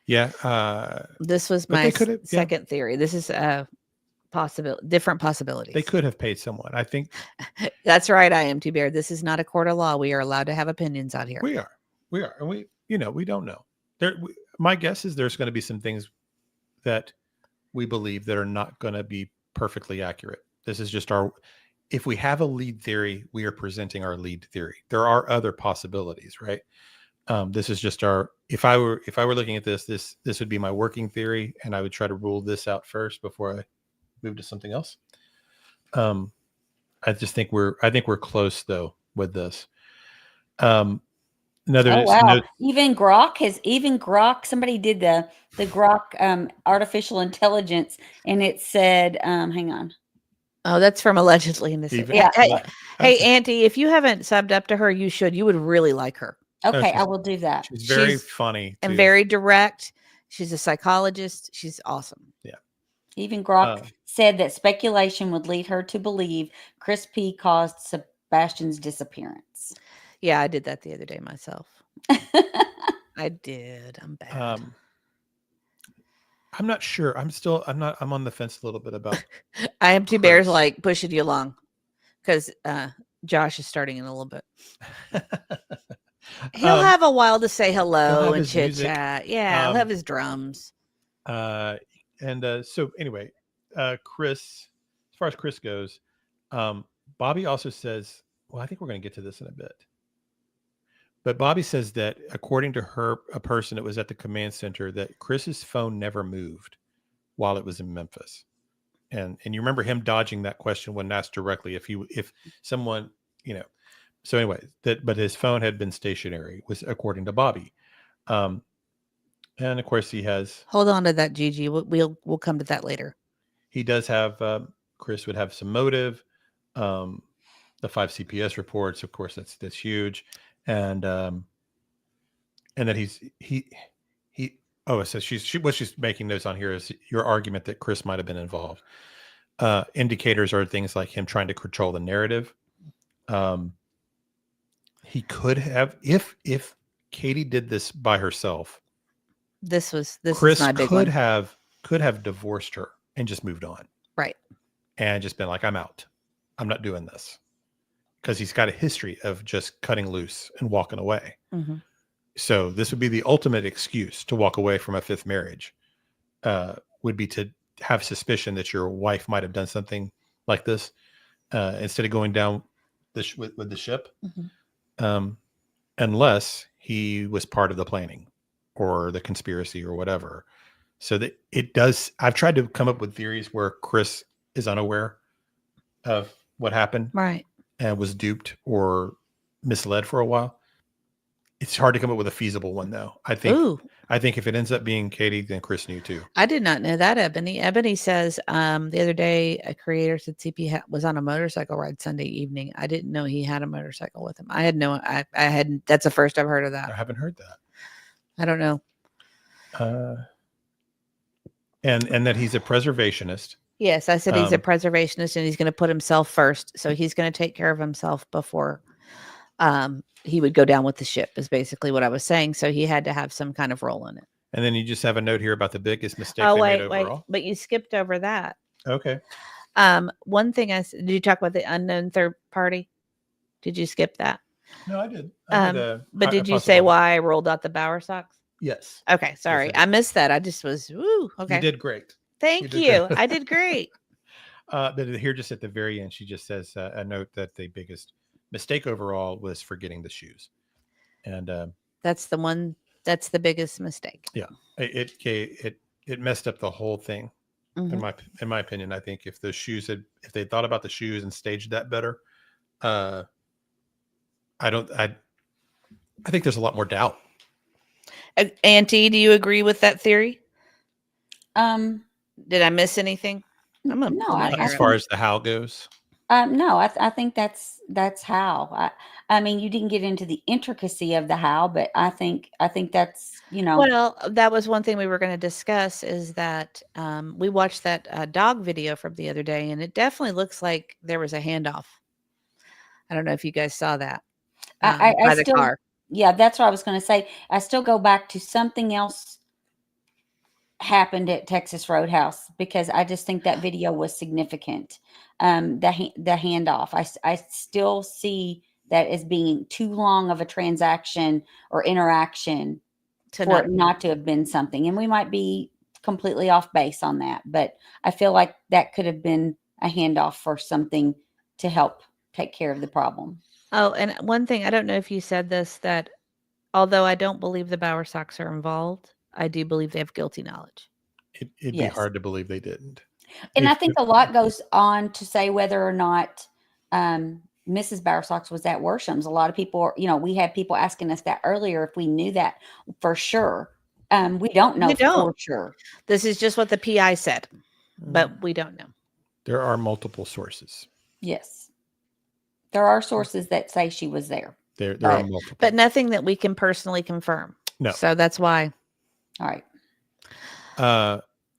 Yeah. This was my second theory. This is a different possibilities. They could have paid someone. I think that's right. I am T-Bear. This is not a court of law. We are allowed to have opinions out here. We are. And we don't know. My guess is there's going to be some things that we believe that are not going to be perfectly accurate. This is just if we have a lead theory, we are presenting our lead theory. There are other possibilities, right? This is just if I were looking at this would be my working theory, and I would try to rule this out first before I move to something else. I just think we're close though with this. Even Grok, somebody did the Grok artificial intelligence, and it said, hang on. Oh, that's from allegedly in this. Hey, Auntie, if you haven't subbed up to her, you should. You would really like her. Okay, I will do that. She's very funny and very direct. She's a psychologist. She's awesome. Yeah. Even Grok said that speculation would lead her to believe Chris P caused Sebastian's disappearance. Yeah, I did that the other day myself. I did. I'm bad. I'm not sure. I'm on the fence a little bit about. I am T-Bear's like pushing you along because Josh is starting in a little bit. He'll have a while to say hello and chit chat. Yeah, he'll have his drums. So anyway, Chris, as far as Chris goes, Bobby also says, well, I think we're going to get to this in a bit. But Bobby says that according to her, a person that was at the command center, that Chris's phone never moved while it was in Memphis. And you remember him dodging that question when asked directly if someone, so anyway, but his phone had been stationary, was according to Bobby. And of course he has. Hold on to that, Gigi. We'll come to that later. He does have, Chris would have some motive. The 5 CPS reports, of course, that's huge. And that it says what she's making notes on here is your argument that Chris might have been involved. Indicators are things like him trying to control the narrative. He could have, if Katie did this by herself, Chris is my big could have divorced her and just moved on. Right. And just been like, I'm out. I'm not doing this. Because he's got a history of just cutting loose and walking away. Mm-hmm. So this would be the ultimate excuse to walk away from a fifth marriage, would be to have suspicion that your wife might have done something like this instead of going down with the ship, mm-hmm. Unless he was part of the planning. or the conspiracy or whatever. So that it does. I've tried to come up with theories where Chris is unaware of what happened, Right. and was duped or misled for a while. It's hard to come up with a feasible one, though. I think if it ends up being Katie, then Chris knew too. I did not know that, Ebony. Ebony says the other day a creator said CP was on a motorcycle ride Sunday evening. I didn't know he had a motorcycle with him. I hadn't. That's the first I've heard of that. I haven't heard that. I don't know. And that he's a preservationist. Yes, I said he's a preservationist and he's going to put himself first. So he's going to take care of himself before he would go down with the ship, is basically what I was saying. So he had to have some kind of role in it. And then you just have a note here about the biggest mistake Oh, they wait, made overall. but you skipped over that. Okay. One thing did you talk about the unknown third party? Did you skip that? No, I did. But did you say why I rolled out the Bower socks? Yes. Okay, sorry. Yes, I missed that. I just was, okay. You did great. Thank you. I did great. But here, just at the very end, she just says a note that the biggest mistake overall was forgetting the shoes. And that's the biggest mistake. Yeah. It messed up the whole thing. Mm-hmm. In my opinion. I think if the shoes if they thought about the shoes and staged that better, I think there's a lot more doubt. Auntie, do you agree with that theory? Did I miss anything? As far as the how goes. No, I think that's how. I mean, you didn't get into the intricacy of the how, but I think that's, Well, that was one thing we were going to discuss is that we watched that dog video from the other day, and it definitely looks like there was a handoff. I don't know if you guys saw that. I by the still, car. Yeah, that's what I was going to say. I still go back to something else happened at Texas Roadhouse because I just think that video was significant. The handoff, I still see that as being too long of a transaction or interaction for it not to have been something. And we might be completely off base on that, but I feel like that could have been a handoff for something to help take care of the problem. Oh, and one thing, I don't know if you said this, that although I don't believe the Bower Sox are involved, I do believe they have guilty knowledge. It'd be hard to believe they didn't. And I think a lot goes on to say whether or not Mrs. Bower Sox was at Worsham's. A lot of people, we had people asking us that earlier if we knew that for sure. We don't know for sure. This is just what the PI said, but we don't know. There are multiple sources. Yes. There are sources that say she was there. There are multiple. But nothing that we can personally confirm. No. So that's why. All right.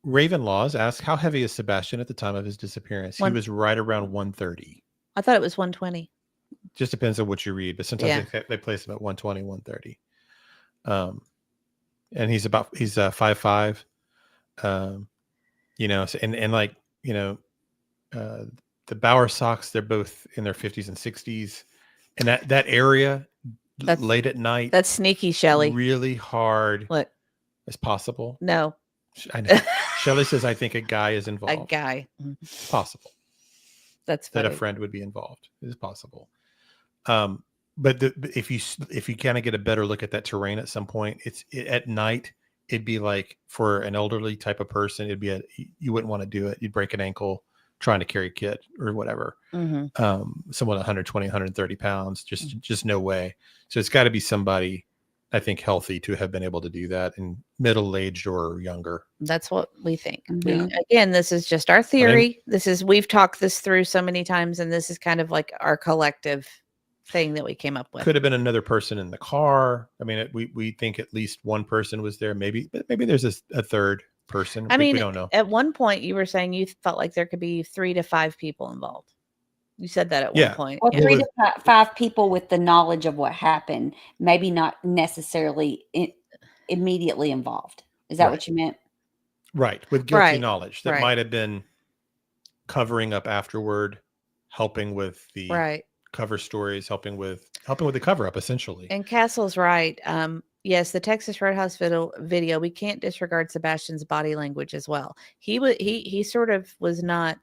Raven Laws asks, how heavy is Sebastian at the time of his disappearance? He was right around 130. I thought it was 120. Just depends on what you read, but sometimes they place him at 120, 130. And he's 5'5". The Bower Sox, they're both in their 50s and 60s. And that area late at night. That's sneaky, Shelly. Really hard. What? As possible. No. I know. Shelly says, I think a guy is involved. A guy. It's possible. That's funny. That a friend would be involved. It is possible. But if you kind of get a better look at that terrain at some point, at night, it'd be like for an elderly type of person, you wouldn't want to do it. You'd break an ankle trying to carry a kid or whatever. Mm-hmm. Someone 120, 130 pounds, just no way. So it's got to be somebody, I think, healthy to have been able to do that, and middle-aged or younger. That's what we think. Mm-hmm. Again, this is just our theory. We've talked this through so many times, and this is kind of like our collective thing that we came up with. Could have been another person in the car. I mean, we think at least one person was there. Maybe there's a third person. We don't know. At one point you were saying you felt like there could be 3 to 5 people involved. You said that at one point. Well, 3 to 5 people with the knowledge of what happened, maybe not necessarily immediately involved. Is that what you meant? Right. With guilty knowledge that might have been covering up afterward, helping with the cover stories, helping with the cover up, essentially. And Castle's right. Yes, the Texas Roadhouse video, we can't disregard Sebastian's body language as well. He sort of was not,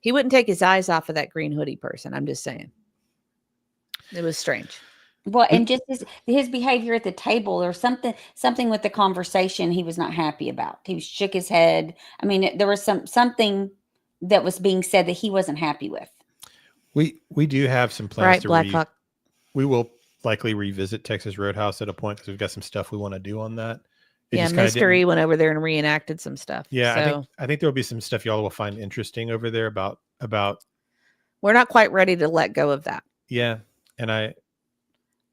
he wouldn't take his eyes off of that green hoodie person. I'm just saying. It was strange. Well, and just his behavior at the table or something with the conversation he was not happy about. He shook his head. I mean, there was something that was being said that he wasn't happy with. We do have some plans Right, to Black Hawk. we will likely revisit Texas Roadhouse at a point because we've got some stuff we want to do on that. It Yeah, just kinda Mystery didn't. went over there and reenacted some stuff. Yeah, So I think there will be some stuff y'all will find interesting over there about we're not quite ready to let go of that yeah, and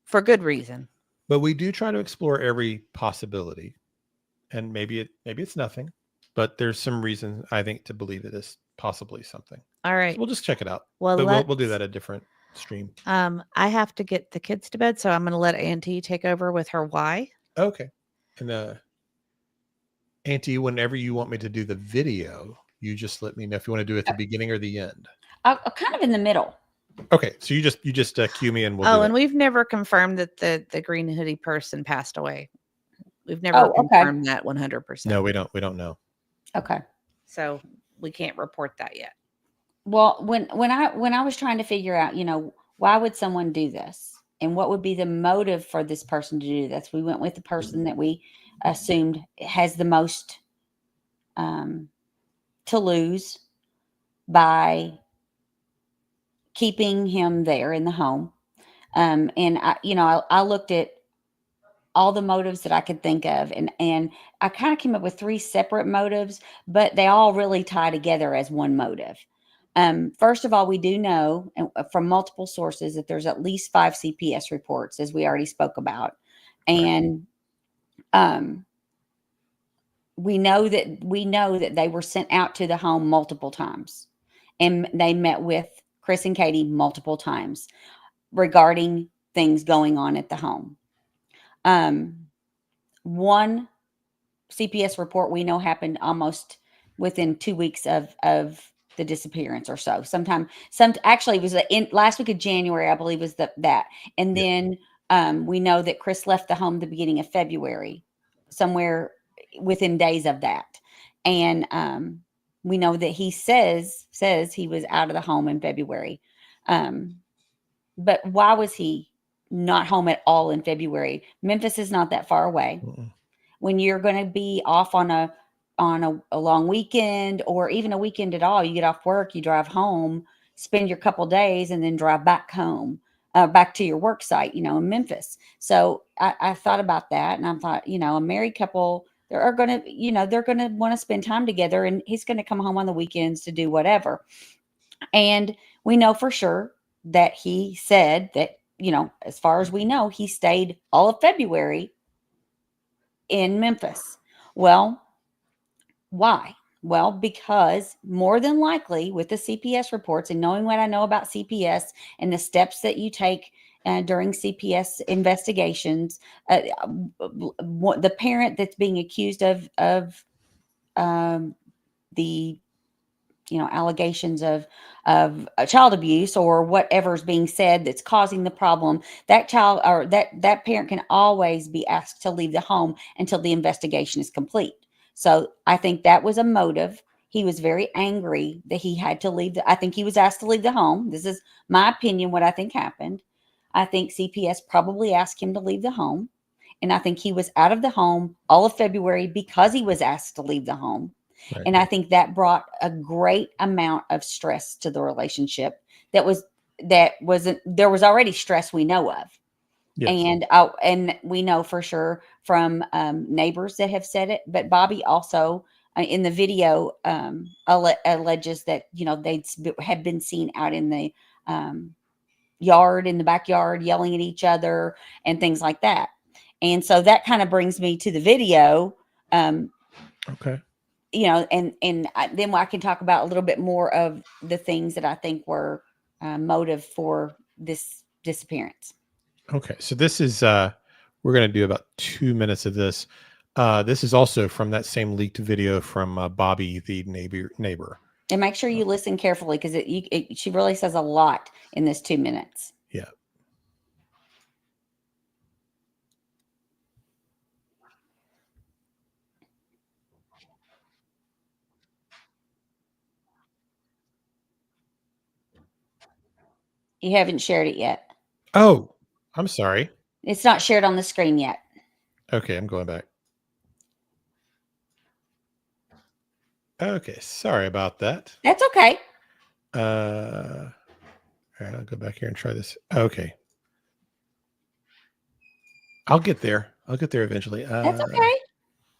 for good reason. but we do try to explore every possibility, and maybe it's nothing, but there's some reason I think to believe it is possibly something. All So right. we'll just check it out. Well, But we'll do that at a different stream. I have to get the kids to bed, so I'm going to let Auntie take over with her why. Okay. And Auntie, whenever you want me to do the video, you just let me know if you want to do it at the beginning or the end. Kind of in the middle. Okay, so you just cue me and we'll. Oh, do and it. we've never confirmed that the green hoodie person passed away. We've never confirmed that 100%. No, we don't know. Okay. So we can't report that yet. Well, when I was trying to figure out, why would someone do this and what would be the motive for this person to do this, we went with the person that we assumed has the most to lose by keeping him there in the home. And I looked at all the motives that I could think of, and I kind of came up with 3 separate motives, but they all really tie together as one motive. First of all, we do know from multiple sources that there's at least 5 CPS reports, as we already spoke about, and we know that they were sent out to the home multiple times, and they met with Chris and Katie multiple times regarding things going on at the home. One CPS report we know happened almost within 2 weeks of the disappearance or so. Actually it was last week of January, I believe was that. And then we know that Chris left the home the beginning of February, somewhere within days of that. And we know that he says he was out of the home in February. But why was he not home at all in February? Memphis is not that far away. When you're going to be off on a long weekend or even a weekend at all, you get off work, you drive home, spend your couple days, and then drive back home, back to your work site, in Memphis. So I thought about that, and I thought, a married couple, they're going to want to spend time together, and he's going to come home on the weekends to do whatever. And we know for sure that he said that, as far as we know, he stayed all of February in Memphis. Well, why? Well, because more than likely with the CPS reports and knowing what I know about CPS and the steps that you take during CPS investigations, the parent that's being accused of the allegations of child abuse or whatever's being said that's causing the problem, that child or that parent can always be asked to leave the home until the investigation is complete. So I think that was a motive. He was very angry that he had to leave. I think he was asked to leave the home. This is my opinion, what I think happened. I think CPS probably asked him to leave the home. And I think he was out of the home all of February because he was asked to leave the home. Right. And I think that brought a great amount of stress to the relationship. There was already stress we know of. Yes. And we know for sure from neighbors that have said it. But Bobby also in the video alleges that they had been seen out in the in the backyard, yelling at each other and things like that. And so that kind of brings me to the video. Okay. And then I can talk about a little bit more of the things that I think were motive for this disappearance. Okay, so this is we're going to do about 2 minutes of this. This is also from that same leaked video from Bobby, the neighbor. And make sure you listen carefully because she really says a lot in this 2 minutes. Yeah. You haven't shared it yet. Oh, I'm sorry. It's not shared on the screen yet. Okay, I'm going back. Okay, sorry about that. That's okay. All right, I'll go back here and try this. Okay. I'll get there. I'll get there eventually. That's okay.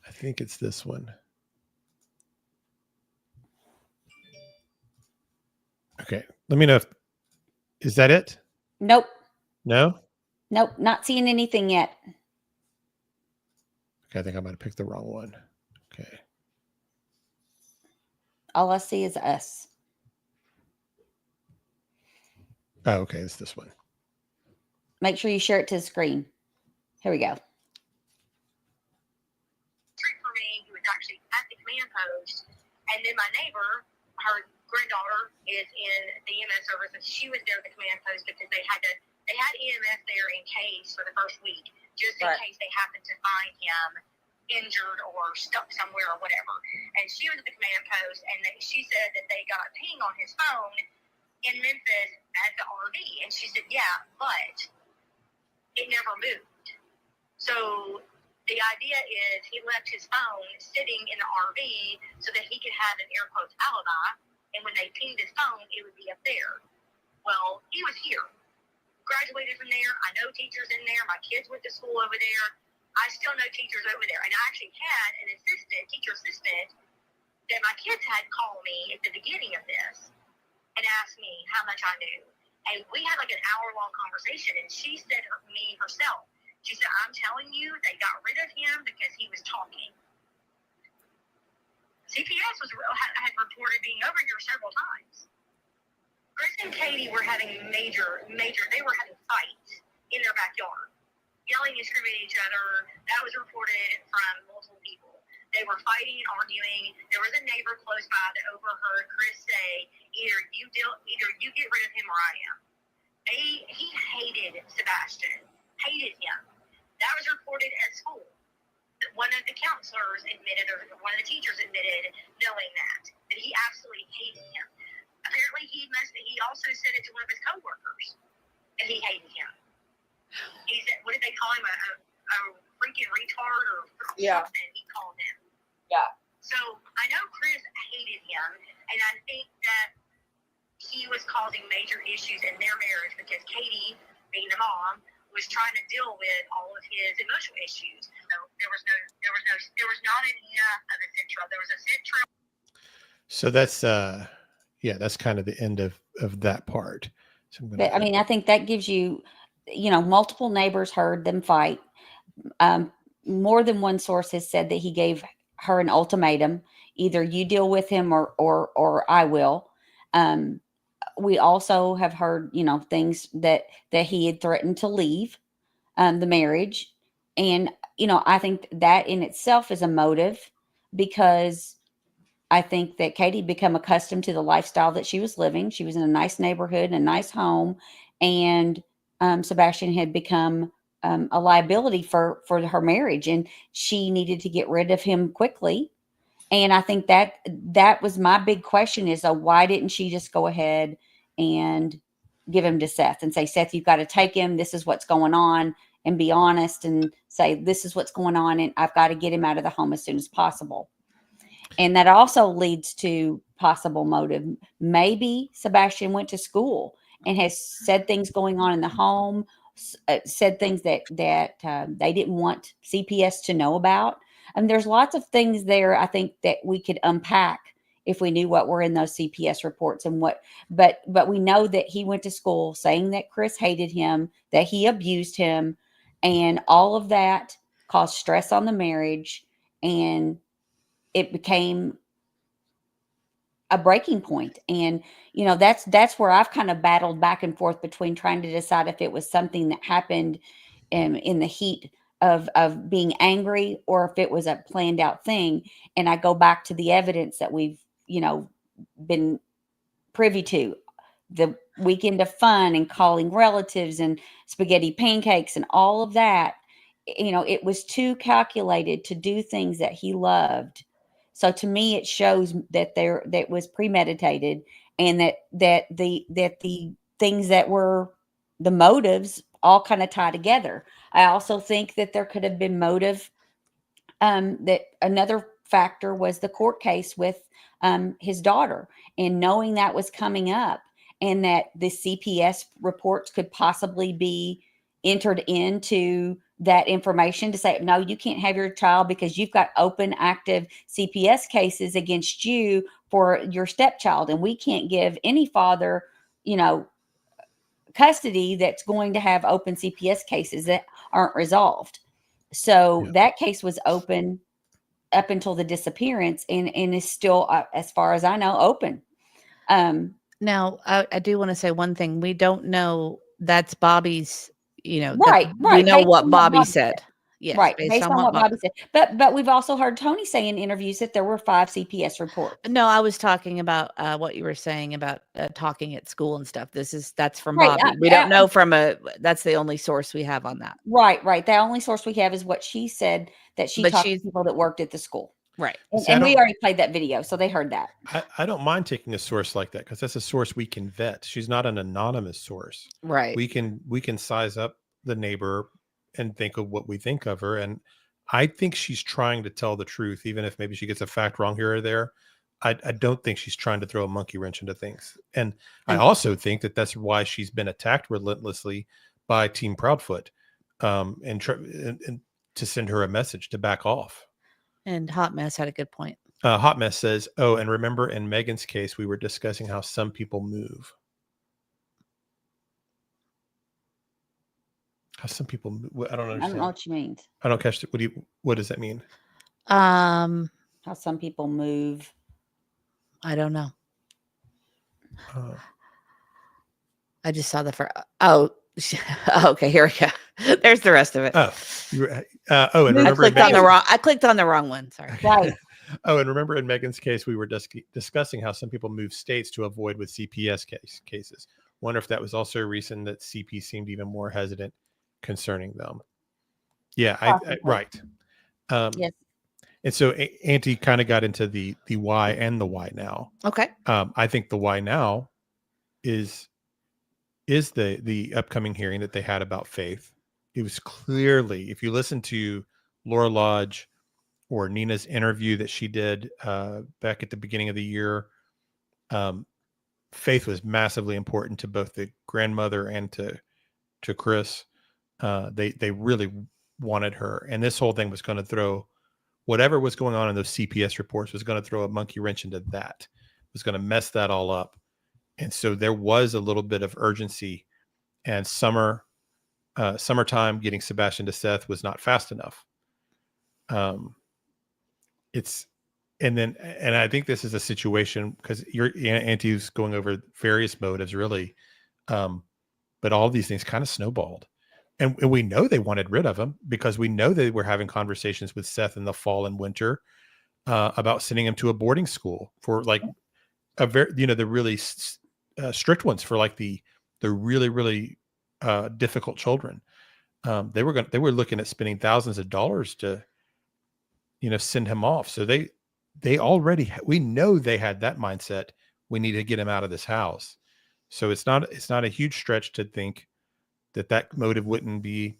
I think it's this one. Okay. Let me know if is that it? Nope. No? Nope. Not seeing anything yet. Okay, I think I might have picked the wrong one. Okay. All I see is us. Oh, okay, it's this one. Make sure you share it to the screen. Here we go. For me, who was actually at the command post, and then my neighbor, her granddaughter, is in the EMS service, and she was there at the command post because they had EMS there in case for the first week, just in case they happened to find him injured or stuck somewhere or whatever. And she was at the command post, and she said that they got a ping on his phone in Memphis at the RV, and she said, yeah, but it never moved. So the idea is he left his phone sitting in the RV so that he could have an air quotes alibi, and when they pinged his phone, it would be up there. Well, he was here, graduated from there. I know teachers in there. My kids went to school over there. I still know teachers over there, and I actually had an teacher assistant that my kids had call me at the beginning of this and asked me how much I knew. And we had like an hour-long conversation, and she said to me herself, she said, I'm telling you, they got rid of him because he was talking. CPS had reported being over here several times. Chris and Katie were having they were having fights in their backyard, yelling and screaming at each other. That was reported from multiple people. They were fighting and arguing. There was a neighbor close by that overheard Chris say, either you get rid of him or I am. He hated Sebastian, hated him. That was reported at school. One of the counselors admitted, or one of the teachers admitted, knowing that he absolutely hated him. Apparently, he also said it to one of his coworkers, and he hated him. He said, what did they call him? A freaking retard or something? He called him. Yeah. So I know Chris hated him, and I think that he was causing major issues in their marriage because Katie, being the mom, was trying to deal with all of his emotional issues. So there was not enough of a central. There was a central. So that's that's kind of the end of that part. So I mean, I think that gives you, multiple neighbors heard them fight. More than one source has said that he gave her an ultimatum: either you deal with him or I will. We also have heard, things that he had threatened to leave the marriage. And, I think that in itself is a motive, because I think that Katie become accustomed to the lifestyle that she was living. She was in a nice neighborhood, a nice home, and Sebastian had become a liability for her marriage, and she needed to get rid of him quickly. And I think that was my big question is, why didn't she just go ahead and give him to Seth and say, Seth, you've got to take him. This is what's going on, and be honest and say, this is what's going on, and I've got to get him out of the home as soon as possible. And that also leads to possible motive. Maybe Sebastian went to school and has said things going on in the home, said things that they didn't want CPS to know about. And there's lots of things there, I think, that we could unpack if we knew what were in those CPS reports and what. But we know that he went to school saying that Chris hated him, that he abused him, and all of that caused stress on the marriage, and it became a breaking point. And that's where I've kind of battled back and forth between trying to decide if it was something that happened in the heat of being angry, or if it was a planned out thing. And I go back to the evidence that we've been privy to, the weekend of fun and calling relatives and spaghetti pancakes and all of that. It was too calculated to do things that he loved. So to me, it shows that that was premeditated, and that the things that were the motives all kind of tie together. I also think that there could have been motive. That another factor was the court case with his daughter, and knowing that was coming up, and that the CPS reports could possibly be entered into that information to say, no, you can't have your child because you've got open, active CPS cases against you for your stepchild, and we can't give any father, custody that's going to have open CPS cases that aren't resolved. So that case was open up until the disappearance, and is still, as far as I know, open. Now, I do want to say one thing. We don't know. That's Bobby's, Right. We know Based what on Bobby Bobby said. Yes, Right. Based on what Bobby said. But we've also heard Tony say in interviews that there were 5 CPS reports. No, I was talking about what you were saying about talking at school and stuff. That's from Right, Bobby. We don't know that's the only source we have on that. Right. The only source we have is what she said, that she talked to people that worked at the school. Right. And we already played that video, so they heard that. I don't mind taking a source like that because that's a source we can vet. She's not an anonymous source. Right. We can size up the neighbor and think of what we think of her. And I think she's trying to tell the truth, even if maybe she gets a fact wrong here or there. I don't think she's trying to throw a monkey wrench into things. And I also think that that's why she's been attacked relentlessly by Team Proudfoot, and to send her a message to back off. And Hot Mess had a good point. Hot Mess says, "Oh, and remember in Megan's case, we were discussing how some people move. How some people move. I don't understand. I don't know what you mean. I don't catch it. What does that mean? How some people move. I don't know. I just saw the first. Oh, okay. Here we go. There's the rest of it. And remember, I clicked on the wrong one. Sorry. Right. And remember in Megan's case, we were discussing how some people move states to avoid with CPS cases. Wonder if that was also a reason that CP seemed even more hesitant concerning them. Yeah, right. Yes. And so Auntie kind of got into the why and the why now. Okay. I think the why now is the upcoming hearing that they had about Faith. It was clearly, if you listen to Laura Lodge or Nina's interview that she did back at the beginning of the year, Faith was massively important to both the grandmother and to Chris. They really wanted her, and this whole thing was going to throw whatever was going on in those CPS reports was going to throw a monkey wrench into that. It was going to mess that all up. And so there was a little bit of urgency, and summertime getting Sebastian to Seth was not fast enough. And I think this is a situation because your Auntie was going over various motives really. But all these things kind of snowballed. And we know they wanted rid of him because we know they were having conversations with Seth in the fall and winter about sending him to a boarding school for like the really strict ones for like the really, really difficult children. They were looking at spending thousands of dollars to, send him off. So they already, we know they had that mindset. We need to get him out of this house. So it's not a huge stretch to think that motive wouldn't be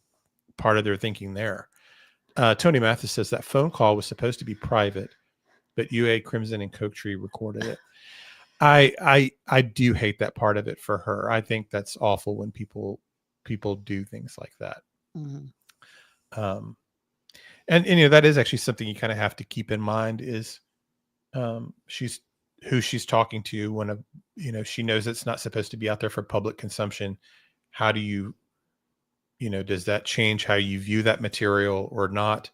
part of their thinking there. Tony Mathis says that phone call was supposed to be private, but UA Crimson and Coke Tree recorded it. I do hate that part of it for her. I think that's awful when people do things like that. Mm-hmm. And that is actually something you kind of have to keep in mind is she's who she's talking to when she knows it's not supposed to be out there for public consumption. How do you does that change how you view that material or not?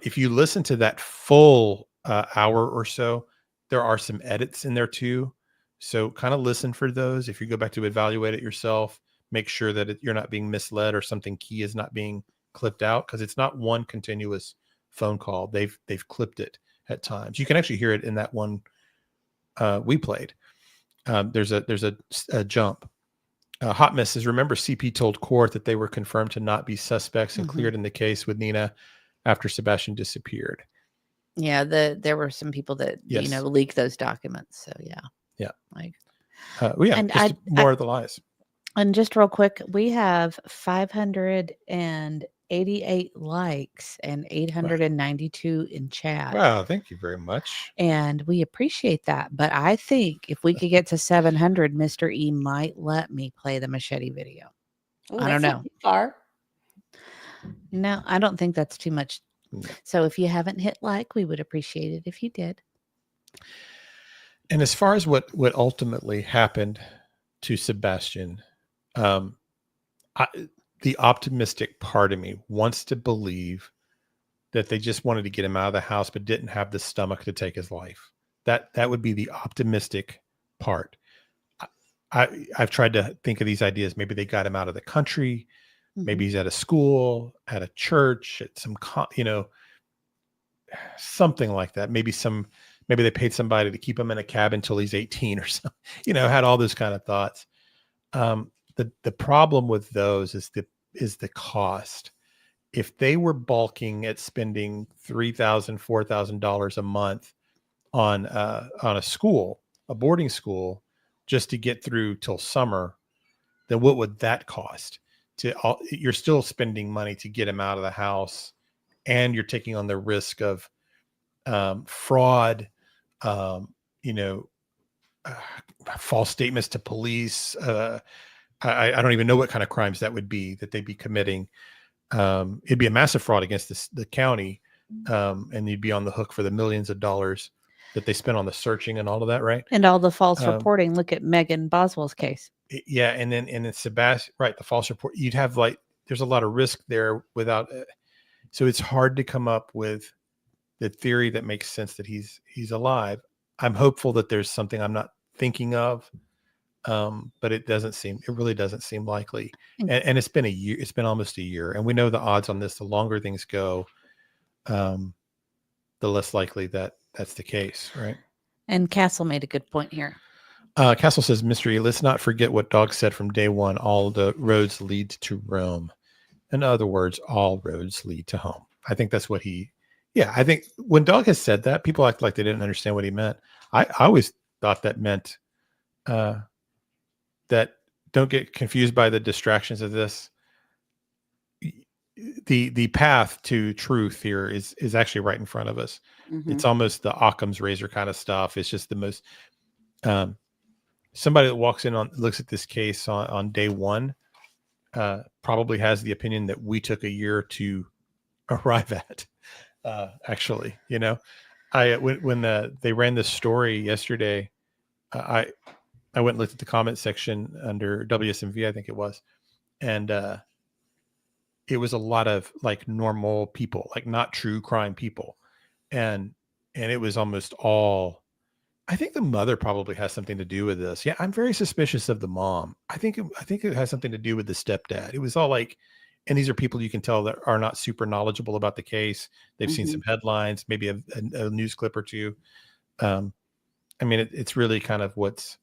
If you listen to that full hour or so, there are some edits in there too. So kind of listen for those. If you go back to evaluate it yourself, make sure that you're not being misled or something key is not being clipped out, because it's not one continuous phone call. They've clipped it at times. You can actually hear it in that one we played. There's a jump. Hot Mess says, remember CP told court that they were confirmed to not be suspects and cleared in the case with Nina after Sebastian disappeared. Yeah, there were some people that leaked those documents. So yeah. And more of the lies. And just real quick, we have 588 likes and 892 in chat. Wow, thank you very much. And we appreciate that. But I think if we could get to 700, Mr. E might let me play the machete video. Ooh, I don't that's not know. too far. No, I don't think that's too much. So if you haven't hit like, we would appreciate it if you did. And as far as what ultimately happened to Sebastian, the optimistic part of me wants to believe that they just wanted to get him out of the house, but didn't have the stomach to take his life. That would be the optimistic part. I've tried to think of these ideas. Maybe they got him out of the country. Maybe he's at a school, at a church, at some, something like that. Maybe they paid somebody to keep him in a cabin until he's 18 or something, had all those kind of thoughts. The problem with those is the cost. If they were balking at spending $3,000, $4,000 a month on a boarding school, just to get through till summer, then what would that cost? You're still spending money to get him out of the house, and you're taking on the risk of fraud, false statements to police. I don't even know what kind of crimes that would be that they'd be committing. It'd be a massive fraud against the county, and you'd be on the hook for the millions of dollars that they spent on the searching and all of that, right? And all the false reporting. Look at Megan Boswell's case. Yeah, and then Sebastian, right? The false report. You'd have there's a lot of risk there without. So it's hard to come up with the theory that makes sense that he's alive. I'm hopeful that there's something I'm not thinking of, but it really doesn't seem likely. And it's been a year. It's been almost a year, and we know the odds on this. The longer things go, the less likely that's the case, right? And Castle made a good point here. Castle says, "Mystery. Let's not forget what Dog said from day one. All the roads lead to Rome. In other words, all roads lead to home." I think that's what I think when Dog has said that, people act like they didn't understand what he meant. I always thought that meant that don't get confused by the distractions of this. The path to truth here is actually right in front of us. It's almost the Occam's razor kind of stuff. It's just the most somebody that walks in looks at this case on day one probably has the opinion that we took a year to arrive at. Actually, when they ran this story yesterday, I went and looked at the comment section under WSMV, I think it was, and it was a lot of like normal people, like not true crime people, and it was almost all. I think the mother probably has something to do with this. Yeah, I'm very suspicious of the mom. I think it has something to do with the stepdad. It was all like, and these are people you can tell that are not super knowledgeable about the case. They've seen some headlines, maybe a news clip or two. I mean, it's really kind of it's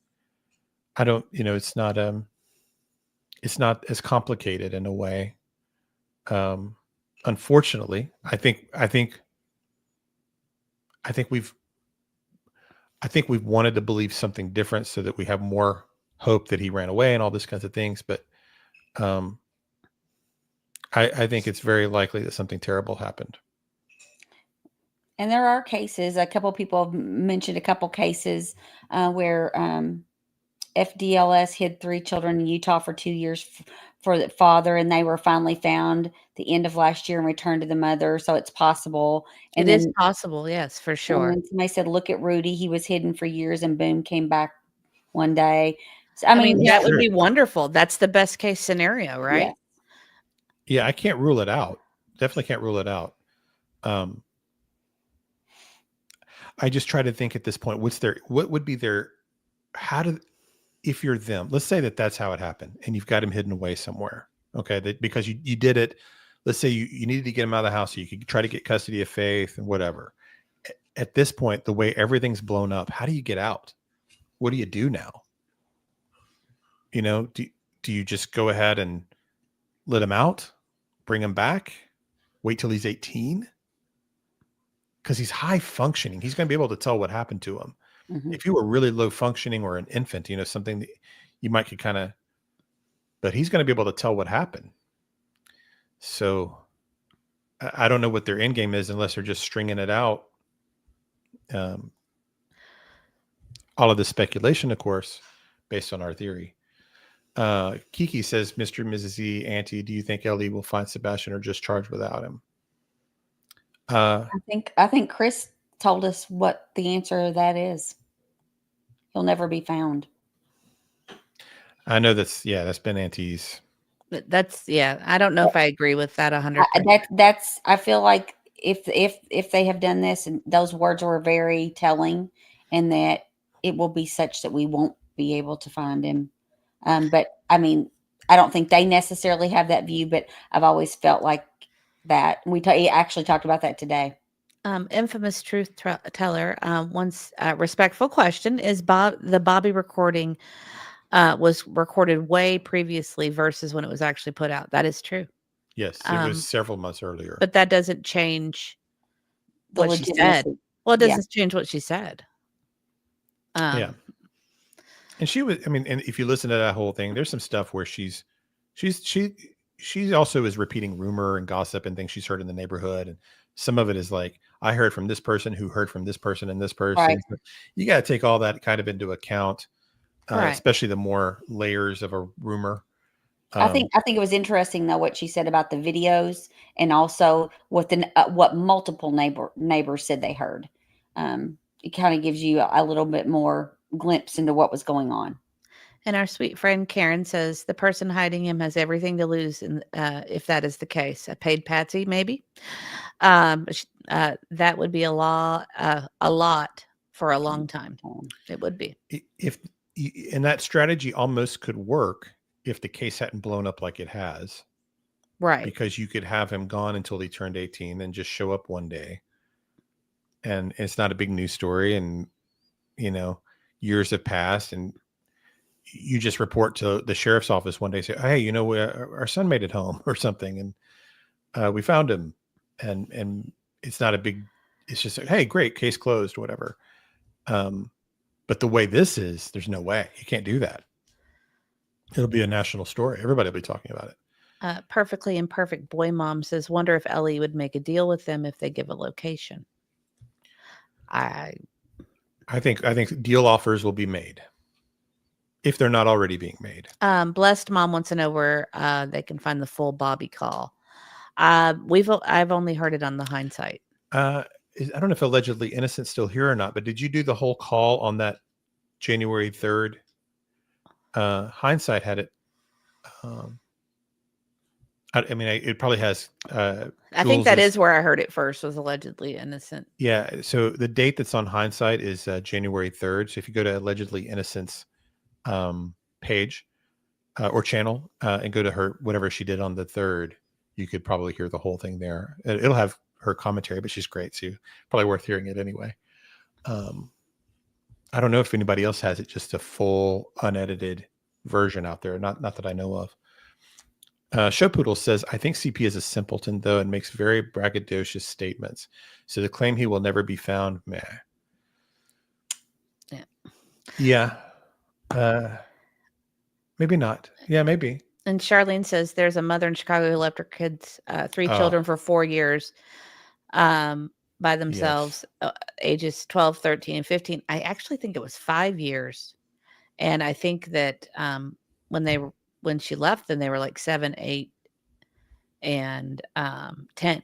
not as complicated in a way. Unfortunately, I think we've wanted to believe something different so that we have more hope that he ran away and all this kinds of things. But I think it's very likely that something terrible happened. And there are cases, a couple people have mentioned a couple cases where FDLS hid 3 children in Utah for 2 years for the father, and they were finally found the end of last year and returned to the mother. So it's possible. And it is possible. Yes, for sure. And somebody said, look at Rudy. He was hidden for years and boom, came back one day. So, I mean that would be wonderful. That's the best case scenario, right? Yeah, I can't rule it out. Definitely can't rule it out. I just try to think at this point, what would be their, if you're them, let's say that's how it happened and you've got him hidden away somewhere. Okay. Because you did it. Let's say you needed to get him out of the house so you could try to get custody of Faith and whatever. At this point, the way everything's blown up, how do you get out? What do you do now? Do you just go ahead and let him out, bring him back, wait till he's 18? Because he's high functioning. He's going to be able to tell what happened to him. If you were really low functioning or an infant, something that you might could kind of but he's going to be able to tell what happened. So I don't know what their end game is unless they're just stringing it out. All of the speculation, of course, based on our theory. Kiki says, Mr. and Mrs. E, Auntie, do you think Ellie will find Sebastian or just charge without him? I think Chris told us what the answer to that is. He'll never be found. I know that's been Auntie's. I don't know if I agree with that 100%. That's I feel like if they have done this, and those words were very telling, and that it will be such that we won't be able to find him. But I mean, I don't think they necessarily have that view, but I've always felt like that. We actually talked about that today. Infamous truth teller. Once respectful question: is the Bobby recording was recorded way previously versus when it was actually put out? That is true. Yes, it was several months earlier. But that doesn't change what she said. Well, it doesn't change what she said. Yeah. And she was, I mean, and if you listen to that whole thing, there's some stuff where she also is repeating rumor and gossip and things she's heard in the neighborhood. And some of it is like, I heard from this person who heard from this person and this person. Right. You got to take all that kind of into account, Right. especially the more layers of a rumor. I think it was interesting though what she said about the videos, and also what multiple neighbors said they heard. It kind of gives you a little bit more glimpse into what was going on. And our sweet friend Karen says the person hiding him has everything to lose, and if that is the case, a paid patsy maybe. That would be a lot for a long time. It would be. And that strategy almost could work if the case hadn't blown up like it has. Right. Because you could have him gone until he turned 18 and just show up one day. And it's not a big news story. And, years have passed and you just report to the sheriff's office one day, say, hey, our son made it home or something. And we found him. And it's not it's just like, hey, great, case closed, whatever. But the way this is, there's no way. You can't do that. It'll be a national story. Everybody will be talking about it. Perfectly Imperfect Boy Mom says, wonder if Ellie would make a deal with them if they give a location. I think deal offers will be made if they're not already being made. Blessed Mom wants to know where they can find the full Bobby call. I've only heard it on the Hindsight. I don't know if Allegedly Innocent's still here or not, but did you do the whole call on that January 3rd? Hindsight had it. It probably has. I think that is where I heard it first, was Allegedly Innocent. Yeah. So the date that's on Hindsight is January 3rd. So if you go to Allegedly Innocent's page or channel and go to her, whatever she did on the 3rd, you could probably hear the whole thing there. It'll have her commentary, but she's great. So probably worth hearing it anyway. I don't know if anybody else has it, just a full unedited version out there. Not that I know of. Showpoodle says, I think CP is a simpleton though, and makes very braggadocious statements. So the claim he will never be found, meh. Yeah. Maybe not. Yeah, maybe. And Charlene says there's a mother in Chicago who left her kids, 3 children for 4 years by themselves, ages 12, 13, and 15. I actually think it was 5 years. And I think that when she left, then they were like 7, 8, and 10.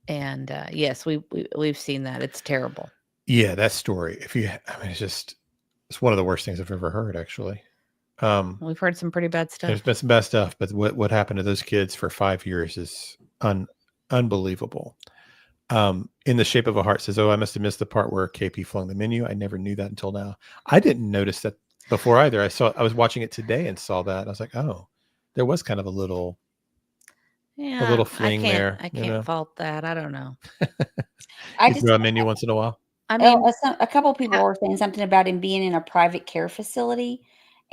And yes, we've seen that. It's terrible. Yeah, that story. It's one of the worst things I've ever heard, actually. We've heard some pretty bad stuff. There's been some bad stuff, but what happened to those kids for 5 years is unbelievable. In the Shape of a Heart says, I must have missed the part where KP flung the menu. I never knew that until now. I didn't notice that before either. I was watching it today and saw that. I was like, oh, there was kind of a little fling there. I can't fault that. I don't know. I just throw a menu once in a while. I mean, a couple of people were saying something about him being in a private care facility,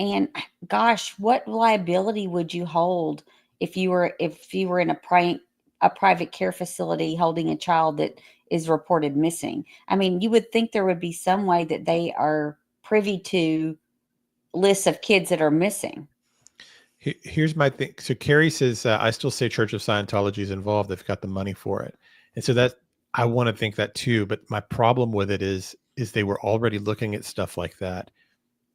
and gosh, what liability would you hold if you were in a private care facility holding a child that is reported missing? I mean, you would think there would be some way that they are privy to lists of kids that are missing. Here's my thing. So Carrie says, I still say Church of Scientology is involved. They've got the money for it. And so that I want to think that too. But my problem with it is they were already looking at stuff like that.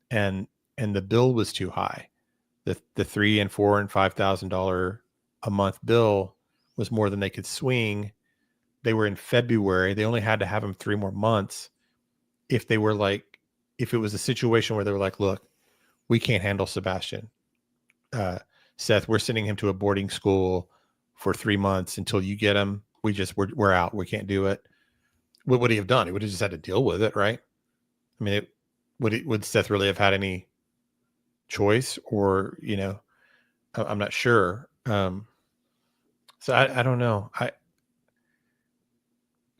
And the bill was too high. The $3,000 and $4,000 and $5,000 a month bill was more than they could swing. They were in February. They only had to have them 3 more months. If it was a situation where they were like, look, we can't handle Sebastian. Seth, we're sending him to a boarding school for 3 months until you get him. We're out. We can't do it. What would he have done? He would have just had to deal with it, right? I mean, would Seth really have had any choice, or, I'm not sure. So I don't know. I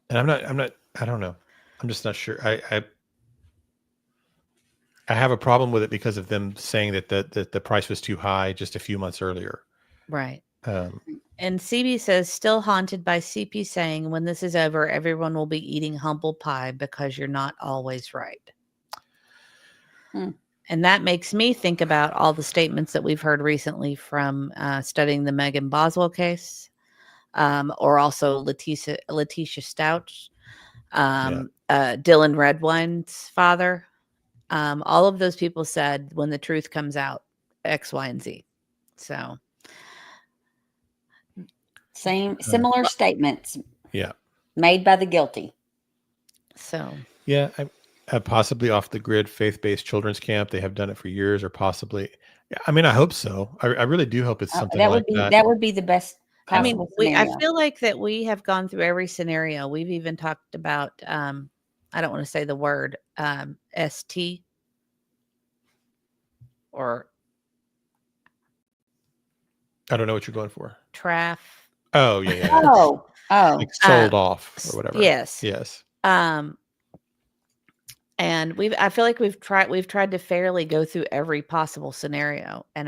don't know. I'm just not sure. I have a problem with it because of them saying that the price was too high just a few months earlier. Right. And CB says, still haunted by CP saying, when this is over, everyone will be eating humble pie because you're not always right. And that makes me think about all the statements that we've heard recently from studying the Megan Boswell case, or also Letitia Stout, Dylan Redwine's father. All of those people said, when the truth comes out, X, Y, and Z. So similar statements. Yeah. Made by the guilty. So yeah, possibly off the grid faith-based children's camp. They have done it for years, or possibly. I mean, I hope so. I really do hope it's something that would be the best. I mean, I feel like that we have gone through every scenario. We've even talked about, I don't want to say the word, ST, or I don't know what you're going for. Traff. Oh, yeah. Oh. Like sold off or whatever. Yes. And I feel like we've tried to fairly go through every possible scenario. And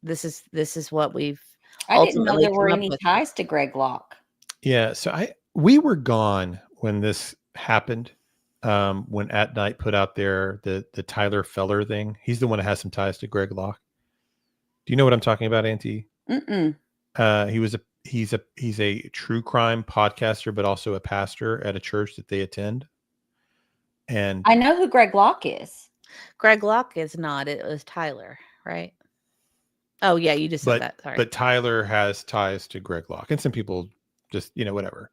this is what we've. I didn't know there were any ties to Greg Locke. Yeah. So we were gone when this happened. When At Night put out the Tyler Feller thing. He's the one that has some ties to Greg Locke. Do you know what I'm talking about, Auntie? He's a true crime podcaster, but also a pastor at a church that they attend. And I know who Greg Locke is. Greg Locke is not. It was Tyler, right? Oh yeah, you just said that. Sorry. But Tyler has ties to Greg Locke, and some people just whatever.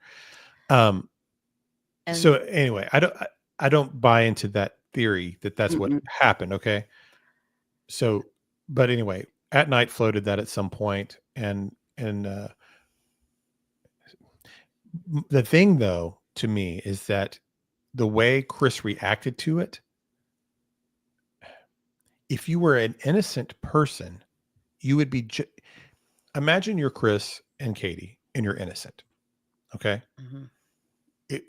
So anyway, I don't buy into that theory that's what happened. Okay. So, but anyway, At Night floated that at some point, and the thing though to me is that the way Chris reacted to it, if you were an innocent person, you would be imagine you're Chris and Katie and you're innocent. Okay.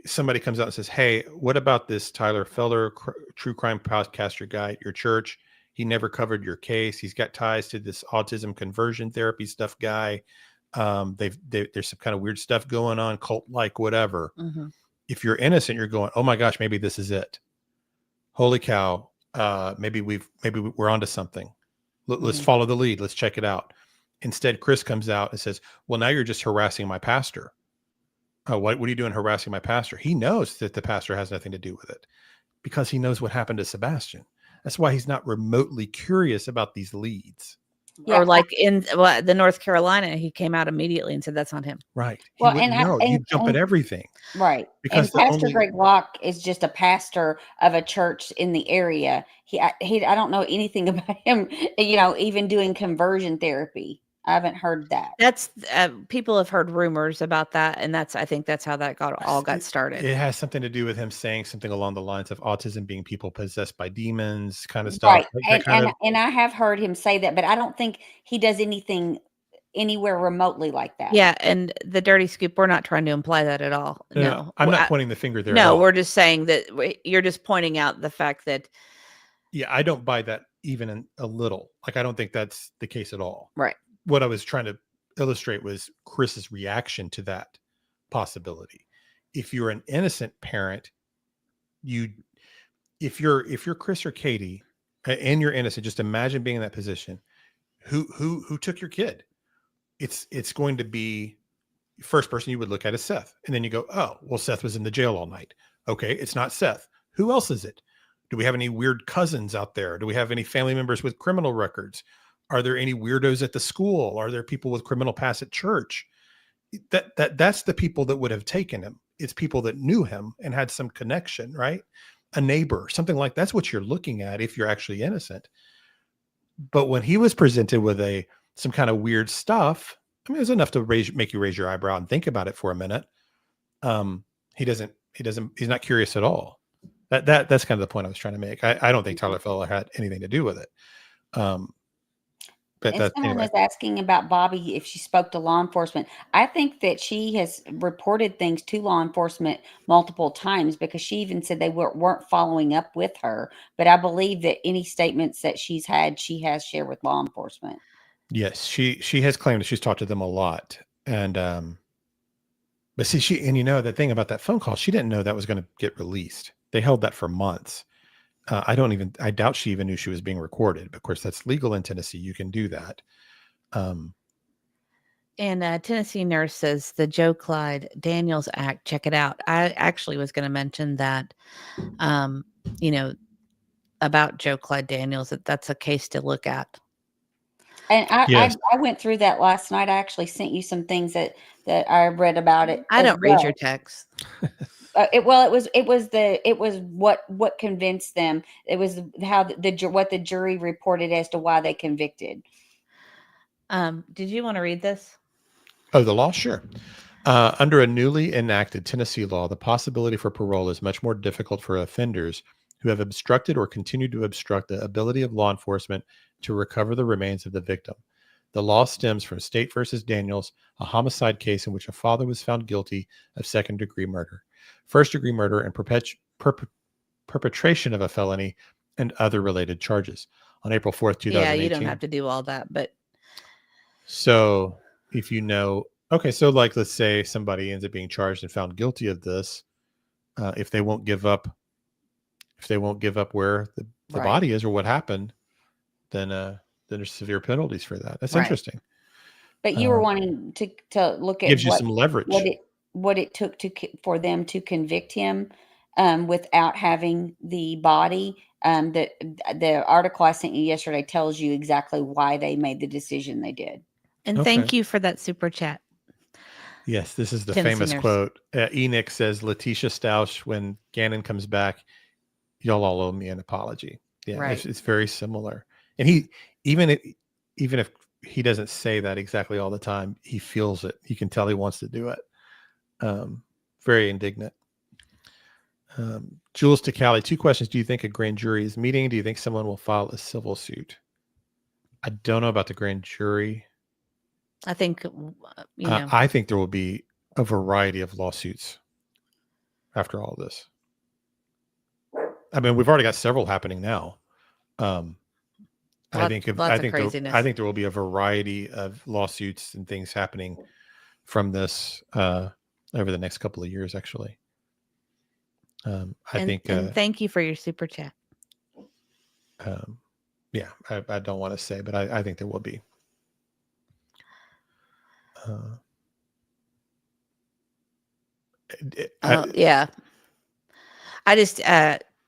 Somebody comes out and says, hey, what about this Tyler Feller true crime podcaster guy at your church? He never covered your case. He's got ties to this autism conversion therapy stuff guy. There's some kind of weird stuff going on, cult like whatever. If you're innocent, you're going, oh my gosh, maybe this is it. Holy cow. Maybe we're onto something. Let's follow the lead. Let's check it out. Instead, Chris comes out and says, well, now you're just harassing my pastor. Oh, what are you doing harassing my pastor? He knows that the pastor has nothing to do with it because he knows what happened to Sebastian. That's why he's not remotely curious about these leads. Yeah. Or like in the North Carolina, he came out immediately and said that's on him. Right. Well, you jump at everything. Right. Because and Pastor Greg Locke is just a pastor of a church in the area. I don't know anything about him, even doing conversion therapy. I haven't heard that. That's people have heard rumors about that, and I think that's how that got started. It has something to do with him saying something along the lines of autism being people possessed by demons, kind of stuff. Right. And I have heard him say that, but I don't think he does anything anywhere remotely like that. Yeah, and the dirty scoop, we're not trying to imply that at all. No. I'm not pointing the finger there. No, we're just saying that you're just pointing out the fact that. Yeah, I don't buy that even a little. Like, I don't think that's the case at all. Right. What I was trying to illustrate was Chris's reaction to that possibility. If you're an innocent parent, if you're Chris or Katie and you're innocent, just imagine being in that position. who took your kid? It's going to be first person you would look at is Seth. And then you go, oh, well, Seth was in the jail all night. Okay, it's not Seth. Who else is it? Do we have any weird cousins out there? Do we have any family members with criminal records? Are there any weirdos at the school? Are there people with criminal past at church? That's the people that would have taken him. It's people that knew him and had some connection, right? A neighbor, something like that's what you're looking at if you're actually innocent. But when he was presented with some kind of weird stuff, I mean, it was enough to make you raise your eyebrow and think about it for a minute. He's not curious at all. That's kind of the point I was trying to make. I don't think Tyler Feller had anything to do with it. But And someone was asking about Bobby if she spoke to law enforcement. I think that she has reported things to law enforcement multiple times because she even said they weren't following up with her. But I believe that any statements that she's had, she has shared with law enforcement. Yes, she has claimed that she's talked to them a lot. And but see, the thing about that phone call, she didn't know that was going to get released. They held that for months. I doubt she even knew she was being recorded. But of course, that's legal in Tennessee. You can do that. And Tennessee Nurse says the Joe Clyde Daniels Act. Check it out. I actually was going to mention that, about Joe Clyde Daniels. That's a case to look at. And I went through that last night. I actually sent you some things that I read about it. I don't read your text. It was what convinced them. It was what the jury reported as to why they convicted. Did you want to read this? Oh, the law? Sure. Under a newly enacted Tennessee law, the possibility for parole is much more difficult for offenders who have obstructed or continue to obstruct the ability of law enforcement to recover the remains of the victim. The law stems from State versus Daniels, a homicide case in which a father was found guilty of second-degree murder, first-degree murder, and perpetration of a felony and other related charges on April 4th, 2018. Yeah, you don't have to do all that, but. So if so like, let's say somebody ends up being charged and found guilty of this, if they won't give up where the body is or what happened, then there's severe penalties for that. That's interesting. But you were wanting to look at gives you some leverage. What it took for them to convict him without having the body. The article I sent you yesterday tells you exactly why they made the decision they did. And thank you for that super chat. Yes, this is the Tennessee famous Nurse. quote. Enoch says, Letitia Stausch, when Gannon comes back, y'all all owe me an apology. Yeah, right. It's very similar. And he, even if he doesn't say that exactly all the time, he feels it. You can tell he wants to do it. Very indignant. Jules to Callie, 2 questions. Do you think a grand jury is meeting? Do you think someone will file a civil suit? I don't know about the grand jury. I think, I think there will be a variety of lawsuits after all of this. I mean, we've already got several happening now. I think there will be a variety of lawsuits and things happening from this over the next couple of years, actually. Thank you for your super chat. Yeah, I don't want to say, but I think there will be. Yeah. I just,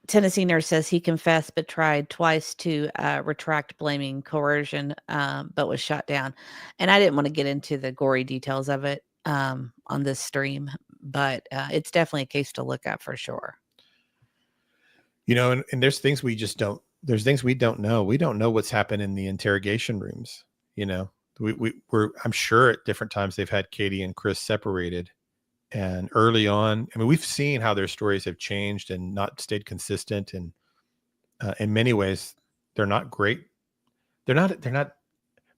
Tennessee Nurse says he confessed but tried twice to retract blaming coercion, but was shot down. And I didn't want to get into the gory details of it on this stream, but it's definitely a case to look at for sure. And there's things we don't know. We don't know what's happened in the interrogation rooms. I'm sure at different times they've had Katie and Chris separated. And early on, I mean, we've seen how their stories have changed and not stayed consistent. And in many ways, they're not great. They're not.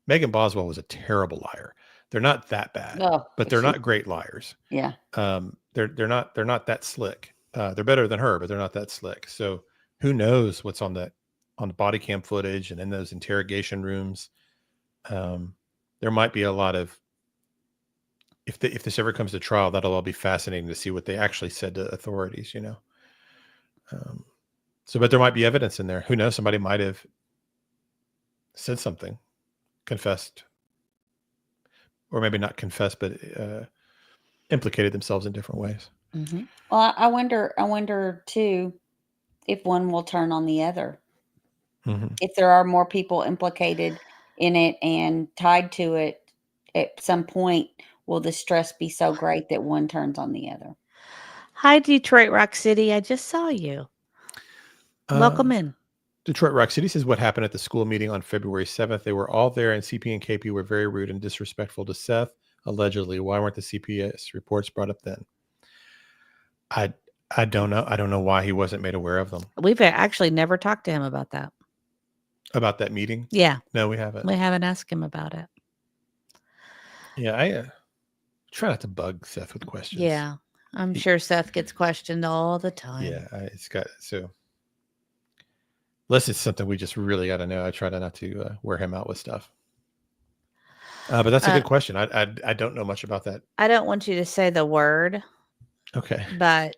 Megan Boswell was a terrible liar. They're not that bad, but they're not great liars. Yeah. They're not that slick. They're better than her, but they're not that slick. So who knows what's on the body cam footage and in those interrogation rooms. There might be a lot of, if this ever comes to trial, that'll all be fascinating to see what they actually said to authorities, but there might be evidence in there. Who knows? Somebody might have said something. confessed, or maybe not confessed, but implicated themselves in different ways. Mm-hmm. Well, I wonder too if one will turn on the other. Mm-hmm. If there are more people implicated in it and tied to it, at some point, will the stress be so great that one turns on the other? Hi, Detroit Rock City. I just saw you. Welcome in. Detroit Rock City says what happened at the school meeting on February 7th. They were all there, and CP and KP were very rude and disrespectful to Seth, allegedly. Why weren't the CPS reports brought up then? I don't know. I don't know why he wasn't made aware of them. We've actually never talked to him about that. About that meeting? Yeah. No, we haven't. We haven't asked him about it. Yeah, I try not to bug Seth with questions. Yeah. I'm sure Seth gets questioned all the time. Yeah, it's got so. Unless it's something we just really got to know, I try to not to wear him out with stuff. But that's a good question. I don't know much about that. I don't want you to say the word. Okay. But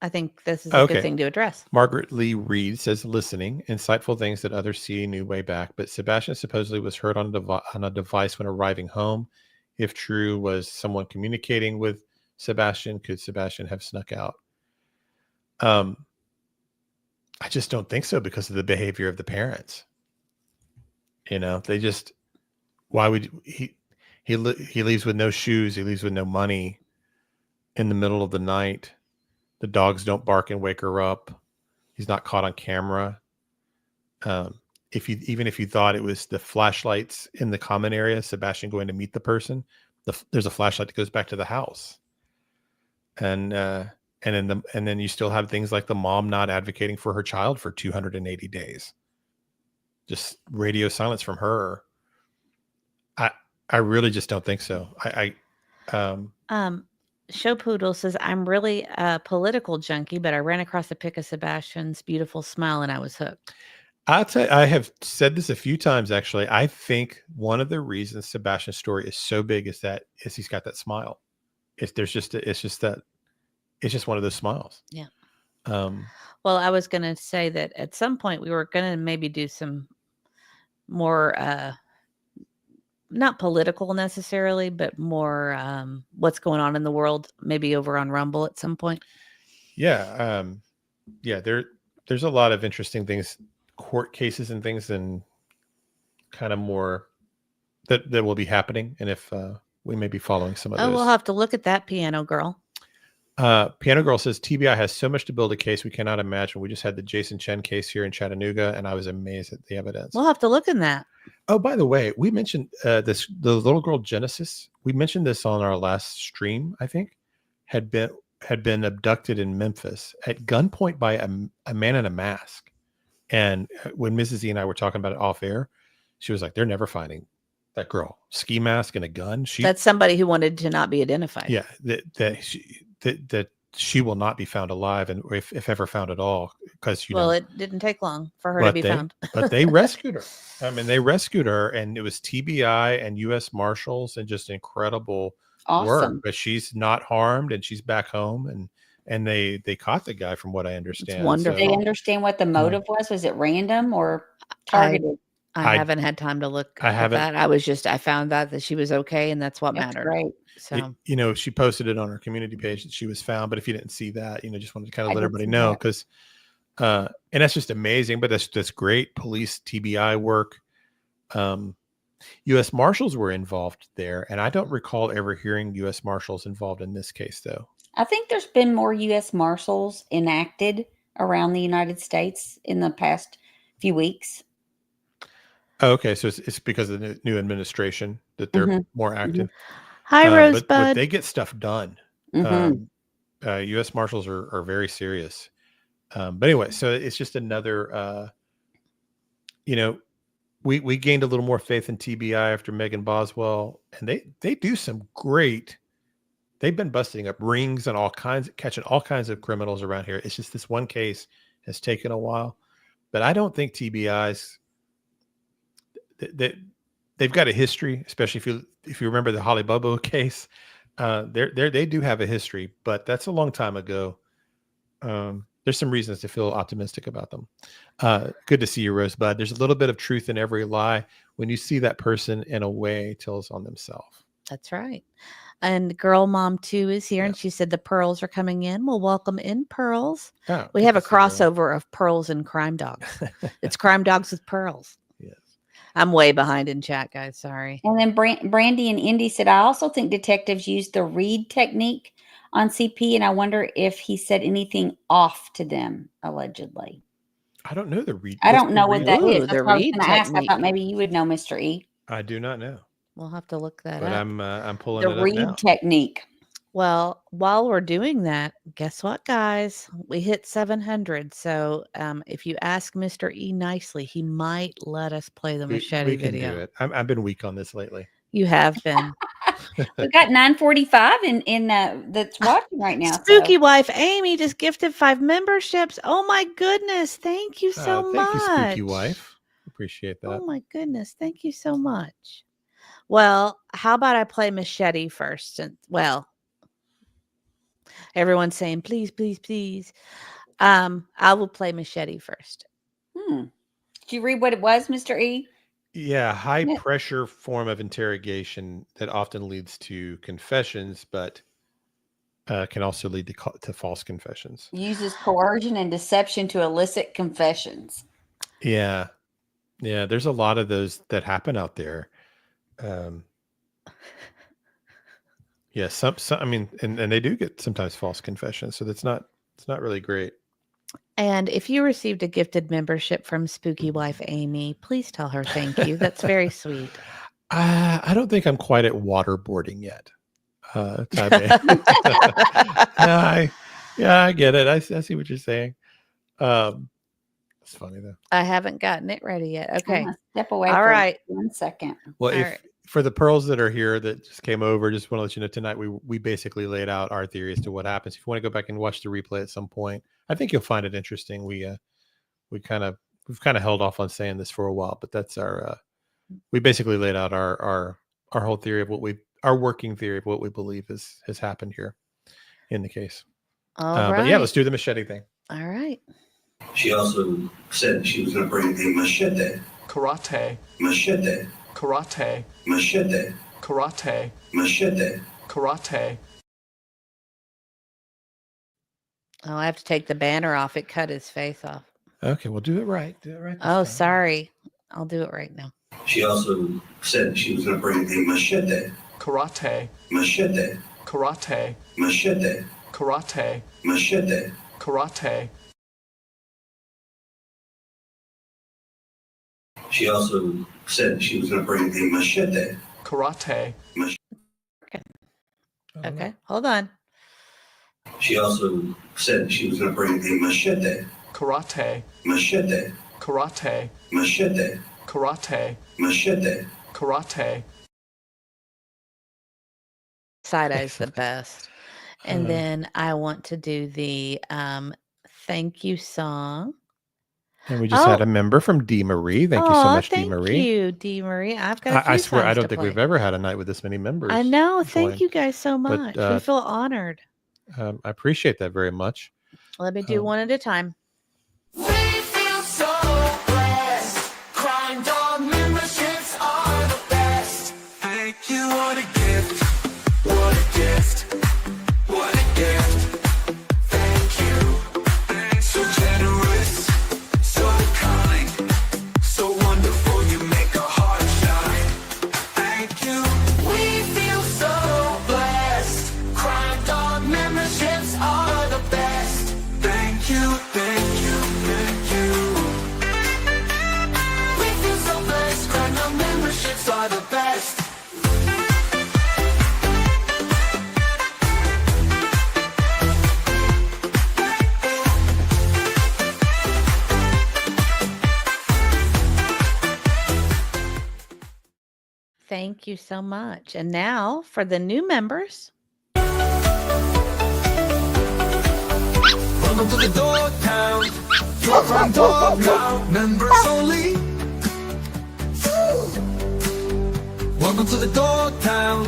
I think this is a good thing to address. Margaret Lee Reed says, listening, insightful things that others see a new way back. But Sebastian supposedly was heard on a device when arriving home. If true, was someone communicating with Sebastian? Could Sebastian have snuck out? I just don't think so because of the behavior of the parents. They just, why would he leaves with no shoes. He leaves with no money in the middle of the night. The dogs don't bark and wake her up. He's not caught on camera. Even if you thought it was the flashlights in the common area, Sebastian going to meet the person, there's a flashlight that goes back to the house. And then you still have things like the mom not advocating for her child for 280 days. Just radio silence from her. I really just don't think so. Show Poodle says, I'm really a political junkie, but I ran across a pic of Sebastian's beautiful smile and I was hooked. I'll tell you, I have said this a few times, actually. I think one of the reasons Sebastian's story is so big is he's got that smile. It's just one of those smiles. Yeah. Well, I was going to say that at some point we were going to maybe do some more, not political necessarily, but more what's going on in the world, maybe over on Rumble at some point. Yeah. There's a lot of interesting things, court cases and things, and kind of more that will be happening. And if we may be following some of those. We'll have to look at that, Piano Girl. Piano Girl says TBI has so much to build a case we cannot imagine. We just had the Jason Chen case here in Chattanooga, and I was amazed at the evidence. We'll have to look in that. Oh, by the way, we mentioned the little girl Genesis. We mentioned this on our last stream. I think had been abducted in Memphis at gunpoint by a man in a mask. And when Mrs. E and I were talking about it off air, she was like, "They're never finding that girl. Ski mask and a gun." That's somebody who wanted to not be identified. Yeah, that she will not be found alive, and if ever found at all, because it didn't take long for her to be found. But they rescued her. I mean, they rescued her, and it was TBI and U.S. Marshals and just incredible work. But she's not harmed, and she's back home, and they caught the guy, from what I understand. It's wonderful. Did they understand what the motive was? Was it random or targeted? I haven't had time to look at that. I found out that she was okay, and that's what mattered. Great. So she posted it on her community page that she was found. But if you didn't see that, just wanted to kind of let everybody know, because and that's just amazing. But that's great police TBI work. U.S. Marshals were involved there, and I don't recall ever hearing U.S. Marshals involved in this case, though. I think there's been more U.S. Marshals enacted around the United States in the past few weeks. Oh, okay, so it's because of the new administration that they're more active. Hi, Rosebud. But they get stuff done. Mm-hmm. U.S. Marshals are very serious. But anyway, so it's just another. We gained a little more faith in TBI after Megan Boswell, and they do some great. They've been busting up rings and catching all kinds of criminals around here. It's just this one case has taken a while, but I don't think TBI's. They've got a history, especially if you remember the Holly Bobo case. They do have a history, but that's a long time ago. there's some reasons to feel optimistic about them. Good to see you, Rosebud. There's a little bit of truth in every lie. When you see that person in a way tells on themselves. That's right. And Girl Mom 2 is here, and she said the pearls are coming in. Well, welcome in, Pearls. Oh, we good have to a see you. crossover of Pearls and Crime Dogs. It's Crime Dogs with Pearls. Yes. I'm way behind in chat, guys. Sorry. And then Brandy and Indy said, I also think detectives use the read technique on CP, and I wonder if he said anything off to them, allegedly. I don't know the read. I don't know what that is. Ooh, That's the what I was read going to ask. I technique. thought maybe you would know, Mr. E. I do not know, We'll have to look that but up. I'm pulling The it up read now. technique. Well, while we're doing that, guess what, guys? We hit 700. So if you ask Mr. E nicely, he might let us play the machete We can video. do it. I've been weak on this lately. You have been. We've got 945 in that's watching right now. Spooky wife Amy just gifted 5 memberships. Oh my goodness. Thank you so Thank much. you, Spooky Wife. Appreciate that. Oh my goodness. Thank you so much. Well, how about I play machete first? And well, everyone's saying, please, please, please. I will play machete first. Did you read what it was, Mr. E? Yeah, high Yeah. pressure form of interrogation that often leads to confessions, but can also lead to false confessions. Uses coercion and deception to elicit confessions. Yeah, there's a lot of those that happen out there. Yeah, some I mean, and they do get sometimes false confessions, so it's not really great. And if you received a gifted membership from Spooky Wife Amy, please tell her thank you. That's very sweet. I don't think I'm quite at waterboarding yet. Tabe. I get it. I see what you're saying. It's funny though. I haven't gotten it ready yet. Okay. Step away. All for right. 1 second. Well, All if right. for the pearls that are here that just came over, just want to let you know tonight we basically laid out our theory as to what happens. If you want to go back and watch the replay at some point, I think you'll find it interesting. We've kind of held off on saying this for a while, but that's our we basically laid out our whole theory of our working theory of what we believe has happened here in the case. All right. But yeah, let's do the machete thing. All right. She also said she was going to bring a machete. Karate. Machete. Karate. Machete. Karate. Machete. Karate. Oh, I have to take the banner off. It cut his face off. Okay, we'll do it right. Do it right. this Oh, time. sorry. I'll do it right now. She also said she was going to bring a machete. Karate. Machete. Karate. Machete. Karate. Machete. Karate. She also said she was going to bring a machete. Karate. Okay. Hold on. She also said she was going to bring a machete. Karate. Machete. Karate. Machete. Karate. Machete. Karate. Side eye's the best. And then I want to do the thank you song. And we just had a member from D. Marie. Thank you so much, D. Marie. Thank you, D. Marie. I've got a few I swear, I songs don't to think play. we've ever had a night with this many members. I know. Thank join. you guys so much. But, we feel honored. I appreciate that very much. Let me do one at a time. We feel so blessed. Crime Dog memberships are the best. Thank you. What a gift. What a gift. What a gift. Thank you. Thanks. So generous. So kind. So wonderful. You make our heart shine. Thank you. We feel so blessed. Crime Dog memberships are the best. Thank you. Thank you. Thank you. We feel so blessed. Crime Dog memberships are the best. Thank you so much. And now for the new members. Welcome to the dog town. Your crime dog now. Members only. Welcome to the dog town.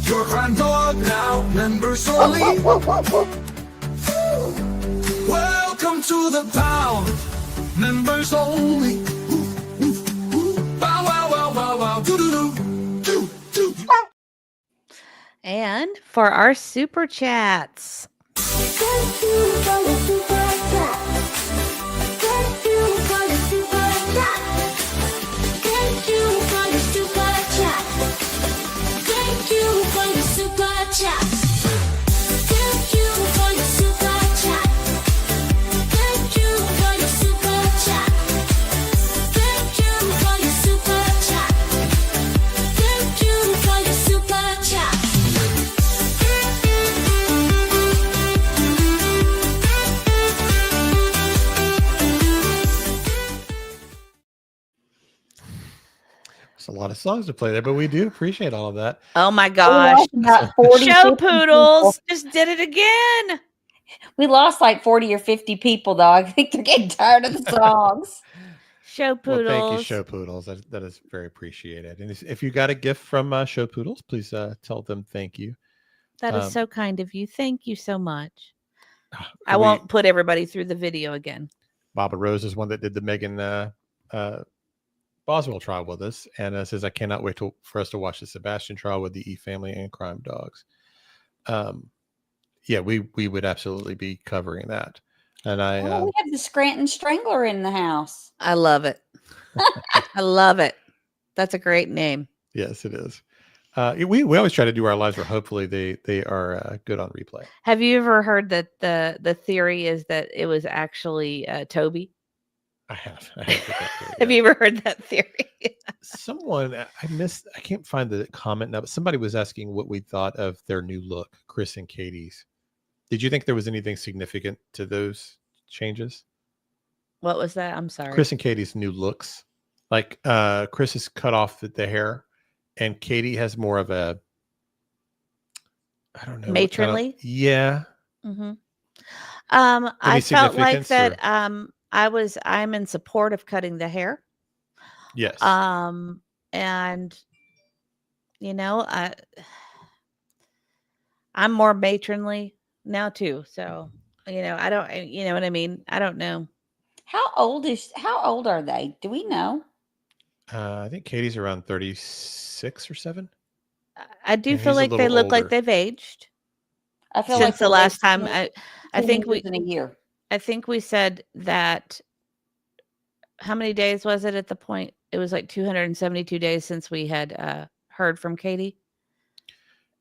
Your crime dog now. Members only. Welcome to the pound. Members only. Bow wow wow wow wow. Doo doo doo doo doo. And for our super chats, Thank you for the super chat. Thank you for the super chat. Thank you for the super chat. Thank you for the super chat. Thank you for the super chat. Thank you for the super chat. Thank you for the super chat. Thank you for the super chat. There's a lot of songs to play there, but we do appreciate all of that. oh my We gosh, lost about 40, show 50 poodles people. just did it again. We lost like 40 or 50 people, though. I think they're getting tired of the songs. Show Well, thank you, poodles. Show Poodles. That is very appreciated. And if you got a gift from Show Poodles, please tell them thank you. That is Um, so kind of you. Thank you so much. I Can we- won't put everybody through the video again. Baba Rose is one that did the Megan Boswell trial with us, and says, I cannot wait for us to watch the Sebastian trial with the E family and crime dogs. Yeah, we would absolutely be covering that. And Oh, we have the Scranton Strangler in the house. I love it. I love it. That's a great name. yes, it is. We always try to do our lives where hopefully they are good on replay. Have you ever heard that the theory is that it was actually Toby? I have heard that theory, Have yeah. you ever heard that theory? Someone I can't find the comment now, but somebody was asking what we thought of their new look, Chris and Katie's. Did you think there was anything significant to those changes? What was that? I'm sorry. Chris and Katie's new looks. Like Chris is cut off the hair, and Katie has more of a, I don't know, Matronly? Yeah. Mm-hmm. I felt like significance, that. or- I'm in support of cutting the hair. Yes. And you know, I'm more matronly now too. So, you know, I don't, you know what I mean? I don't know. How old are they? Do we know? I think Katie's around 36 or 7. I do And feel he's a like they little look like older. they've aged. I feel Since like the they've last aged time 2 I think we years in a year. I think we said that how many days was it at the point? It was like 272 days since we had heard from Katie.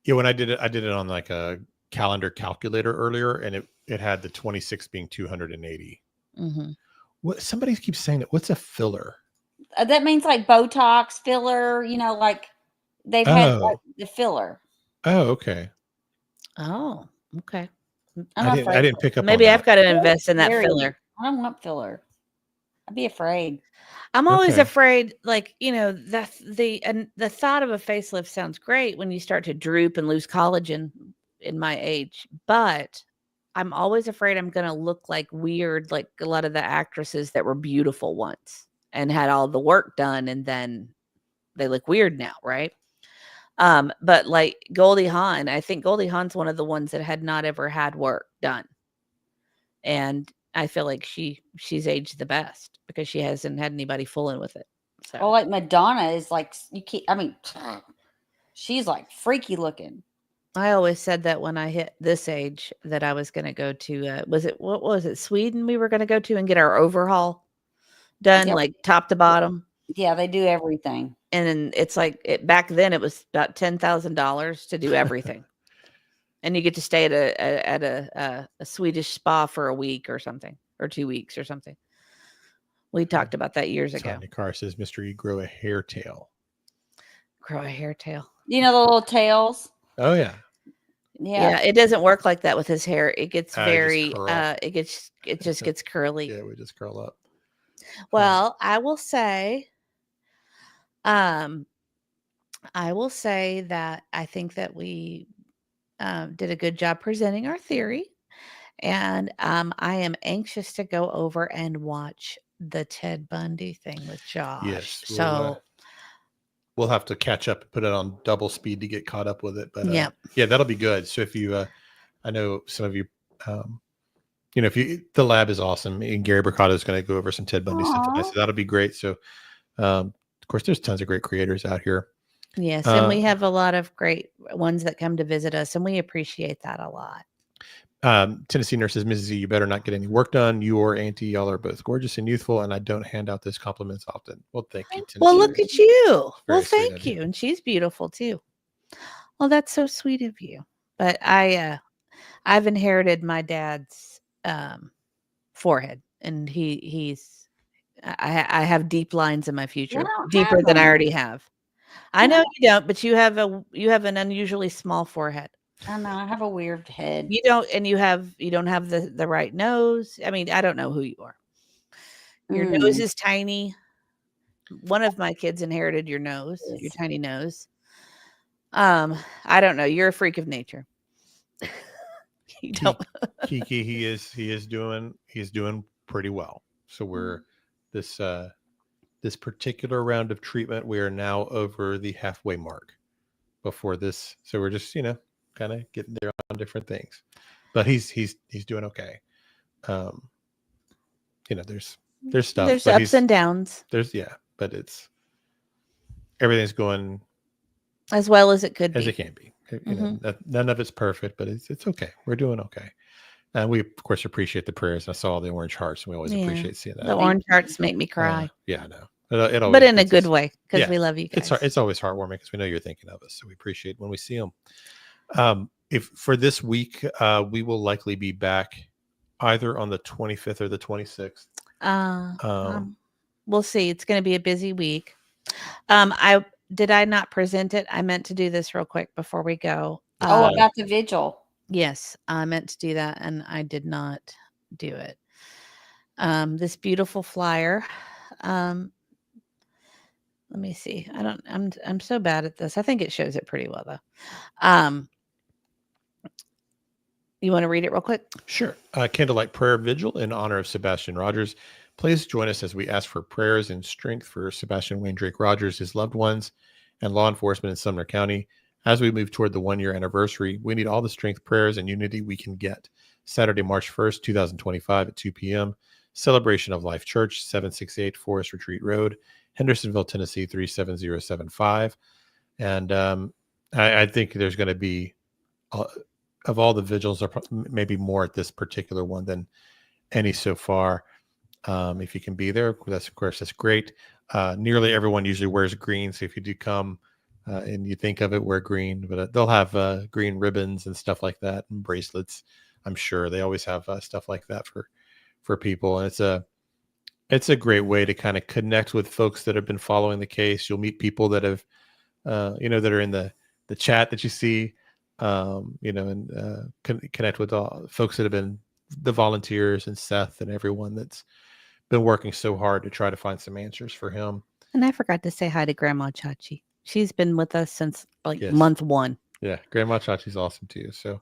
Yeah, when I did it on like a calendar calculator earlier, and it had the 26 being 280. Mm-hmm. What somebody keeps saying that. What's a filler? That means like Botox filler, you know, like they've had like the filler. Oh, okay. Oh, okay. I didn't pick up. Maybe on I've that. got to invest in that filler. I don't want filler. I'd be afraid. I'm always Okay. afraid, like, you know, the thought of a facelift sounds great when you start to droop and lose collagen in my age, but I'm always afraid I'm going to look like weird, like a lot of the actresses that were beautiful once and had all the work done, and then they look weird now, right? But like Goldie Hawn, I think Goldie Hawn's one of the ones that had not ever had work done, and I feel like she's aged the best because she hasn't had anybody fooling with it. So, Well, like Madonna is like, you can't, I mean, she's like freaky looking. I always said that when I hit this age that I was going to go to, what was it, Sweden we were going to go to and get our overhaul done, Yep. like top to bottom. Yeah, they do everything. And then it's like, back then it was about $10,000 to do everything. And you get to stay at a Swedish spa for a week or something, or 2 weeks or something. We talked about that years ago. Sonia Carr says, "Mr. E, grow a hair tail." Grow a hair tail. You know the little tails? Oh yeah. Yeah, it doesn't work like that with his hair. It gets Just very curl. it just gets curly. Yeah, we just curl up. Well, I will say that I think that we did a good job presenting our theory, and I am anxious to go over and watch the Ted Bundy thing with Josh. Yes. So we'll have to catch up and put it on double speed to get caught up with it. But Yep. yeah, that'll be good. So if you, I know some of you if the lab is awesome, and Gary Bricado is going to go over some Ted Bundy stuff tonight, so that'll be great. So, of course, there's tons of great creators out here. Yes, and we have a lot of great ones that come to visit us, and we appreciate that a lot. Tennessee Nurse says, Mrs. E, you better not get any work done. You or Auntie, y'all are both gorgeous and youthful, and I don't hand out those compliments often. Well, thank you, Tennessee. Well, look at you. Well, sweet thank you. And she's beautiful too. Well, that's so sweet of you. But I've inherited my dad's forehead, and I have deep lines in my future, deeper than I already have. I know you don't, but you have an unusually small forehead. I know, I have a weird head. You don't, and you don't have the right nose. I mean, I don't know who you are. Your nose is tiny. One of my kids inherited your nose, your tiny nose. I don't know. You're a freak of nature. You don't. Kiki, he's doing pretty well. So we're this particular round of treatment, we are now over the halfway mark before this. So we're just, kind of getting there on different things, but he's doing okay. There's stuff, there's ups and downs. But everything's going as well as it could as be. it can be. None of it's perfect, but it's okay. We're doing okay. And we, of course, appreciate the prayers. I saw the orange hearts, and we always appreciate seeing that. The orange hearts make me cry. Yeah, I know. It always, but in a good way, because we love you guys. It's always heartwarming because we know you're thinking of us, so we appreciate when we see them. If for this week, we will likely be back either on the 25th or the 26th. We'll see. It's going to be a busy week. I not present it. I meant to do this real quick before we go. About the vigil. Yes, I meant to do that, and I did not do it. This beautiful flyer. Let me see. I'm so bad at this. I think it shows it pretty well though. You want to read it real quick? Sure. Candlelight prayer vigil in honor of Sebastian Rogers. Please join us as we ask for prayers and strength for Sebastian Wayne Drake Rogers, his loved ones, and law enforcement in Sumner County. As we move toward the 1-year anniversary, we need all the strength, prayers, and unity we can get. Saturday, March 1st, 2025 at 2 p.m. Celebration of Life Church, 768 Forest Retreat Road, Hendersonville, Tennessee, 37075. And I think there's going to be, of all the vigils, maybe more at this particular one than any so far. If you can be there, that's great. Nearly everyone usually wears green. So if you do come and you think of it, wear green, but they'll have green ribbons and stuff like that and bracelets. I'm sure they always have stuff like that for people. And it's a great way to kind of connect with folks that have been following the case. You'll meet people that have, that are in the chat that you see, and connect with all folks that have been the volunteers and Seth and everyone that's been working so hard to try to find some answers for him. And I forgot to say hi to Grandma Chachi. She's been with us since month 1. Yeah, Grandma Chachi's awesome too. So,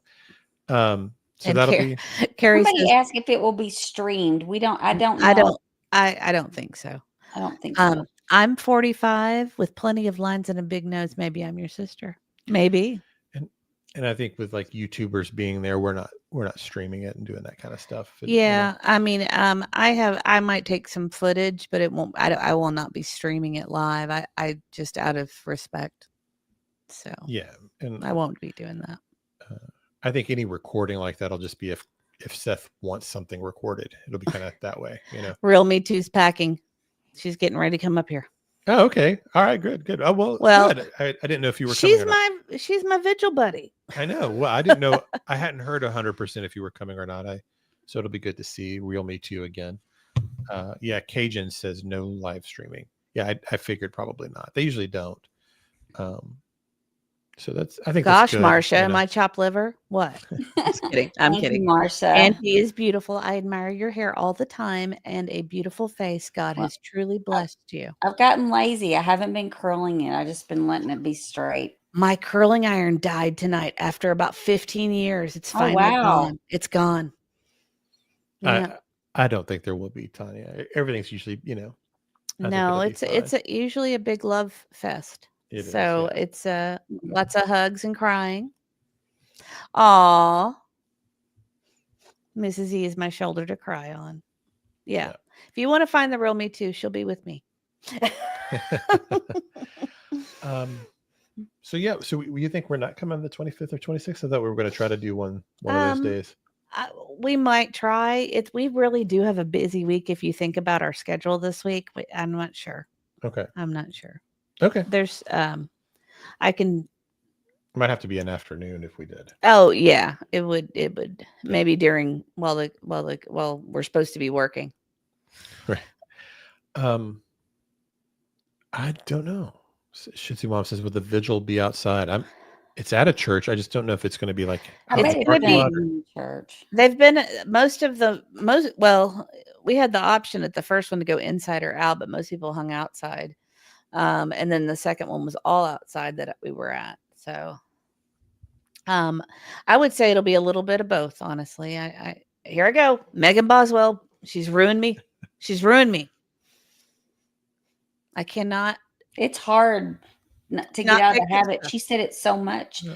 so that'll be. Carrie Somebody asked if it will be streamed. I don't know. I don't think so. I don't think so. I'm 45 with plenty of lines and a big nose. Maybe I'm your sister. Maybe. And I think with like YouTubers being there, we're not streaming it and doing that kind of stuff. Yeah, I mean, I might take some footage, but it won't. I will not be streaming it live. I just out of respect. So yeah, and I won't be doing that. I think any recording like that'll just be if Seth wants something recorded, it'll be kind of that way, Real Me Too's packing. She's getting ready to come up here. Oh, okay. All right. Good. Oh, well, good. I didn't know if you were coming or not. She's my vigil buddy. I know. Well, I didn't know. I hadn't heard 100% if you were coming or not. So it'll be good to see Real Me Too again. Yeah. Cajun says no live streaming. Yeah. I figured probably not. They usually don't. So I think gosh, that's good, Marsha, my chopped liver. What? Just kidding. I'm kidding. Marsha. Auntie is beautiful. I admire your hair all the time and a beautiful face. God has truly blessed you. I've gotten lazy. I haven't been curling it. I've just been letting it be straight. My curling iron died tonight after about 15 years. It's finally gone. It's gone. Yeah. I don't think there will be, Tanya. Everything's usually, No, it's usually a big love fest. It's lots of hugs and crying. Aw. Mrs. E is my shoulder to cry on. Yeah. If you want to find the real me too, she'll be with me. So yeah, so you think we're not coming on the 25th or 26th? I thought we were going to try to do one of those days. We might try. We really do have a busy week if you think about our schedule this week. I'm not sure. Okay. I'm not sure. Okay. There's I can. It might have to be an afternoon if we did. Oh yeah, it would. Maybe during while we're supposed to be working. Right. I don't know. Shitzy Mom says, "Would the vigil be outside?" It's at a church. I just don't know if it's going to be like. It's going to be in church. They've been well. We had the option at the first one to go inside or out, but most people hung outside. And then the second one was all outside that we were at. So, I would say it'll be a little bit of both. Honestly, here I go, Megan Boswell. She's ruined me. She's ruined me. I cannot. It's hard to get out of the habit. She said it so much. Yeah.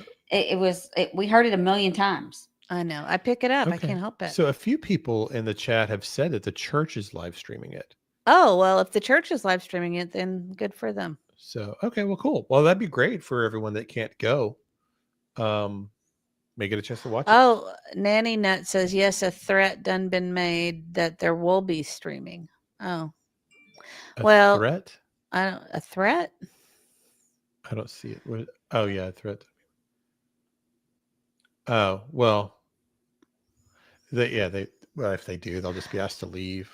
We heard it a million times. I know. I pick it up. Okay. I can't help it. So a few people in the chat have said that the church is live streaming it. Oh, well, if the church is live streaming it, then good for them. So, okay, well, cool. Well, that'd be great for everyone that can't go. May get a chance to watch it. Oh, Nanny Nut says, yes, a threat done been made that there will be streaming. Oh. A threat? A threat? I don't see it. Oh, yeah, a threat. Oh, well. If they do, they'll just be asked to leave.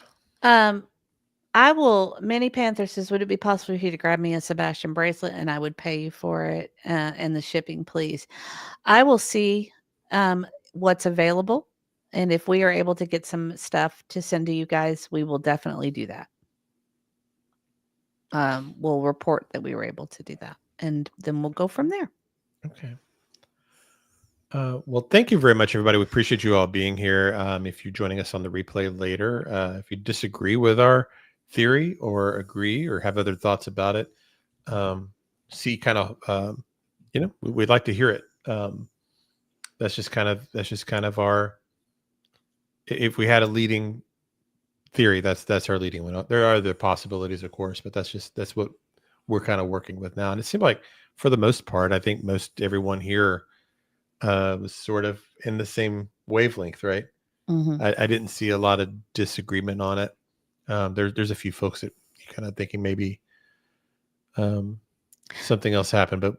I will. Minnie Panther says, would it be possible for you to grab me a Sebastian bracelet and I would pay you for it and the shipping, please? I will see what's available. And if we are able to get some stuff to send to you guys, we will definitely do that. We'll report that we were able to do that. And then we'll go from there. Okay. Well, thank you very much, everybody. We appreciate you all being here. If you're joining us on the replay later, if you disagree with our theory or agree or have other thoughts about it, we'd like to hear it. That's just kind of our, if we had a leading theory, that's our leading one. There are other possibilities, of course, but that's what we're kind of working with now. And it seemed like for the most part, I think everyone here was sort of in the same wavelength, right? Mm-hmm. I didn't see a lot of disagreement on it. There's a few folks that you're kind of thinking maybe something else happened, but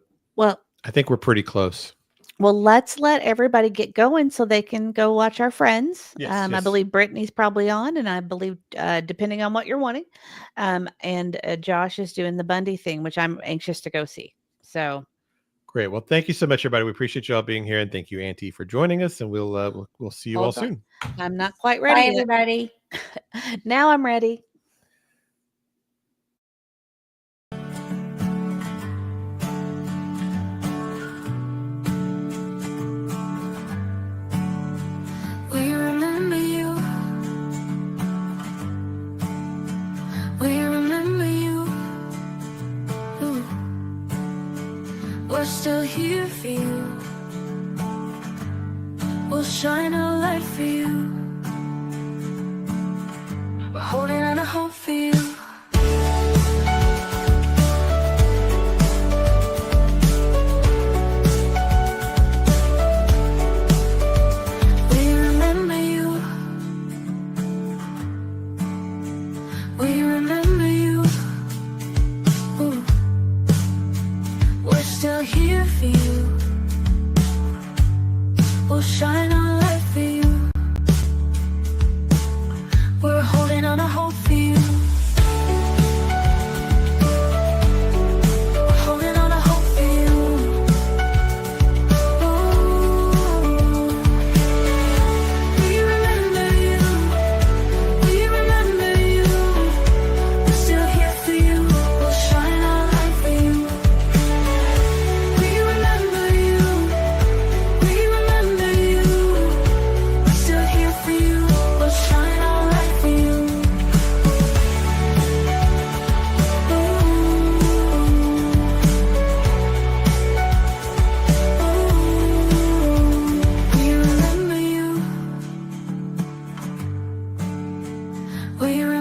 I think we're pretty close. Well, let's let everybody get going so they can go watch our friends. Yes, I yes. believe Brittany's probably on, and I believe depending on what you're wanting, and Josh is doing the Bundy thing, which I'm anxious to go see. So great. Well, thank you so much, everybody. We appreciate you all being here, and thank you, Auntie, for joining us. And we'll see you all soon. I'm not quite ready. Bye, everybody. Now I'm ready. We remember you. We remember you. Ooh. We're still here for you. We'll shine a light for you. We're holding on to hope for you. We remember you. We remember you. Ooh. We're still here for you. We'll shine a light for you. We're holding on to hope for you. We